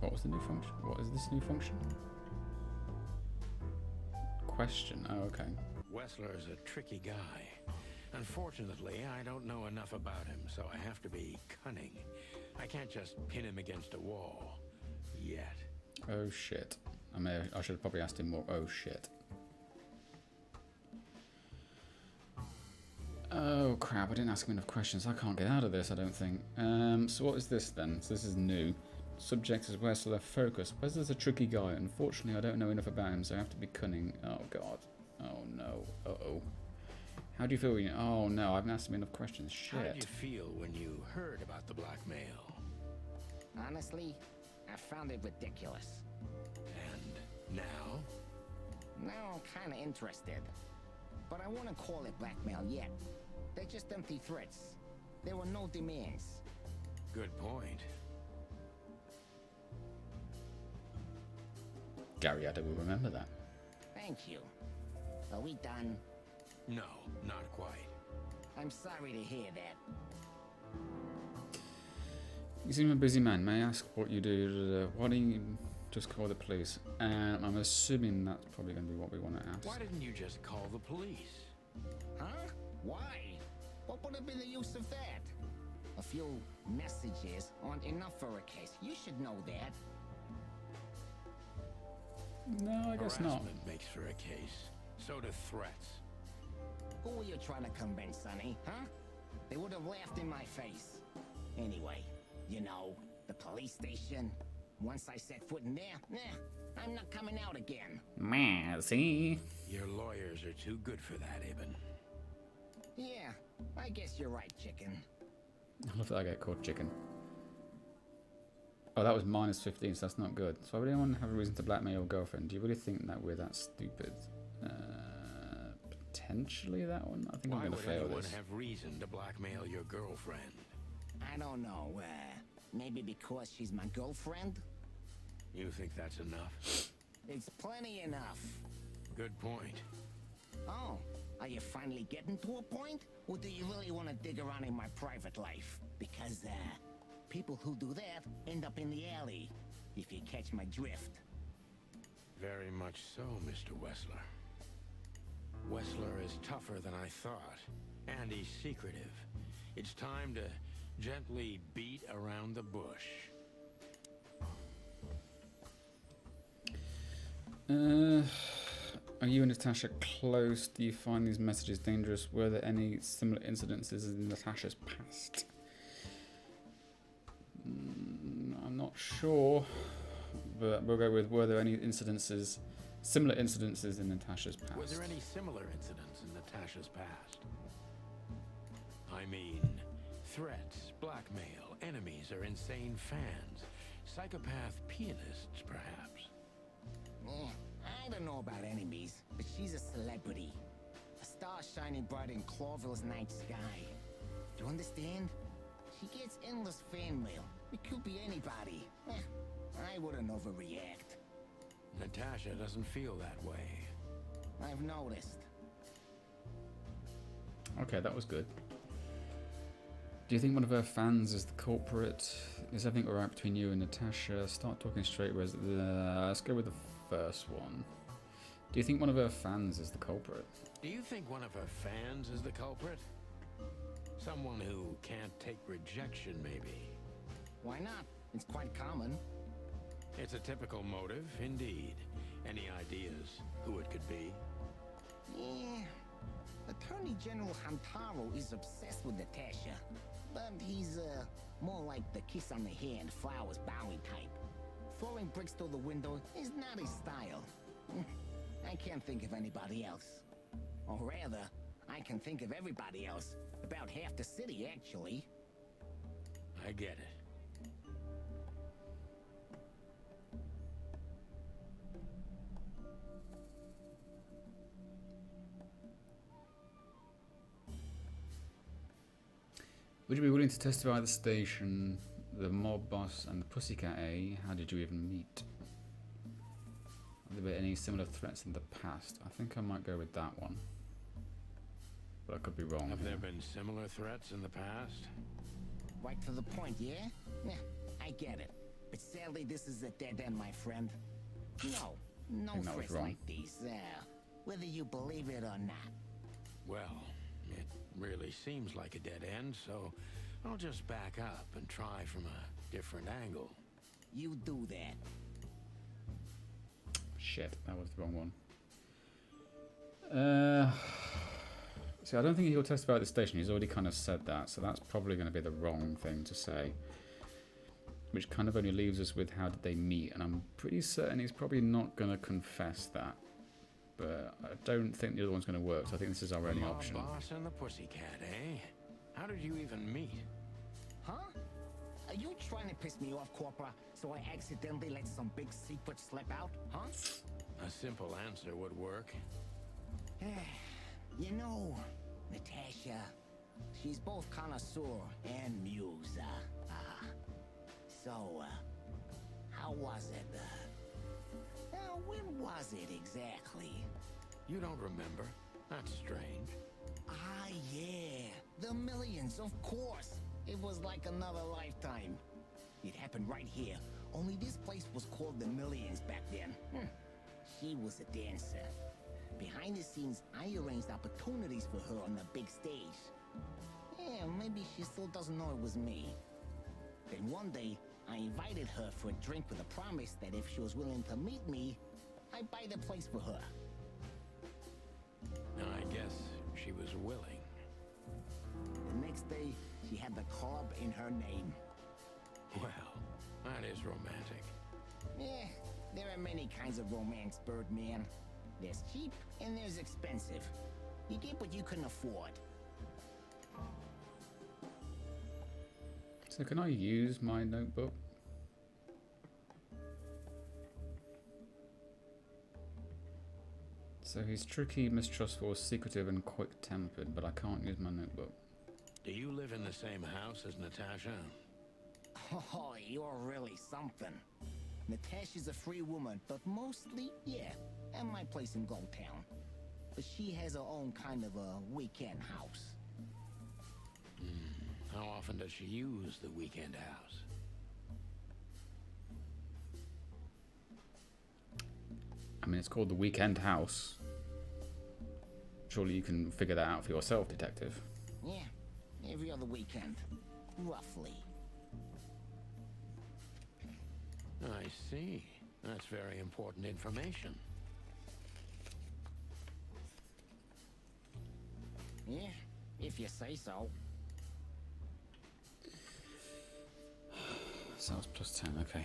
What was the new function? What is this new function? Question. Oh, okay. Wessler is a tricky guy. Unfortunately, I don't know enough about him, so I have to be cunning. I can't just pin him against a wall. Yet. Oh shit. I should have probably asked him more. Oh shit. Oh crap, I didn't ask him enough questions. I can't get out of this, I don't think. So what is this then? So this is new. Subject is Wessler. Focus. Wessler's a tricky guy. Unfortunately, I don't know enough about him, so I have to be cunning. Oh god. Oh no. Uh-oh. How do you feel when you... Oh no, I haven't asked him enough questions. Shit. How did you feel when you heard about the blackmail? Honestly, I found it ridiculous. And now? Now I'm kinda interested. But I wouldn't call it blackmail yet. They're just empty threats. There were no demands. Good point. Gary Adder will remember that. Thank you. Are we done? No, not quite. I'm sorry to hear that. You seem a busy man. May I ask what you do? Why don't you just call the police? I'm assuming that's probably going to be what we want to ask. Why didn't you just call the police? Huh? Why? What would have been the use of that? A few messages aren't enough for a case. You should know that. No, I guess not. Harassment makes for a case. So do threats. Who were you trying to convince, Sonny? Huh? They would have laughed in my face. Anyway, you know, the police station. Once I set foot in there, I'm not coming out again. See? Your lawyers are too good for that, Ibn. Yeah, I guess you're right, chicken. I love that I get called chicken. Oh, that was minus 15, so that's not good. So why would anyone have a reason to blackmail your girlfriend? Do you really think that we're that stupid? Potentially that one? I think I'm going to fail Why would this. anyone have reason to blackmail your girlfriend? I don't know, maybe because she's my girlfriend? You think that's enough? It's plenty enough. Good point. Oh, are you finally getting to a point? Or do you really want to dig around in my private life? Because, people who do that end up in the alley, if you catch my drift. Very much so, Mr. Wessler. Wessler is tougher than I thought, and he's secretive. It's time to gently beat around the bush. Are you and Natasha close? Do you find these messages dangerous? Were there any similar incidences in Natasha's past? I'm not sure, but we'll go with were there any similar incidences in Natasha's past? Were there any similar incidents in Natasha's past? I mean, threats, blackmail, enemies or insane fans, psychopath pianists, perhaps. I don't know about enemies, but she's a celebrity. A star shining bright in Clawville's night sky. Do you understand? She gets endless fan mail. It could be anybody. I wouldn't overreact. Natasha doesn't feel that way. I've noticed. Okay, that was good. Do you think one of her fans is the culprit? Is everything alright between you and Natasha? Start talking straight. Let's go with the first one. Do you think one of her fans is the culprit? Do you think one of her fans is the culprit? Someone who can't take rejection, maybe. Why not? It's quite common. It's a typical motive, indeed. Any ideas who it could be? Yeah. Attorney General Hamtaro is obsessed with Natasha. But he's, more like the kiss on the hand, flowers bowing type. Throwing bricks through the window is not his style. I can't think of anybody else. Or rather, I can think of everybody else. About half the city, actually. I get it. Would you be willing to testify at the station, the mob boss and the Pussycat A? How did you even meet? Have there been any similar threats in the past? I think I might go with that one. But I could be wrong. Have there been similar threats in the past? Right to the point, yeah? Yeah, I get it. But sadly, this is a dead end, my friend. No threats like these, whether you believe it or not. Well, it really seems like a dead end, so I'll just back up and try from a different angle. You do that. Shit, that was the wrong one. See, I don't think he'll testify at the station. He's already kind of said that, so that's probably going to be the wrong thing to say. Which kind of only leaves us with how did they meet, and I'm pretty certain he's probably not going to confess that. But I don't think the other one's going to work, so I think this is our only option. Boss and the Pussycat, eh? How did you even meet? Huh? Are you trying to piss me off, Corpora, so I accidentally let some big secret slip out, huh? A simple answer would work. You know, Natasha, she's both connoisseur and muse. So, how was it? When was it exactly? You don't remember? That's strange. Ah, yeah. The Millions, of course. It was like another lifetime. It happened right here. Only this place was called the Millions back then. She was a dancer. Behind the scenes, I arranged opportunities for her on the big stage. Yeah, maybe she still doesn't know it was me. Then one day, I invited her for a drink with a promise that if she was willing to meet me, I'd buy the place for her. I guess she was willing. The next day, she had the club in her name. Well, that is romantic. Yeah, there are many kinds of romance, Birdman. There's cheap and there's expensive. You get what you can afford. So can I use my notebook? So he's tricky, mistrustful, secretive, and quick-tempered, but I can't use my notebook. Do you live in the same house as Natasha? Oh, you're really something. Natasha's a free woman, but mostly, yeah, at my place in Goldtown. But she has her own kind of a weekend house. How often does she use the weekend house? I mean, it's called the Weekend House. Surely you can figure that out for yourself, detective. Yeah, every other weekend, roughly. I see. That's very important information. Yeah, if you say so. Sales plus 10, okay.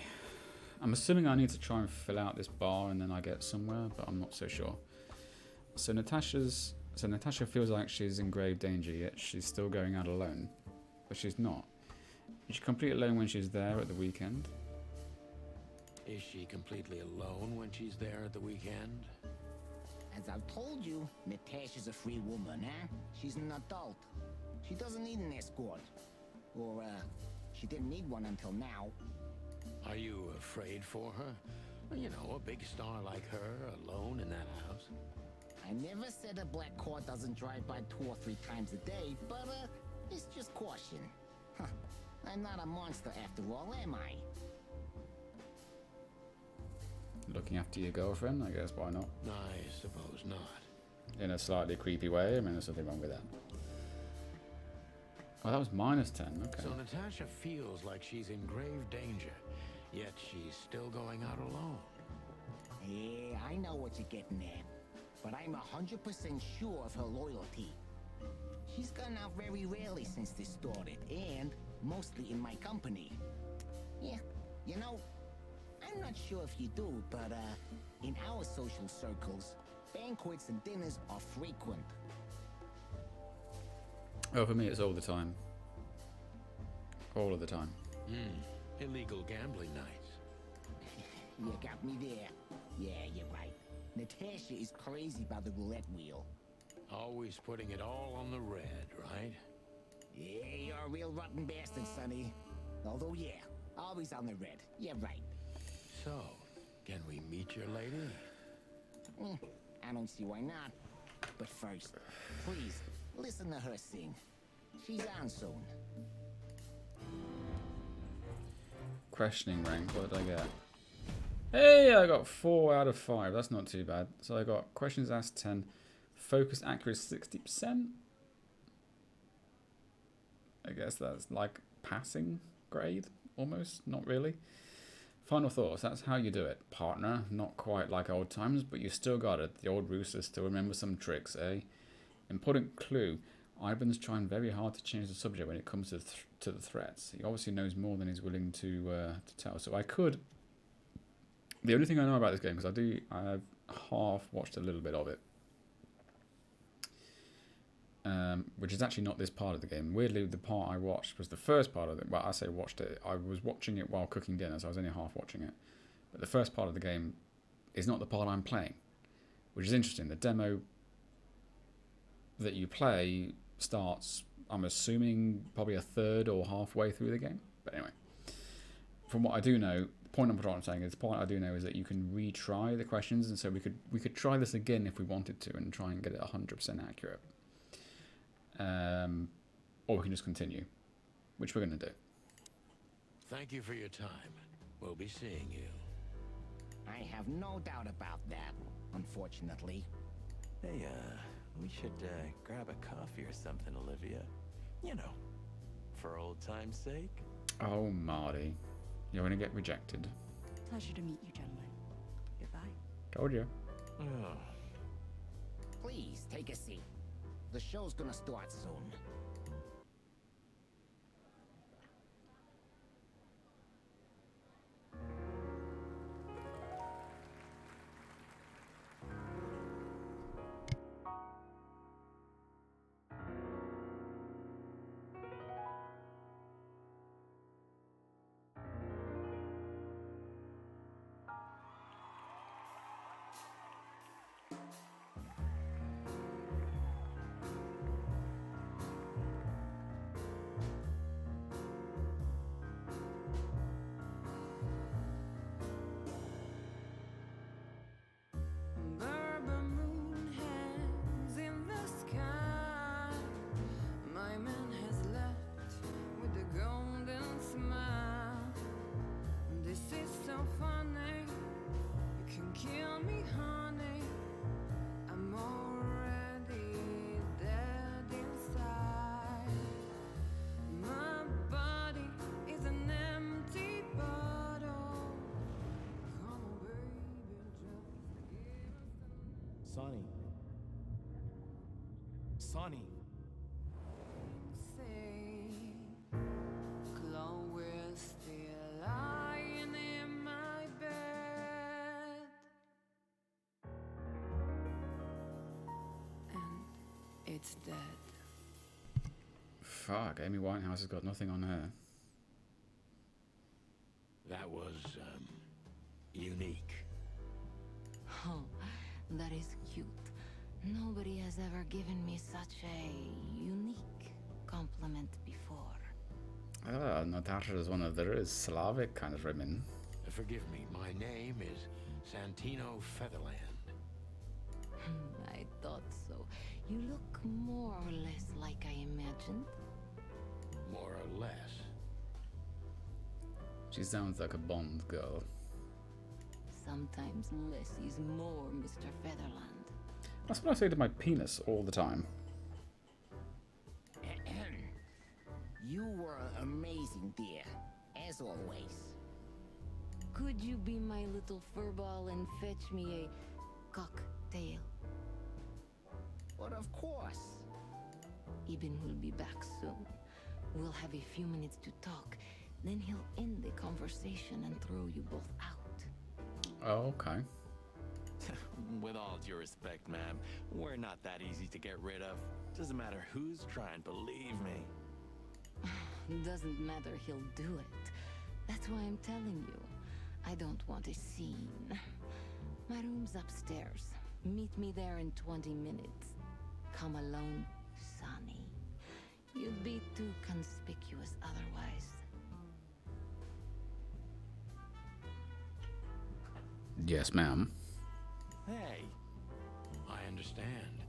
I'm assuming I need to try and fill out this bar and then I get somewhere, but I'm not so sure. So Natasha feels like she's in grave danger, yet she's still going out alone. But she's not. Is she completely alone when she's there at the weekend? Is she completely alone when she's there at the weekend? As I've told you, Natasha's a free woman, huh? She's an adult. She doesn't need an escort. Or, she didn't need one until now. Are you afraid for her? You know, a big star like her, alone in that house. I never said a black car doesn't drive by 2 or 3 times a day, but, it's just caution. Huh. I'm not a monster after all, am I? Looking after your girlfriend, I guess, why not? I suppose not. In a slightly creepy way, I mean, there's nothing wrong with that. Oh, that was minus 10, okay. So Natasha feels like she's in grave danger, yet she's still going out alone. Yeah, I know what you're getting at. But I'm 100% sure of her loyalty. She's gone out very rarely since this started, and mostly in my company. Yeah, you know, I'm not sure if you do, but in our social circles, banquets and dinners are frequent. Oh, for me, it's all the time. All of the time. Illegal gambling nights. You got me there. Yeah, you're right. Natasha is crazy about the roulette wheel. Always putting it all on the red, right? Yeah, you're a real rotten bastard, Sonny. Although, yeah, always on the red. Yeah, right. So, can we meet your lady? I don't see why not. But first, please, listen to her sing. She's on soon. Questioning rank, what did I get? Hey, I got 4 out of 5. That's not too bad. So I got questions asked 10, focus accuracy 60%. I guess that's like passing grade, almost. Not really. Final thoughts. That's how you do it, partner. Not quite like old times, but you still got it. The old rooster still remembers some tricks, eh? Important clue. Ivan's trying very hard to change the subject when it comes to the threats. He obviously knows more than he's willing to tell. So I could... The only thing I know about this game, because I've half watched a little bit of it, which is actually not this part of the game. Weirdly, the part I watched was the first part of it. Well, I say watched it. I was watching it while cooking dinner, so I was only half watching it. But the first part of the game is not the part I'm playing, which is interesting. The demo that you play starts, I'm assuming, probably a third or halfway through the game. But anyway, from what I do know, the point I'm saying is the point I do know is that you can retry the questions, and so we could try this again if we wanted to and try and get it 100% accurate. Or we can just continue, which we're going to do. Thank you for your time. We'll be seeing you. I have no doubt about that, unfortunately. Hey, we should grab a coffee or something, Olivia. You know, for old time's sake. Oh, Marty. You're going to get rejected. Pleasure to meet you, gentlemen. Goodbye. Told you. Oh. Please, take a seat. The show's gonna start soon. Sonny. Sonny. Chloe's still lying in my bed, and it's dead. Fuck, Amy Winehouse has got nothing on her. That was, unique. Oh, that is cute. Nobody has ever given me such a unique compliment before. Natasha is one of the Slavic kind of women. Forgive me, my name is Santino Featherland. I thought so. You look more or less like I imagined. More or less. She sounds like a Bond girl. Sometimes less is more, Mr. Featherland. That's what I say to my penis all the time. You were amazing, dear, as always. Could you be my little furball and fetch me a cocktail? But of course. Ibn will be back soon. We'll have a few minutes to talk. Then he'll end the conversation and throw you both out. Oh, okay. With all due respect, ma'am, we're not that easy to get rid of. Doesn't matter who's trying, believe me. Doesn't matter, he'll do it. That's why I'm telling you. I don't want a scene. My room's upstairs. Meet me there in 20 minutes. Come alone, Sonny. You'd be too conspicuous otherwise. Yes, ma'am. Hey. I understand.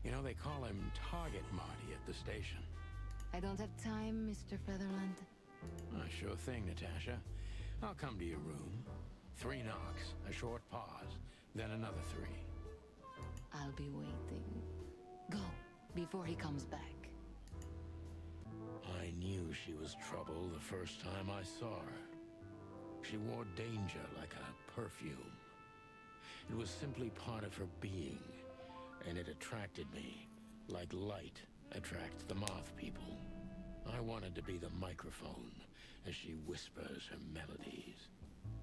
You know, they call him Target Marty at the station. I don't have time, Mr. Featherland. Sure thing, Natasha. I'll come to your room. 3 knocks, a short pause, then another 3. I'll be waiting. Go, before he comes back. I knew knew she was trouble the first time I saw her. She wore danger like a perfume. It was simply part of her being, and it attracted me, like light attracts the moth people. I wanted to be the microphone as she whispers her melodies,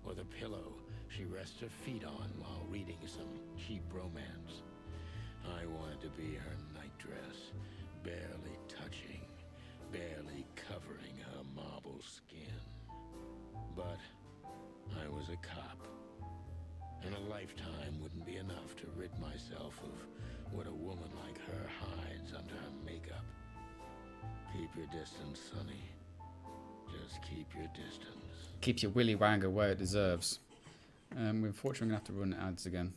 or the pillow she rests her feet on while reading some cheap romance. I wanted to be her nightdress, barely touching, barely covering her marble skin. But I was a cop, and a lifetime wouldn't be enough to rid myself of what a woman like her hides under her makeup. Keep your distance, Sonny. Just keep your distance. Keep your willy wanger where it deserves. We're unfortunately going to have to run ads again.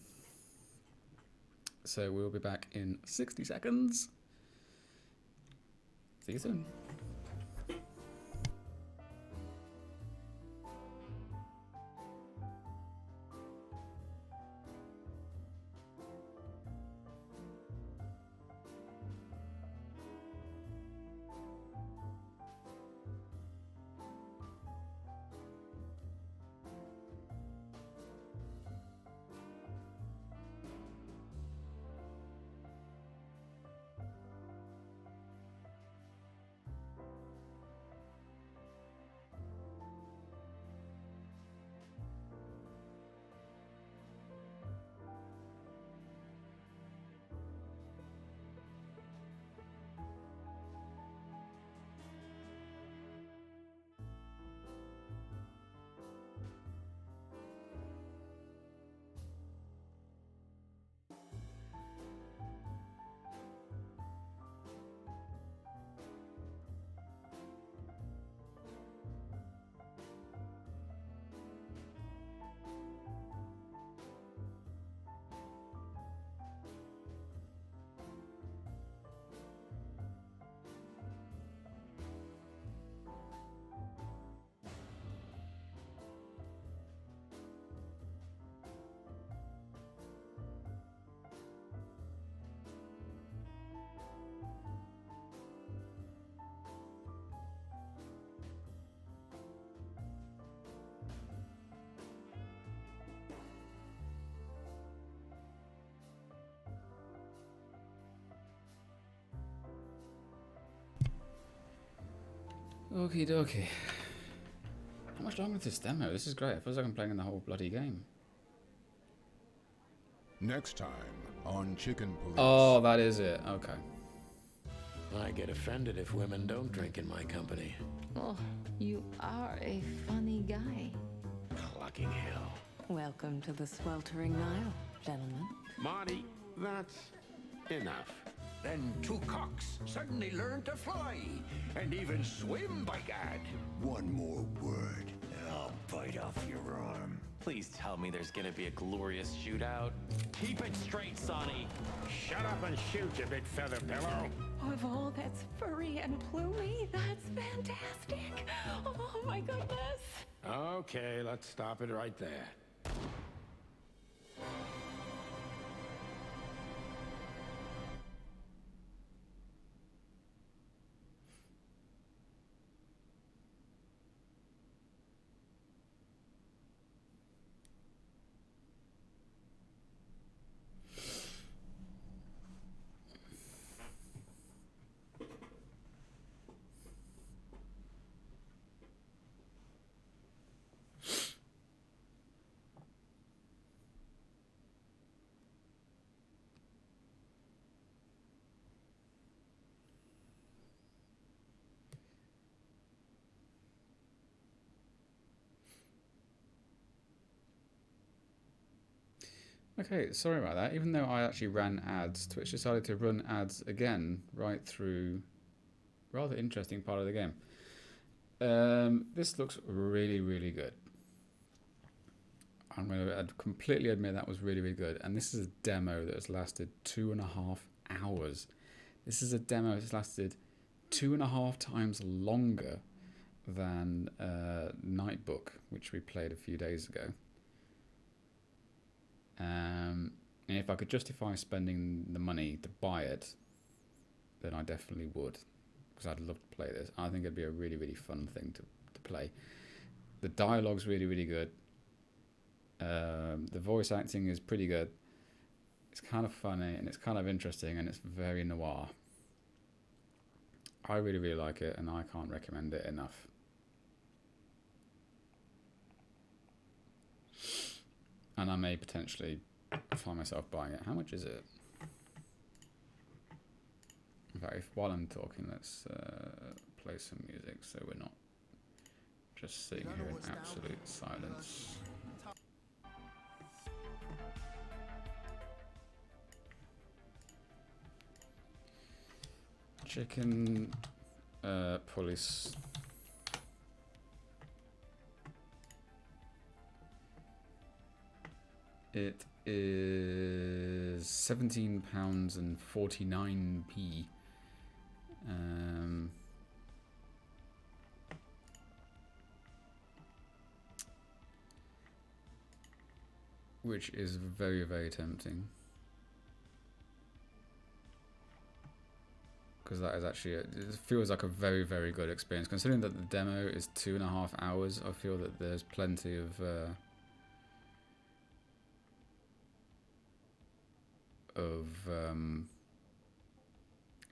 So we'll be back in 60 seconds. See you soon. Okie dokie. How much longer is this demo? This is great. It feels like I'm playing the whole bloody game. Next time on Chicken Police. Oh, that is it. Okay. I get offended if women don't drink in my company. Oh, you are a funny guy. Clucking hell. Welcome to the sweltering Nile, gentlemen. Marty, that's enough. Then two cocks suddenly learned to fly, and even swim, by gad. One more word, and I'll bite off your arm. Please tell me there's gonna be a glorious shootout. Keep it straight, Sonny. Shut up and shoot, you big feather pillow. Of all that's furry and plumy, that's fantastic. Oh my goodness. Okay, let's stop it right there. Okay, sorry about that. Even though I actually ran ads, Twitch decided to run ads again right through rather interesting part of the game. This looks really, really good. I'm going to completely admit that was really, really good. And this is a demo that has lasted 2.5 hours. This is a demo that's lasted 2.5 times longer than Nightbook, which we played a few days ago. And if I could justify spending the money to buy it, then I definitely would. because I'd love to play this. I think it'd be a really, really fun thing to play. The dialogue's really, really good. The voice acting is pretty good. It's kind of funny and it's kind of interesting and it's very noir. I really, really like it and I can't recommend it enough. And I may potentially find myself buying it. How much is it? In fact, while I'm talking, let's play some music so we're not just sitting here in absolute silence. Chicken Police. It is £17.49p. Which is very, very tempting. Because that is actually, it feels like a very, very good experience. Considering that the demo is 2.5 hours, I feel that there's plenty of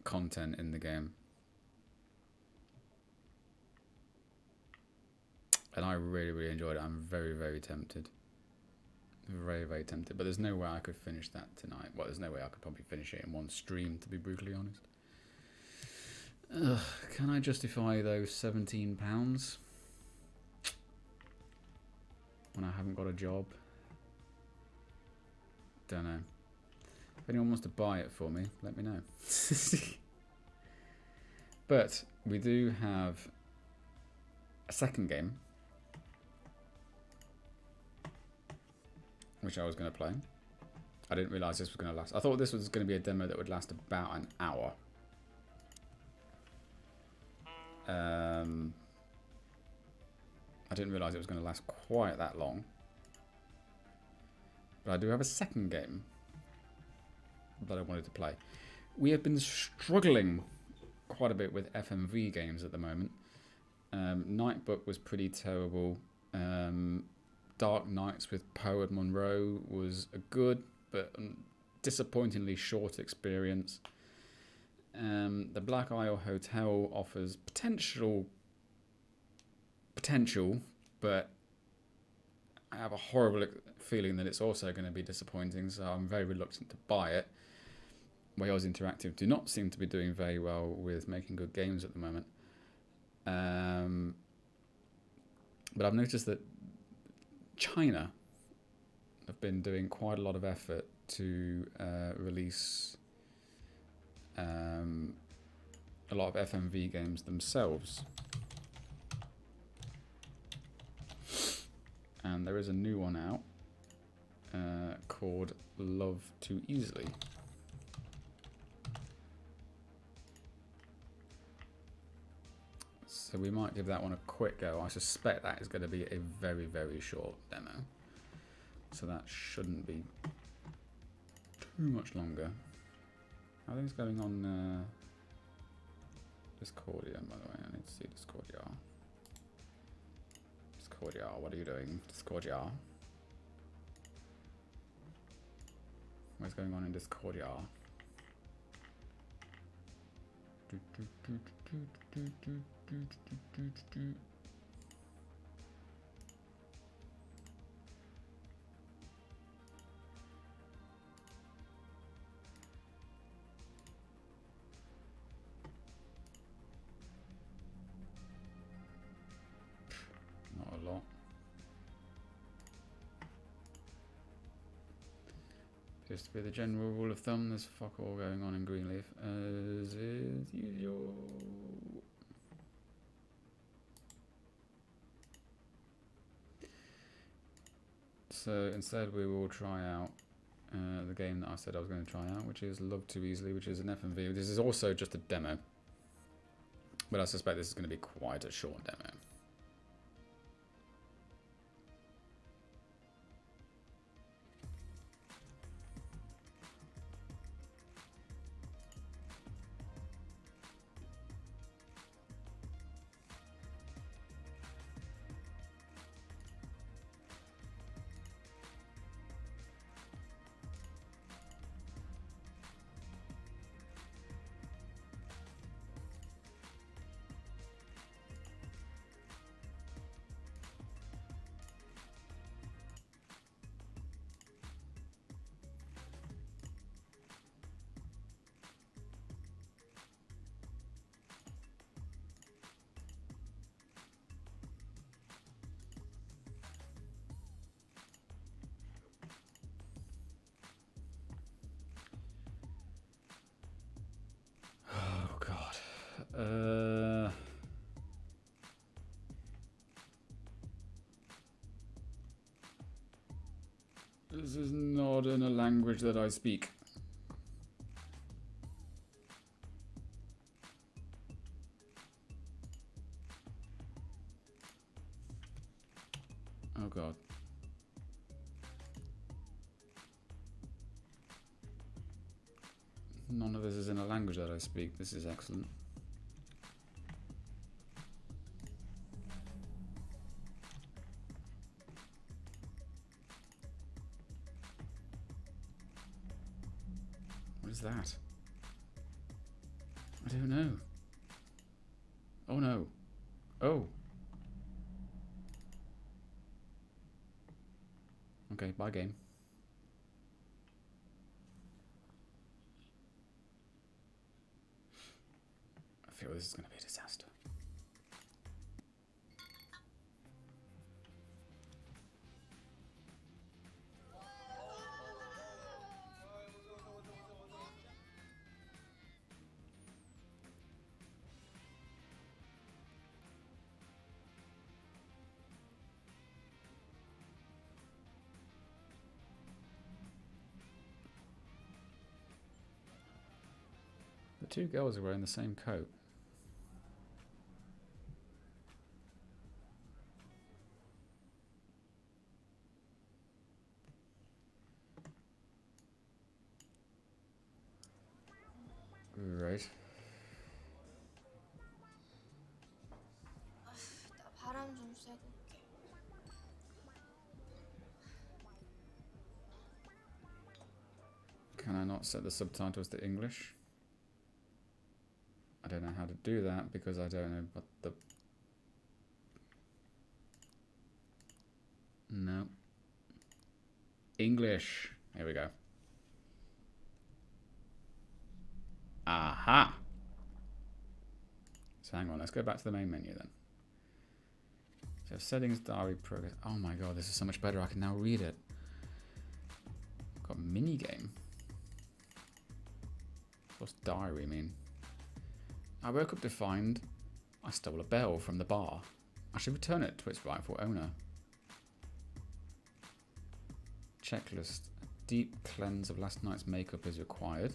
content in the game. And I really, really enjoyed it. I'm very, very tempted. Very, very tempted. But there's no way I could finish that tonight. Well, there's no way I could probably finish it in one stream, to be brutally honest. Can I justify those £17 when I haven't got a job? Don't know. If anyone wants to buy it for me, let me know. But we do have a second game, which I was going to play. I didn't realise this was going to last. I thought this was going to be a demo that would last about an hour. I didn't realise it was going to last quite that long. But I do have a second game that I wanted to play. We have been struggling quite a bit with FMV games at the moment. Nightbook was pretty terrible. Dark Nights with Poe and Monroe was a good but disappointingly short experience. The Black Isle Hotel offers potential, but I have a horrible feeling that it's also going to be disappointing, so I'm very reluctant to buy it. Wales Interactive do not seem to be doing very well with making good games at the moment. But I've noticed that China have been doing quite a lot of effort to release a lot of FMV games themselves. And there is a new one out called Love Too Easily. So we might give that one a quick go. I suspect that is going to be a very, very short demo. So that shouldn't be too much longer. How are things going on Discordia, by the way? I need to see Discordia. Discordia, what are you doing? Discordia. What's going on in Discordia? Not a lot. Appears to be the general rule of thumb. There's fuck all going on in Greenleaf, as is usual. So instead we will try out the game that I said I was going to try out, which is Love Too Easily, which is an FMV. This is also just a demo, but I suspect this is going to be quite a short demo. This is not in a language that I speak. Oh god. None of this is in a language that I speak. This is excellent. What is that? I don't know. Oh no. Oh. Okay, bye game. I feel this is going to be a disaster. The two girls are wearing the same coat. Right. 나 바람 좀 쐬고 올게. Can I not set the subtitles to English? I don't know how to do that because I don't know what the... No. English. Here we go. Aha! So hang on, let's go back to the main menu then. So settings, diary, progress. Oh my god, this is so much better. I can now read it. Got mini game. What's diary mean? I woke up to find I stole a bell from the bar. I should return it to its rightful owner. Checklist. A deep cleanse of last night's makeup is required.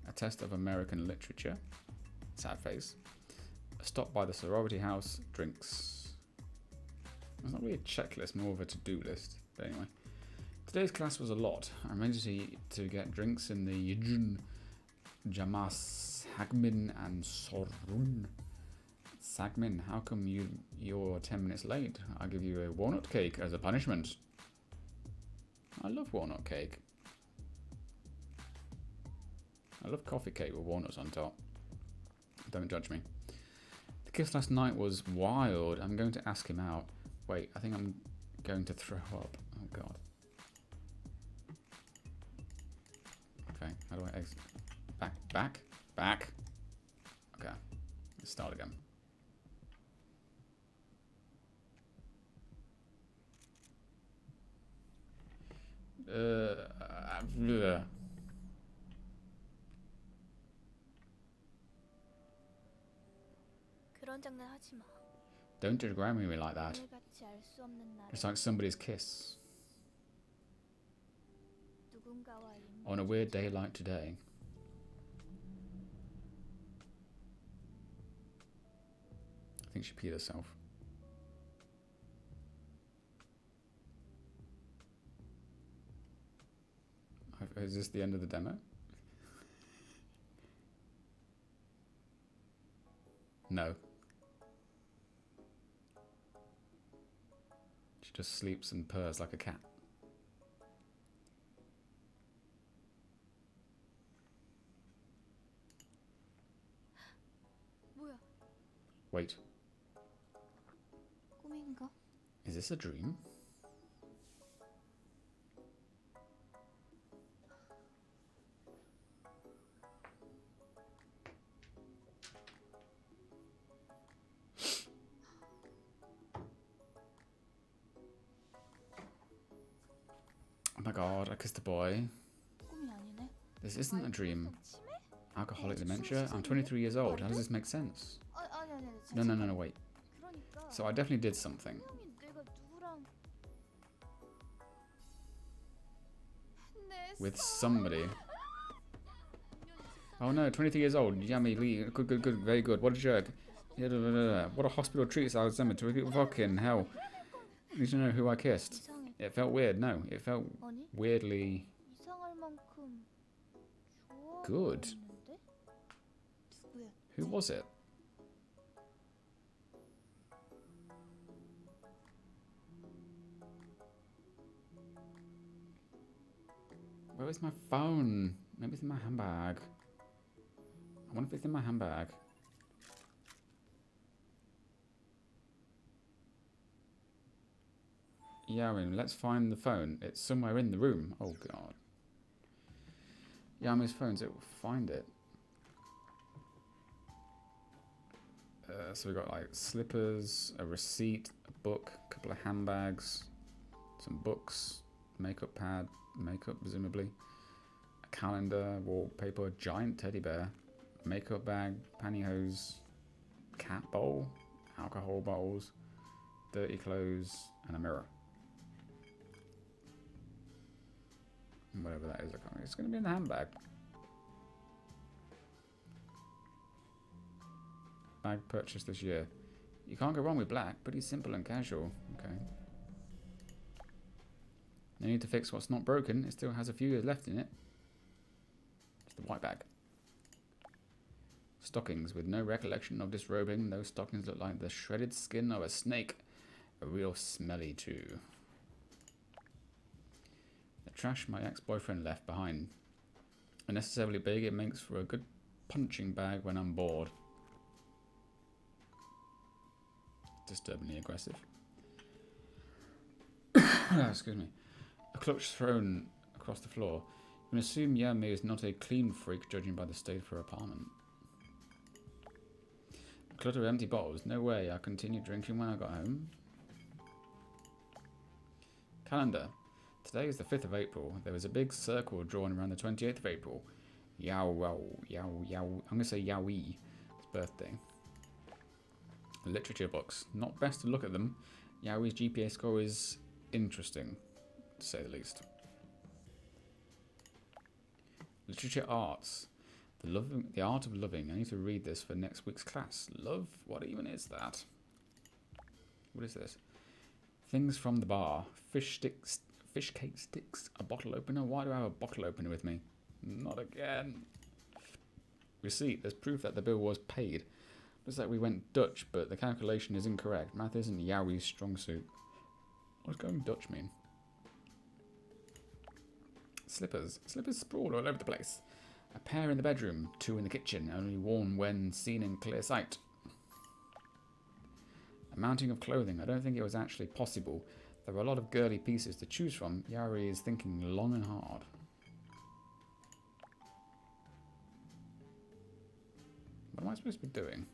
A test of American literature. Sad face. A stop by the sorority house. Drinks. It's not really a checklist, more of a to-do list. But anyway. Today's class was a lot. I managed to get drinks in the Yijun, Jamas, Hagmin, and Sorun. Sagmin, how come you're 10 minutes late? I'll give you a walnut cake as a punishment. I love walnut cake. I love coffee cake with walnuts on top. Don't judge me. The kiss last night was wild. I'm going to ask him out. Wait, I think I'm going to throw up. Oh god. Okay, how do I exit? Back. Okay, let's start again. Bleh. 그런 장난 하지 마. Don't describe me like that. 오늘같이 알 수 없는 날에 It's like somebody's kiss. 누군가와의 On a weird day like today. I think she peed herself. Is this the end of the demo? No. She just sleeps and purrs like a cat. 뭐야? Wait. 꿈인가? Is this a dream? Oh my god, I kissed a boy. 꿈이 아니네. This isn't a dream. 심해? Alcoholic dementia? I'm 23 years old. How does this make sense? 아니, No, wait. 그러니까 So I definitely did something. 분명히 내가 누구랑 With somebody. Oh no, 23 years old. Yummy, Lee. Good, very good. What a jerk. What a hospital treats Alexander to fucking hell. I need to know who I kissed. It felt weird. No, it felt weirdly 이상할 만큼 good. 좋아했는데? 누구야? Who was it? Where is my phone? Maybe it's in my handbag. I wonder if it's in my handbag. Yamin, let's find the phone. It's somewhere in the room. Oh god. Yamin's phones, it will find it. So we got like slippers, a receipt, a book, a couple of handbags, some books, makeup pad, makeup presumably, a calendar, wallpaper, giant teddy bear, makeup bag, pantyhose, cat bowl, alcohol bottles, dirty clothes, and a mirror. Whatever that is, I can't. It's going to be in the handbag. Bag purchased this year. You can't go wrong with black. Pretty simple and casual. Okay. No need to fix what's not broken. It still has a few years left in it. It's the white bag. Stockings with no recollection of disrobing. Those stockings look like the shredded skin of a snake. A real smelly too. The trash my ex-boyfriend left behind. Unnecessarily big, it makes for a good punching bag when I'm bored. Disturbingly aggressive. Excuse me. A clutch thrown across the floor. You can assume Yami is not a clean freak, judging by the state of her apartment. A clutter of empty bottles. No way. I continued drinking when I got home. Calendar. Today is the 5th of April. There was a big circle drawn around the 28th of April. Yao. I'm going to say Yowie. It's birthday. Literature books. Not best to look at them. Yowi's GPA score is interesting, to say the least. Literature arts. The art of loving. I need to read this for next week's class. Love? What even is that? What is this? Things from the bar. Fish cake sticks. A bottle opener. Why do I have a bottle opener with me? Not again. Receipt. There's proof that the bill was paid. Looks like we went Dutch, but the calculation is incorrect. Math isn't Yowi's strong suit. What does going Dutch mean? Slippers. Slippers sprawl all over the place. A pair in the bedroom, 2 in the kitchen, only worn when seen in clear sight. A mounting of clothing. I don't think it was actually possible. There were a lot of girly pieces to choose from. Yari is thinking long and hard. What am I supposed to be doing?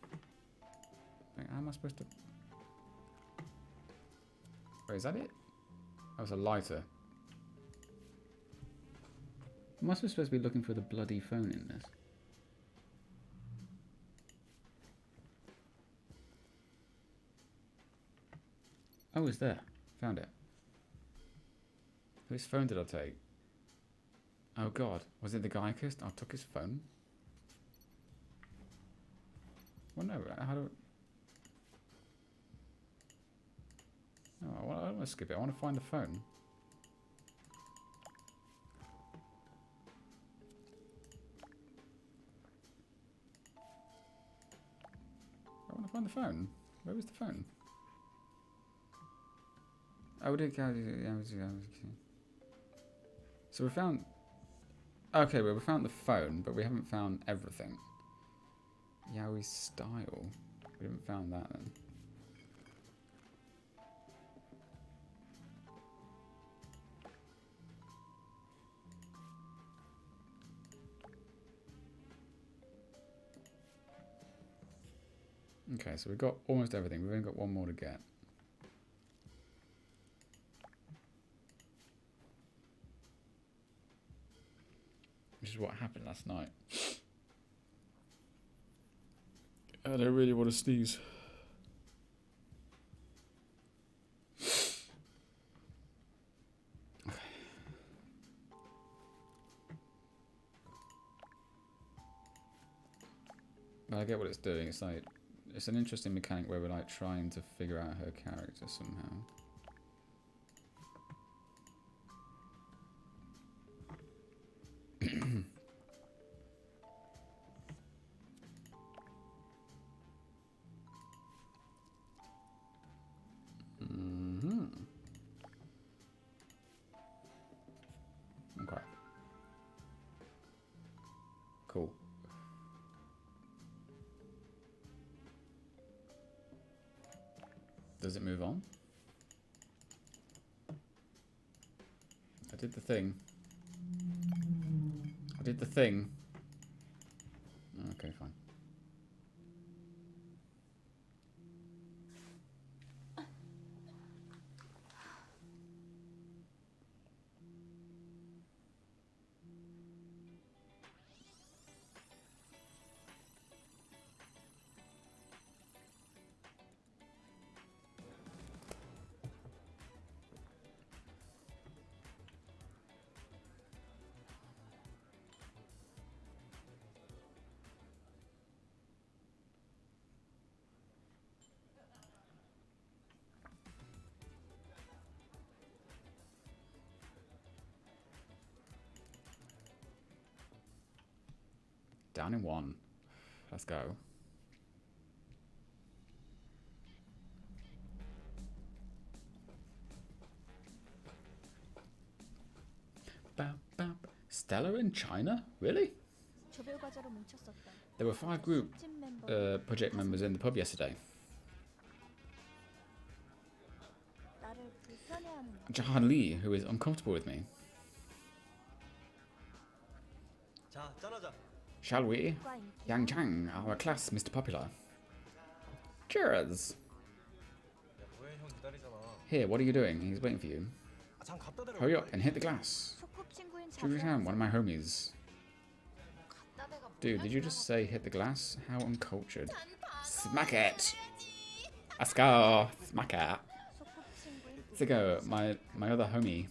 How am I supposed to... Wait, is that it? That was a lighter. Am I supposed to be looking for the bloody phone in this? Oh, it's there. Found it. Whose phone did I take? Oh god, was it the guy I kissed? I took his phone. Well, no, how do... No, I don't want to skip it. I want to find the phone. I want to find the phone. Where was the phone? Oh, did so we found... Okay, well, we found the phone, but we haven't found everything. Yowie style. We haven't found that then. Okay, so we've got almost everything. We've only got one more to get. Which is what happened last night. I don't really want to sneeze. But I get what it's doing. It's like, it's an interesting mechanic where we're like trying to figure out her character somehow. Okay. Cool. Does it move on? I did the thing. I did the thing. Okay, fine. Down in one. Let's go. Stella in China? Really? There were 5 group project members in the pub yesterday. Jahan Lee, who is uncomfortable with me. Shall we? Yang Chang, our class, Mr. Popular. Cheers! Here, what are you doing? He's waiting for you. Hurry up and hit the glass. Julian, one of my homies. Dude, did you just say hit the glass? How uncultured. Smack it! Let's go! Smack it! Zigo, my other homie.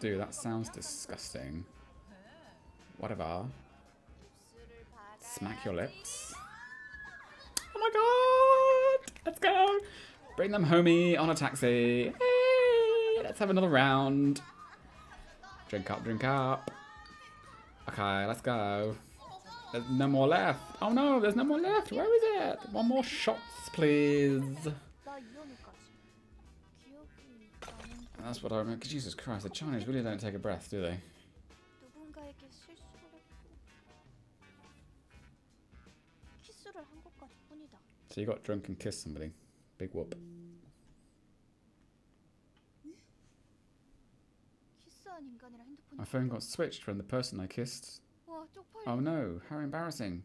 Dude, that sounds disgusting. Whatever. Smack your lips. Oh my god! Let's go! Bring them homie on a taxi. Hey! Let's have another round. Drink up, drink up. Okay, let's go. There's no more left. Oh no, there's no more left. Where is it? One more shots, please. That's what I remember. Jesus Christ, the Chinese really don't take a breath, do they? So you got drunk and kissed somebody. Big whoop. My phone got switched from the person I kissed. Oh no, how embarrassing.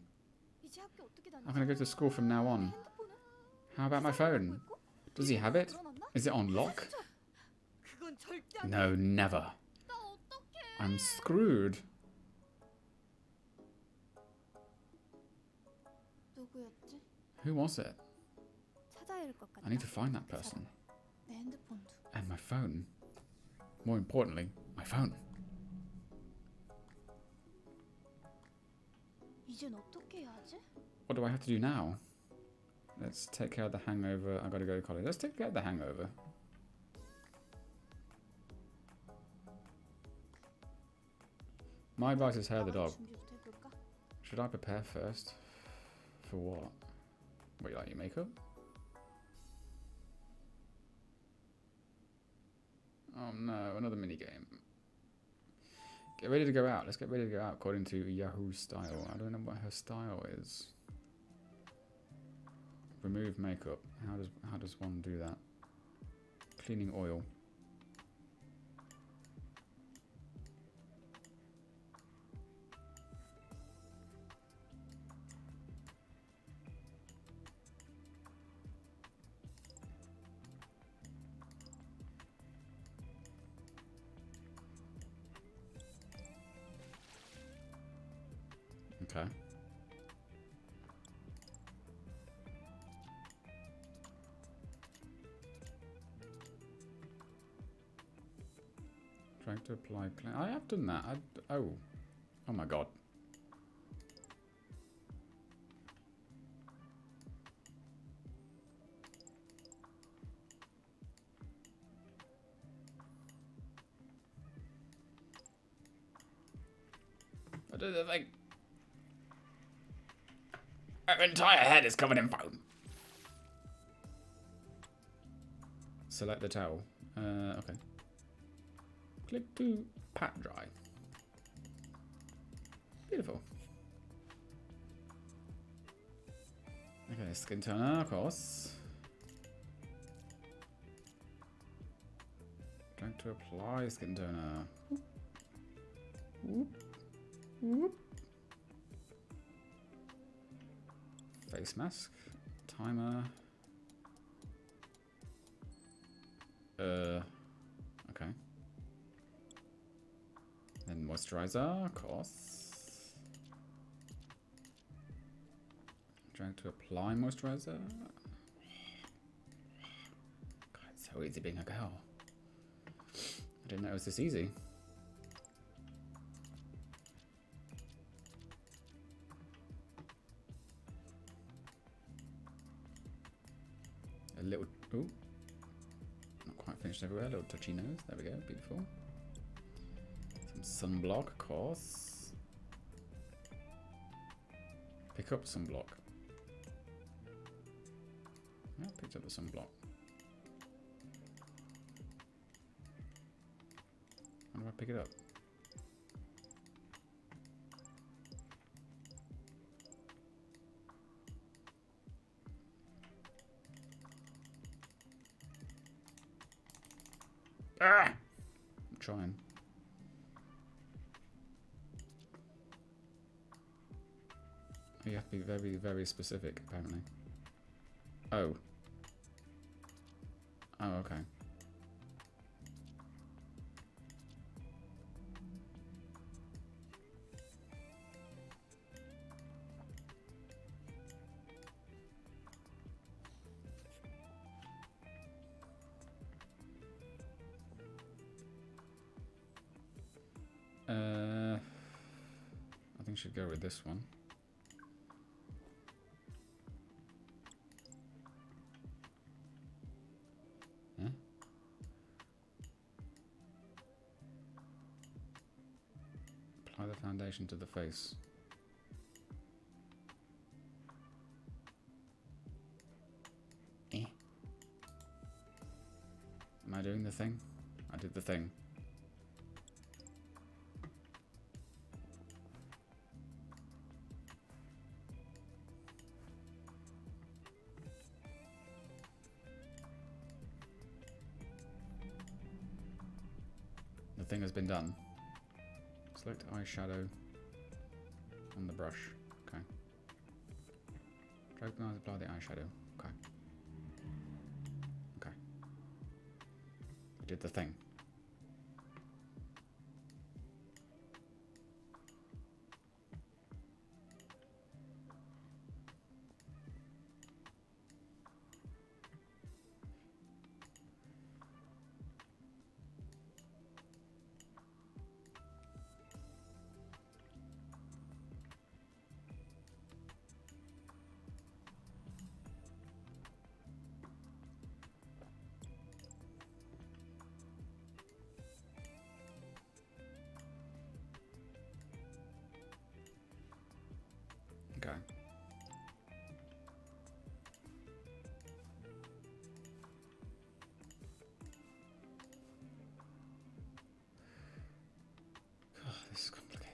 I'm gonna go to school from now on. How about my phone? Does he have it? Is it on lock? No, never. I'm screwed. Who was it? I need to find that person. And my phone. More importantly, my phone. What do I have to do now? Let's take care of the hangover. I gotta go to college. Let's take care of the hangover. My advice is hair the dog. Should I prepare first? For what? What, you like your makeup? Oh no, another minigame. Get ready to go out. Let's get ready to go out according to Yahoo style. I don't know what her style is. Remove makeup. How does one do that? Cleaning oil. Okay. apply I have done that. Oh my god. I do the thing. Her entire head is covered in foam. Select the towel. Okay. Click to pat dry. Beautiful. Okay, skin toner, of course. Going to apply skin toner. Whoop. Whoop. Face mask. Timer. Okay. Then moisturizer, of course. Trying to apply moisturizer. God, it's so easy being a girl. I didn't know it was this easy. A little, ooh. Not quite finished everywhere, a little touchy nose. There we go, beautiful. Some sunblock, of course. Pick up sunblock. Yeah, picked up the sunblock. How do I pick it up? Ah! I'm trying. You have to be very, very specific, apparently. Oh. Oh, okay. I think should go with this one. Yeah. Apply the foundation to the face. Am I doing the thing? I did the thing. The thing has been done. Select eyeshadow on the brush. Okay. Drag the knife, apply the eyeshadow. Okay. Okay. We did the thing. Okay. God, this is complicated.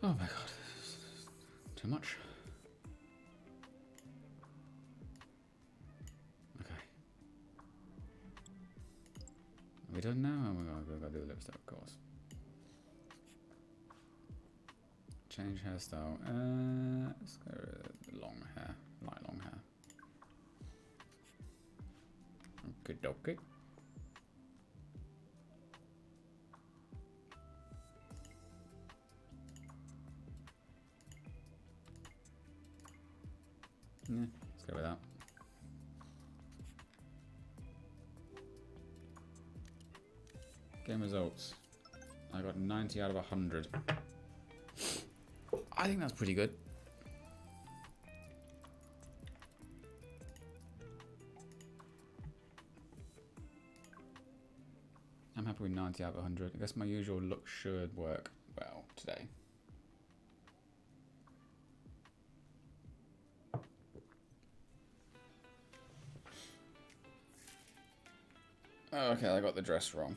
Oh my god. too much. Okay. Are we done now? We've got to do the lipstick, of course. Change hairstyle. Let's go with long hair. Light long hair. Okie dokie. Yeah, let's go with that. Game results. I got 90 out of 100. I think that's pretty good. I'm happy with 90 out of 100. I guess my usual look should work well today. Oh, okay, I got the dress wrong.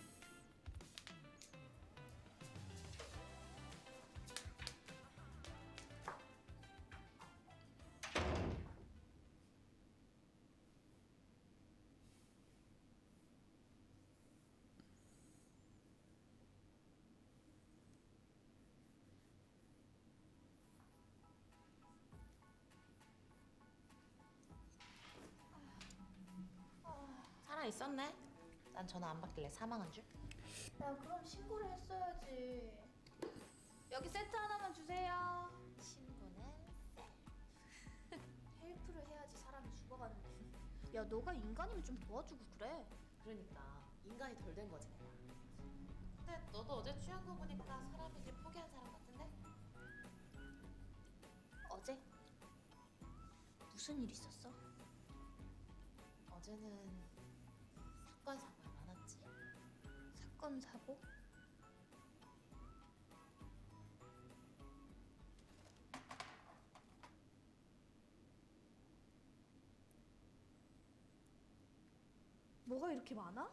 살아있었네? 난 전화 안 받길래 사망한 줄? 야, 그럼 신고를 했어야지. 여기 세트 하나만 주세요. 신고는 헬프를 해야지 사람이 죽어가는데. 야, 너가 인간이면 좀 도와주고 그래. 그러니까 인간이 덜 된 거지 내가. 근데 너도 어제 취한 거 보니까 사람이길 포기한 사람 같은데? 어제? 무슨 일 있었어? 어제는 사건 사고가 많았지? 사건, 사고? 뭐가 이렇게 많아?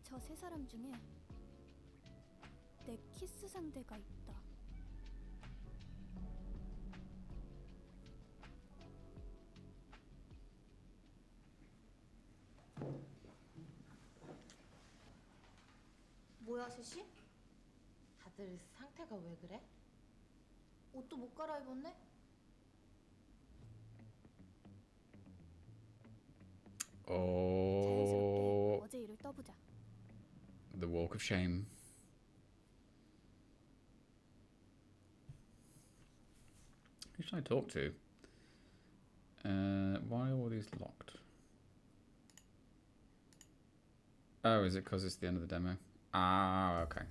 저 세 사람 중에 내 키스 상대가 있다. 뭐야, 셋이? 다들 상태가 왜 그래? 옷도 못 갈아입었네? 자연스럽게 어제 일을 떠보자. The walk of shame. Who should I talk to? Why are all these locked? Oh, is it because it's the end of the demo? Ah, okay.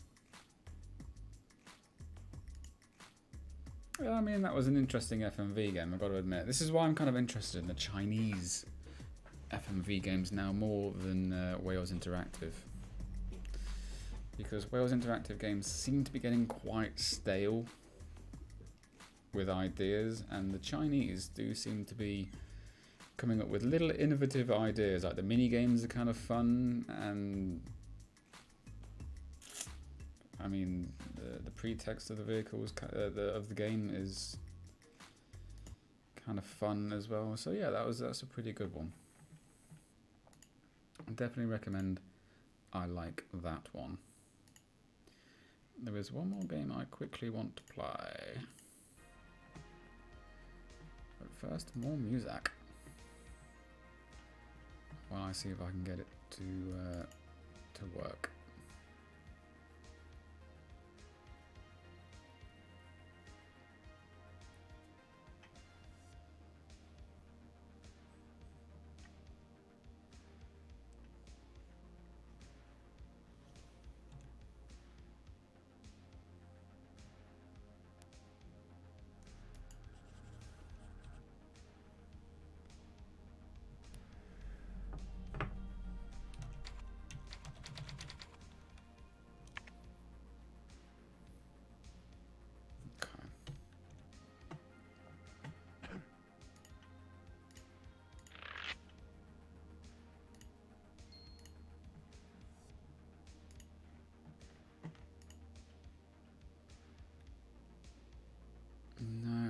Well, I mean, that was an interesting FMV game, I've got to admit. This is why I'm kind of interested in the Chinese FMV games now more than Wales Interactive. Because Wales Interactive games seem to be getting quite stale with ideas, and the Chinese do seem to be coming up with little innovative ideas. Like the mini games are kind of fun, and I mean the pretext of the vehicles of the game is kind of fun as well. So yeah, that's a pretty good one. I definitely recommend. I like that one. There is one more game I quickly want to play. But first, more music. While I see if I can get it to work.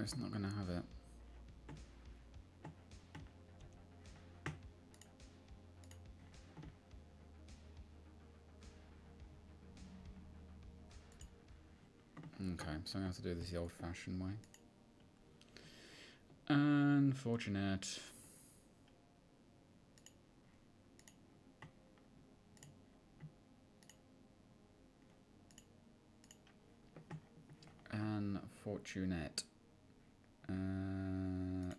it's not going to have it. Okay, so I'm going to have to do this the old-fashioned way. Unfortunate. Unfortunate.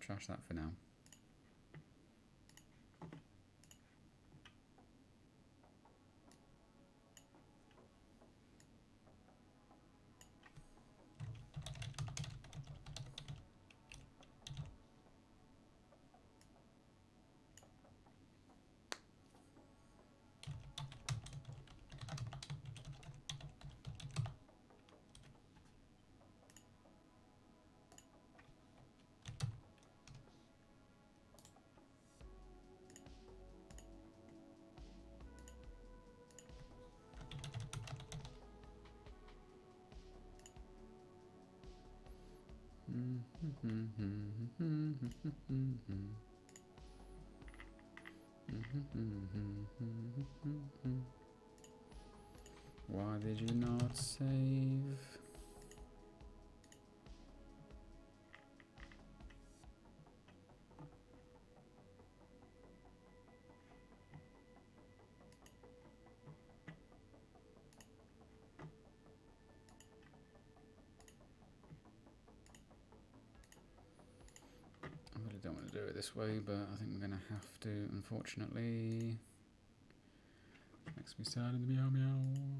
Trash that for now. Why did you not save? I really don't want to do it this way, but I think we're going to have to, unfortunately. Makes me sad in the meow meow.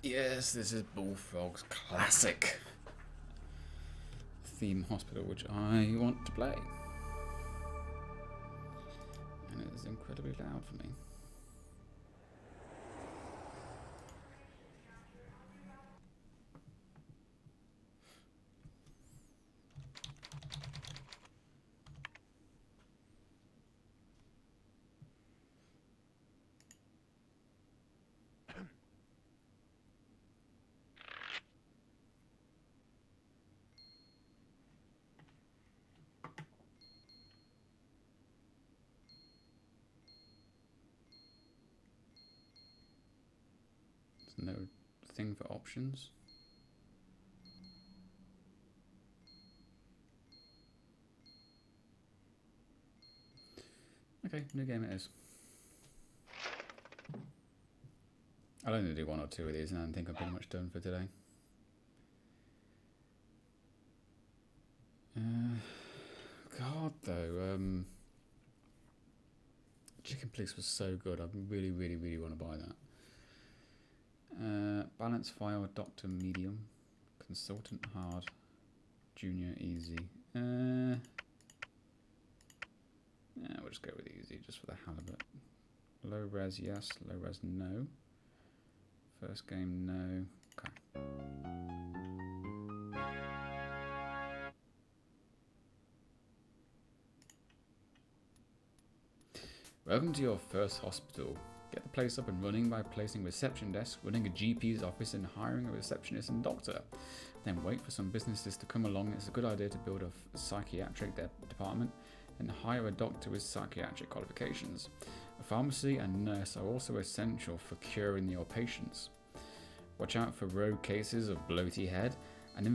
Yes, this is Bullfrog's classic theme hospital, which I want to play. And it is incredibly loud for me. No thing for options. Okay, new game it is. I'll only do 1 or 2 of these and I think I'm pretty much done for today. God though, Chicken Police was so good. I really want to buy that. Balance File, Doctor Medium, Consultant Hard, Junior Easy. We'll just go with easy, just for the hell of it. Low res, yes. Low res, no. First game, no. Okay. Welcome to your first hospital. Get the place up and running by placing reception desks, running a GP's office and hiring a receptionist and doctor. Then wait for some businesses to come along. It's a good idea to build a psychiatric department and hire a doctor with psychiatric qualifications. A pharmacy and nurse are also essential for curing your patients. Watch out for rogue cases of bloaty head. An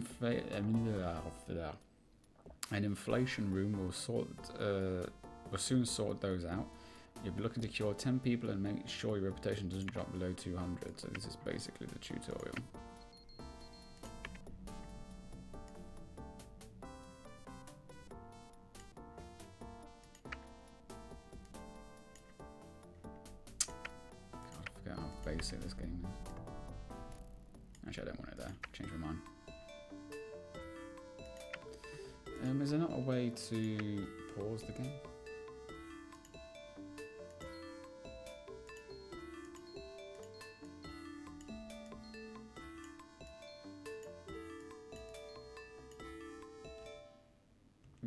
inflation room will soon sort those out. You'll be looking to cure 10 people and make sure your reputation doesn't drop below 200. So this is basically the tutorial. God, I forget how basic this game is. Actually, I don't want it there. Change my mind. Is there not a way to pause the game?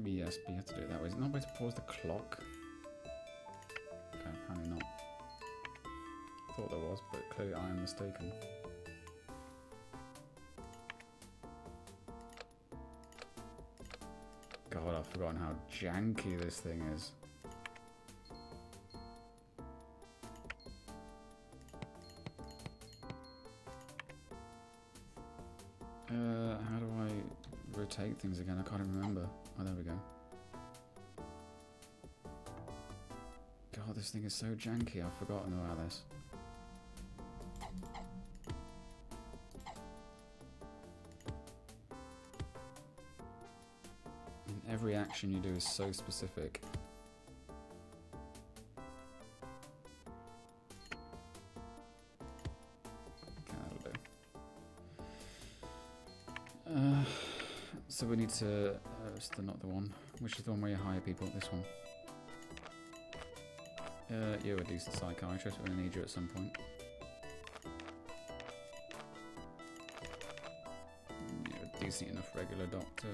Yes, but you have to do it that way. Is there not a way to pause the clock? Okay, apparently not. I thought there was, but clearly I am mistaken. God, I've forgotten how janky this thing is. How do I rotate things again? I can't even remember. Oh, there we go. God, this thing is so janky. I've forgotten about this. And every action you do is so specific. Okay, that'll do. So we need to... it's not the one. Which is the one where you hire people? This one. You're a decent psychiatrist. We're going to need you at some point. You're a decent enough regular doctor.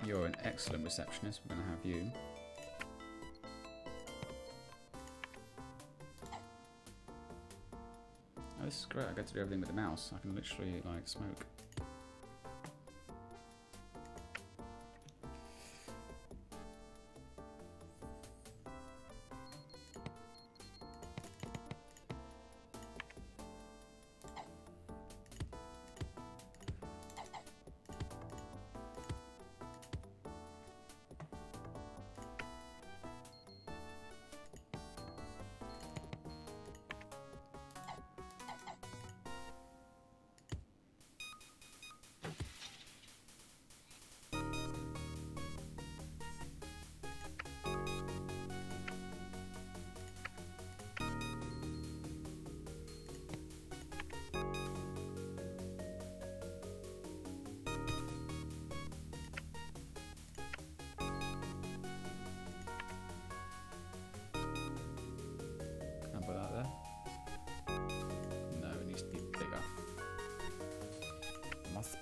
You're an excellent receptionist. We're going to have you. This is great, I get to do everything with the mouse. I can literally, like, smoke.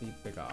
Be bigger.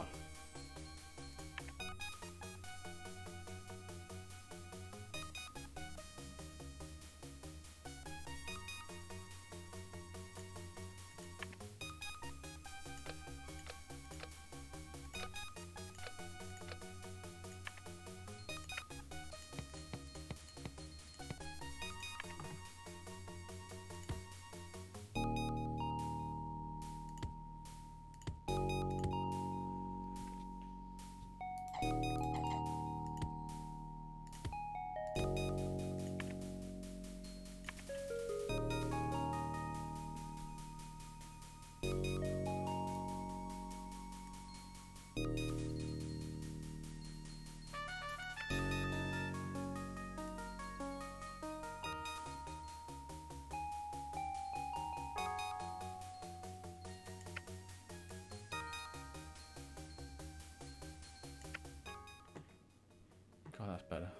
that's better.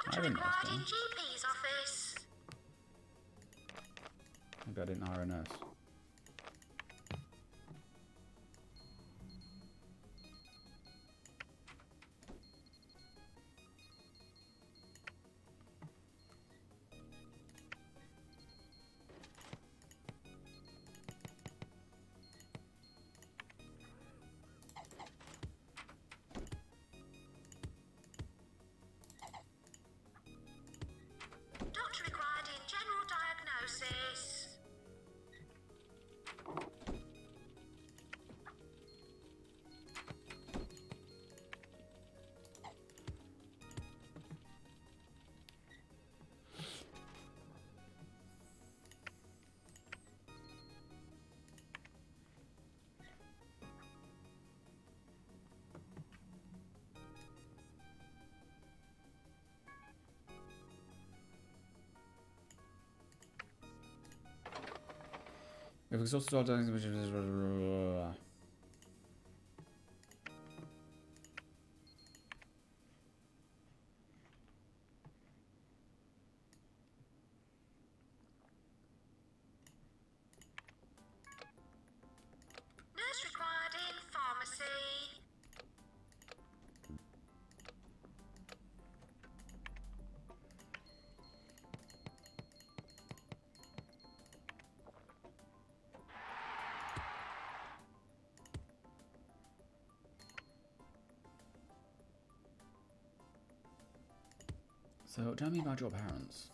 Doctor required in GP's office. Maybe I didn't hire a nurse. Doctor required in general diagnosis. If exhausted all diagnosis. Nurse required in pharmacy. So tell me about your parents.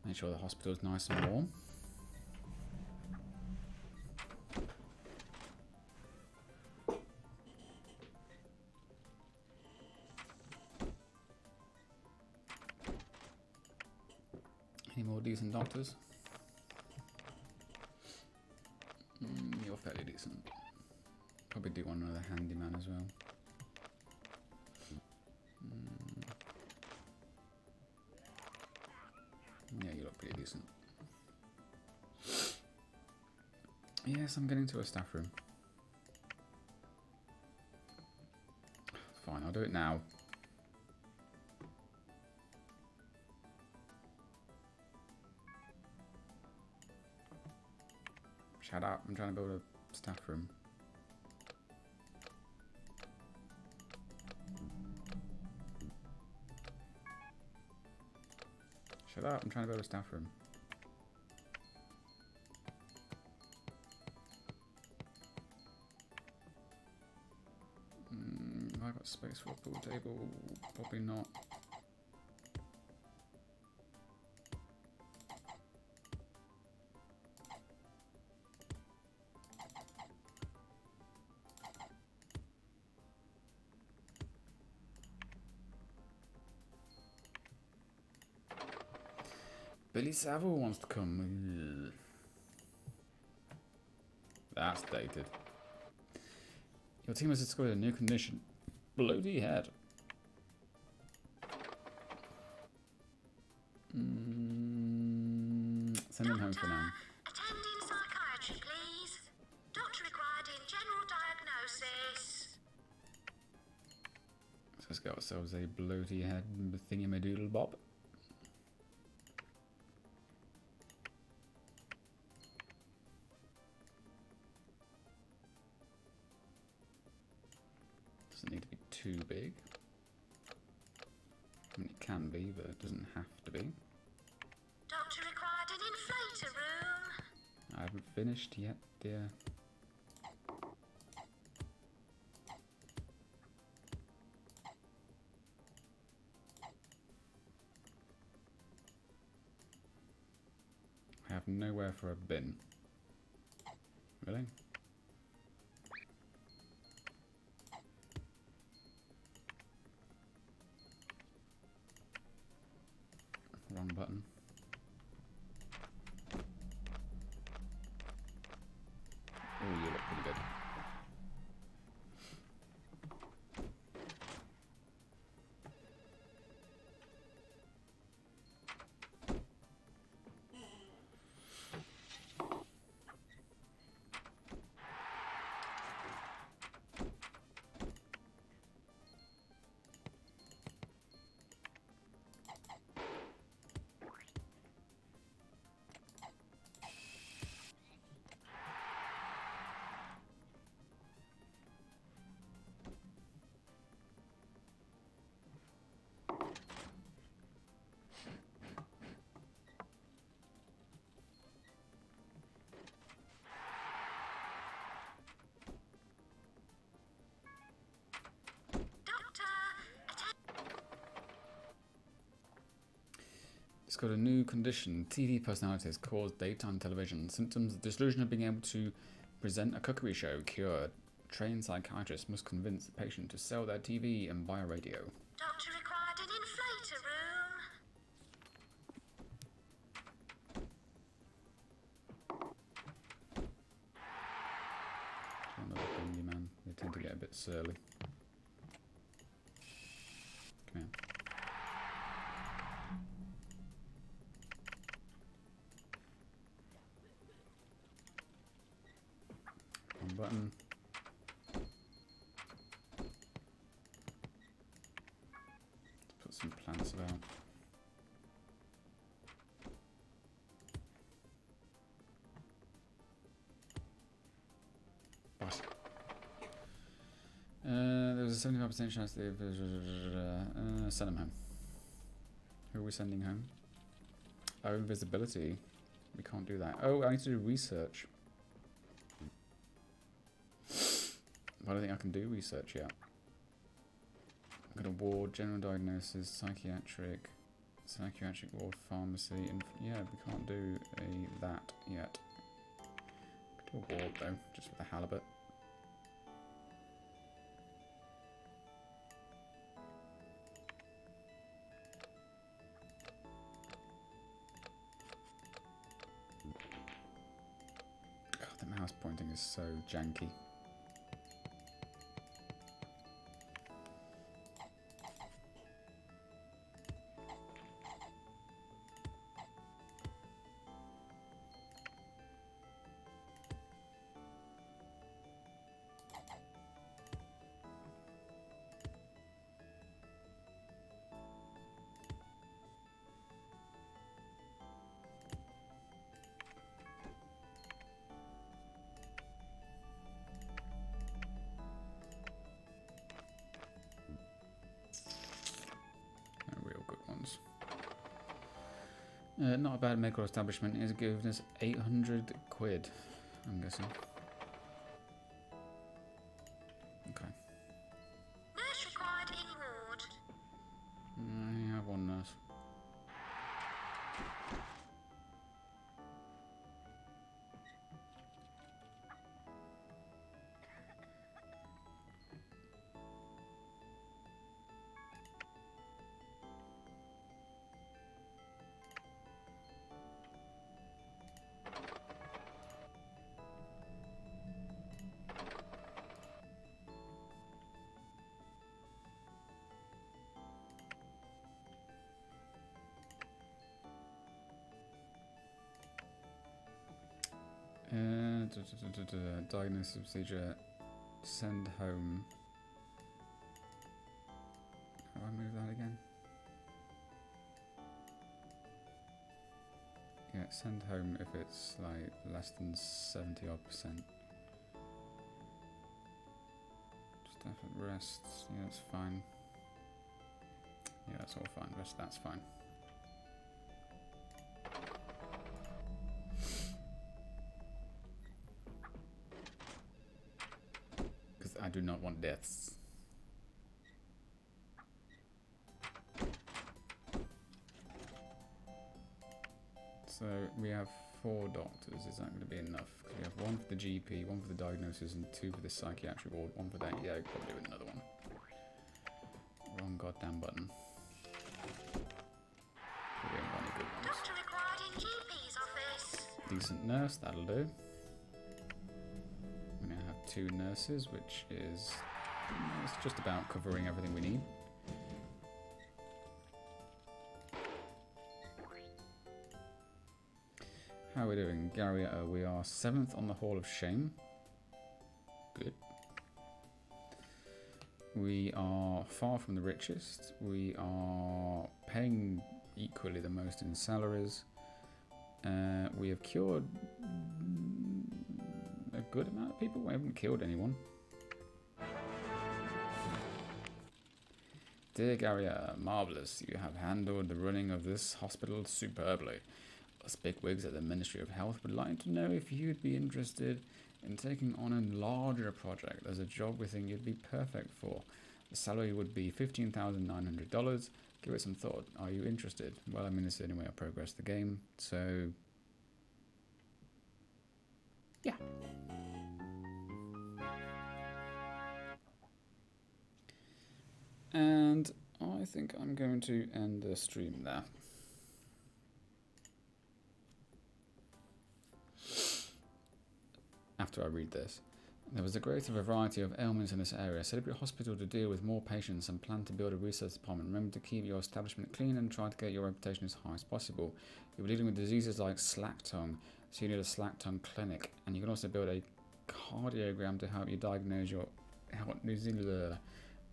Make sure the hospital's nice and warm. Any more decent doctors? You're fairly decent. Probably do want another handyman as well. Yeah, you look pretty decent. Yes, I'm getting to a staff room. Fine, I'll do it now. Shut up, I'm trying to build a staff room. Shut up, I'm trying to go to a staff room. Have I got space for a pool table? Probably not. Billy Saville wants to come. Ugh. That's dated. Your team has discovered a new condition. Bloody head. Send him home for now. Attending psychiatry, please. Doctor required in general diagnosis. So let's get ourselves a bloaty head thingamadoodle bob. Doesn't need to be too big. I mean, it can be, but it doesn't have to be. Doctor required an inflator room. I haven't finished yet, dear. I have nowhere for a bin. Really? Wrong button. Oh, you look pretty good. It's got a new condition. TV personalities cause daytime television. Symptoms: the delusion of being able to present a cookery show cured. Trained psychiatrists must convince the patient to sell their TV and buy a radio. Doctor required an inflator room. Another thingy, man. They tend to get a bit surly. Come here. One button. Let's put some plants about. But there was a 75% chance they send them home. Who are we sending home? Oh, invisibility. We can't do that. Oh, I need to do research. I don't think I can do research yet. I've got a ward, general diagnosis, psychiatric ward, pharmacy, and yeah, we can't do that yet. Could do a ward though, just for the halibut. God, the mouse pointing is so janky. Not a bad medical establishment. Is giving us 800 quid, I'm guessing. Okay. Nurse required in ward. I have one nurse. Diagnosis procedure. Send home. How do I move that again? Yeah, send home if it's like less than 70 odd %. Staff at rest. Yeah, that's fine. Yeah, that's all fine. Rest, that's fine. I do not want deaths. So we have 4 doctors. Is that going to be enough? Because we have 1 for the GP, 1 for the diagnosis, and 2 for the psychiatric ward. 1 for that. Yeah, we probably do another one. Wrong goddamn button. Doctor required in GP's office. Decent nurse, that'll do. 2 nurses, which is it's just about covering everything we need. How are we doing? Garietta, we are 7th on the Hall of Shame. Good. We are far from the richest. We are paying equally the most in salaries. We have cured a good amount of people. We haven't killed anyone. Dear Garietta, marvellous. You have handled the running of this hospital superbly. Us bigwigs at the Ministry of Health would like to know if you'd be interested in taking on a larger project. There's a job we think you'd be perfect for. The salary would be $15,900. Give it some thought. Are you interested? Well, I mean, this is the only way I progress the game, so yeah. And I think I'm going to end the stream there. After I read this. There was a greater variety of ailments in this area. Set up your hospital to deal with more patients and plan to build a research department. Remember to keep your establishment clean and try to get your reputation as high as possible. You'll be dealing with diseases like slack tongue, so you need a slack tongue clinic. And you can also build a cardiogram to help you diagnose your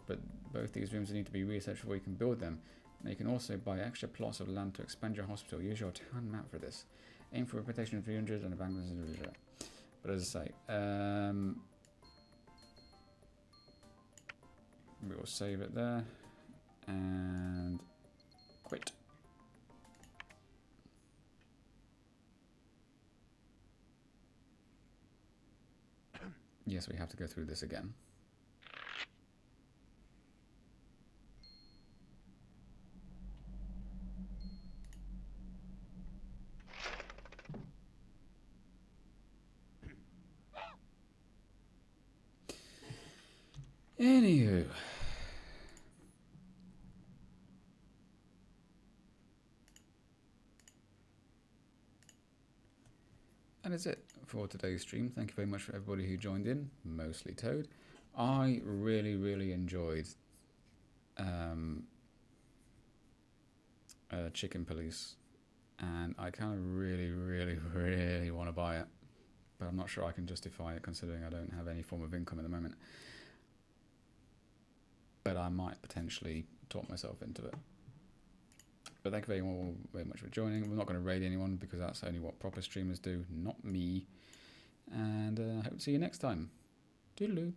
but both these rooms need to be researched before you can build them. Now you can also buy extra plots of land to expand your hospital. Use your town map for this. Aim for a reputation of 300 and a bank. But as I say, we will save it there and quit. Yes, we have to go through this again. Anywho. That is it for today's stream. Thank you very much for everybody who joined in, mostly Toad. I really enjoyed Chicken Police, and I kind of really want to buy it, but I'm not sure I can justify it considering I don't have any form of income at the moment. But I might potentially talk myself into it. But thank you very much for joining. We're not going to raid anyone because that's only what proper streamers do, not me. And I hope to see you next time. Toodaloo.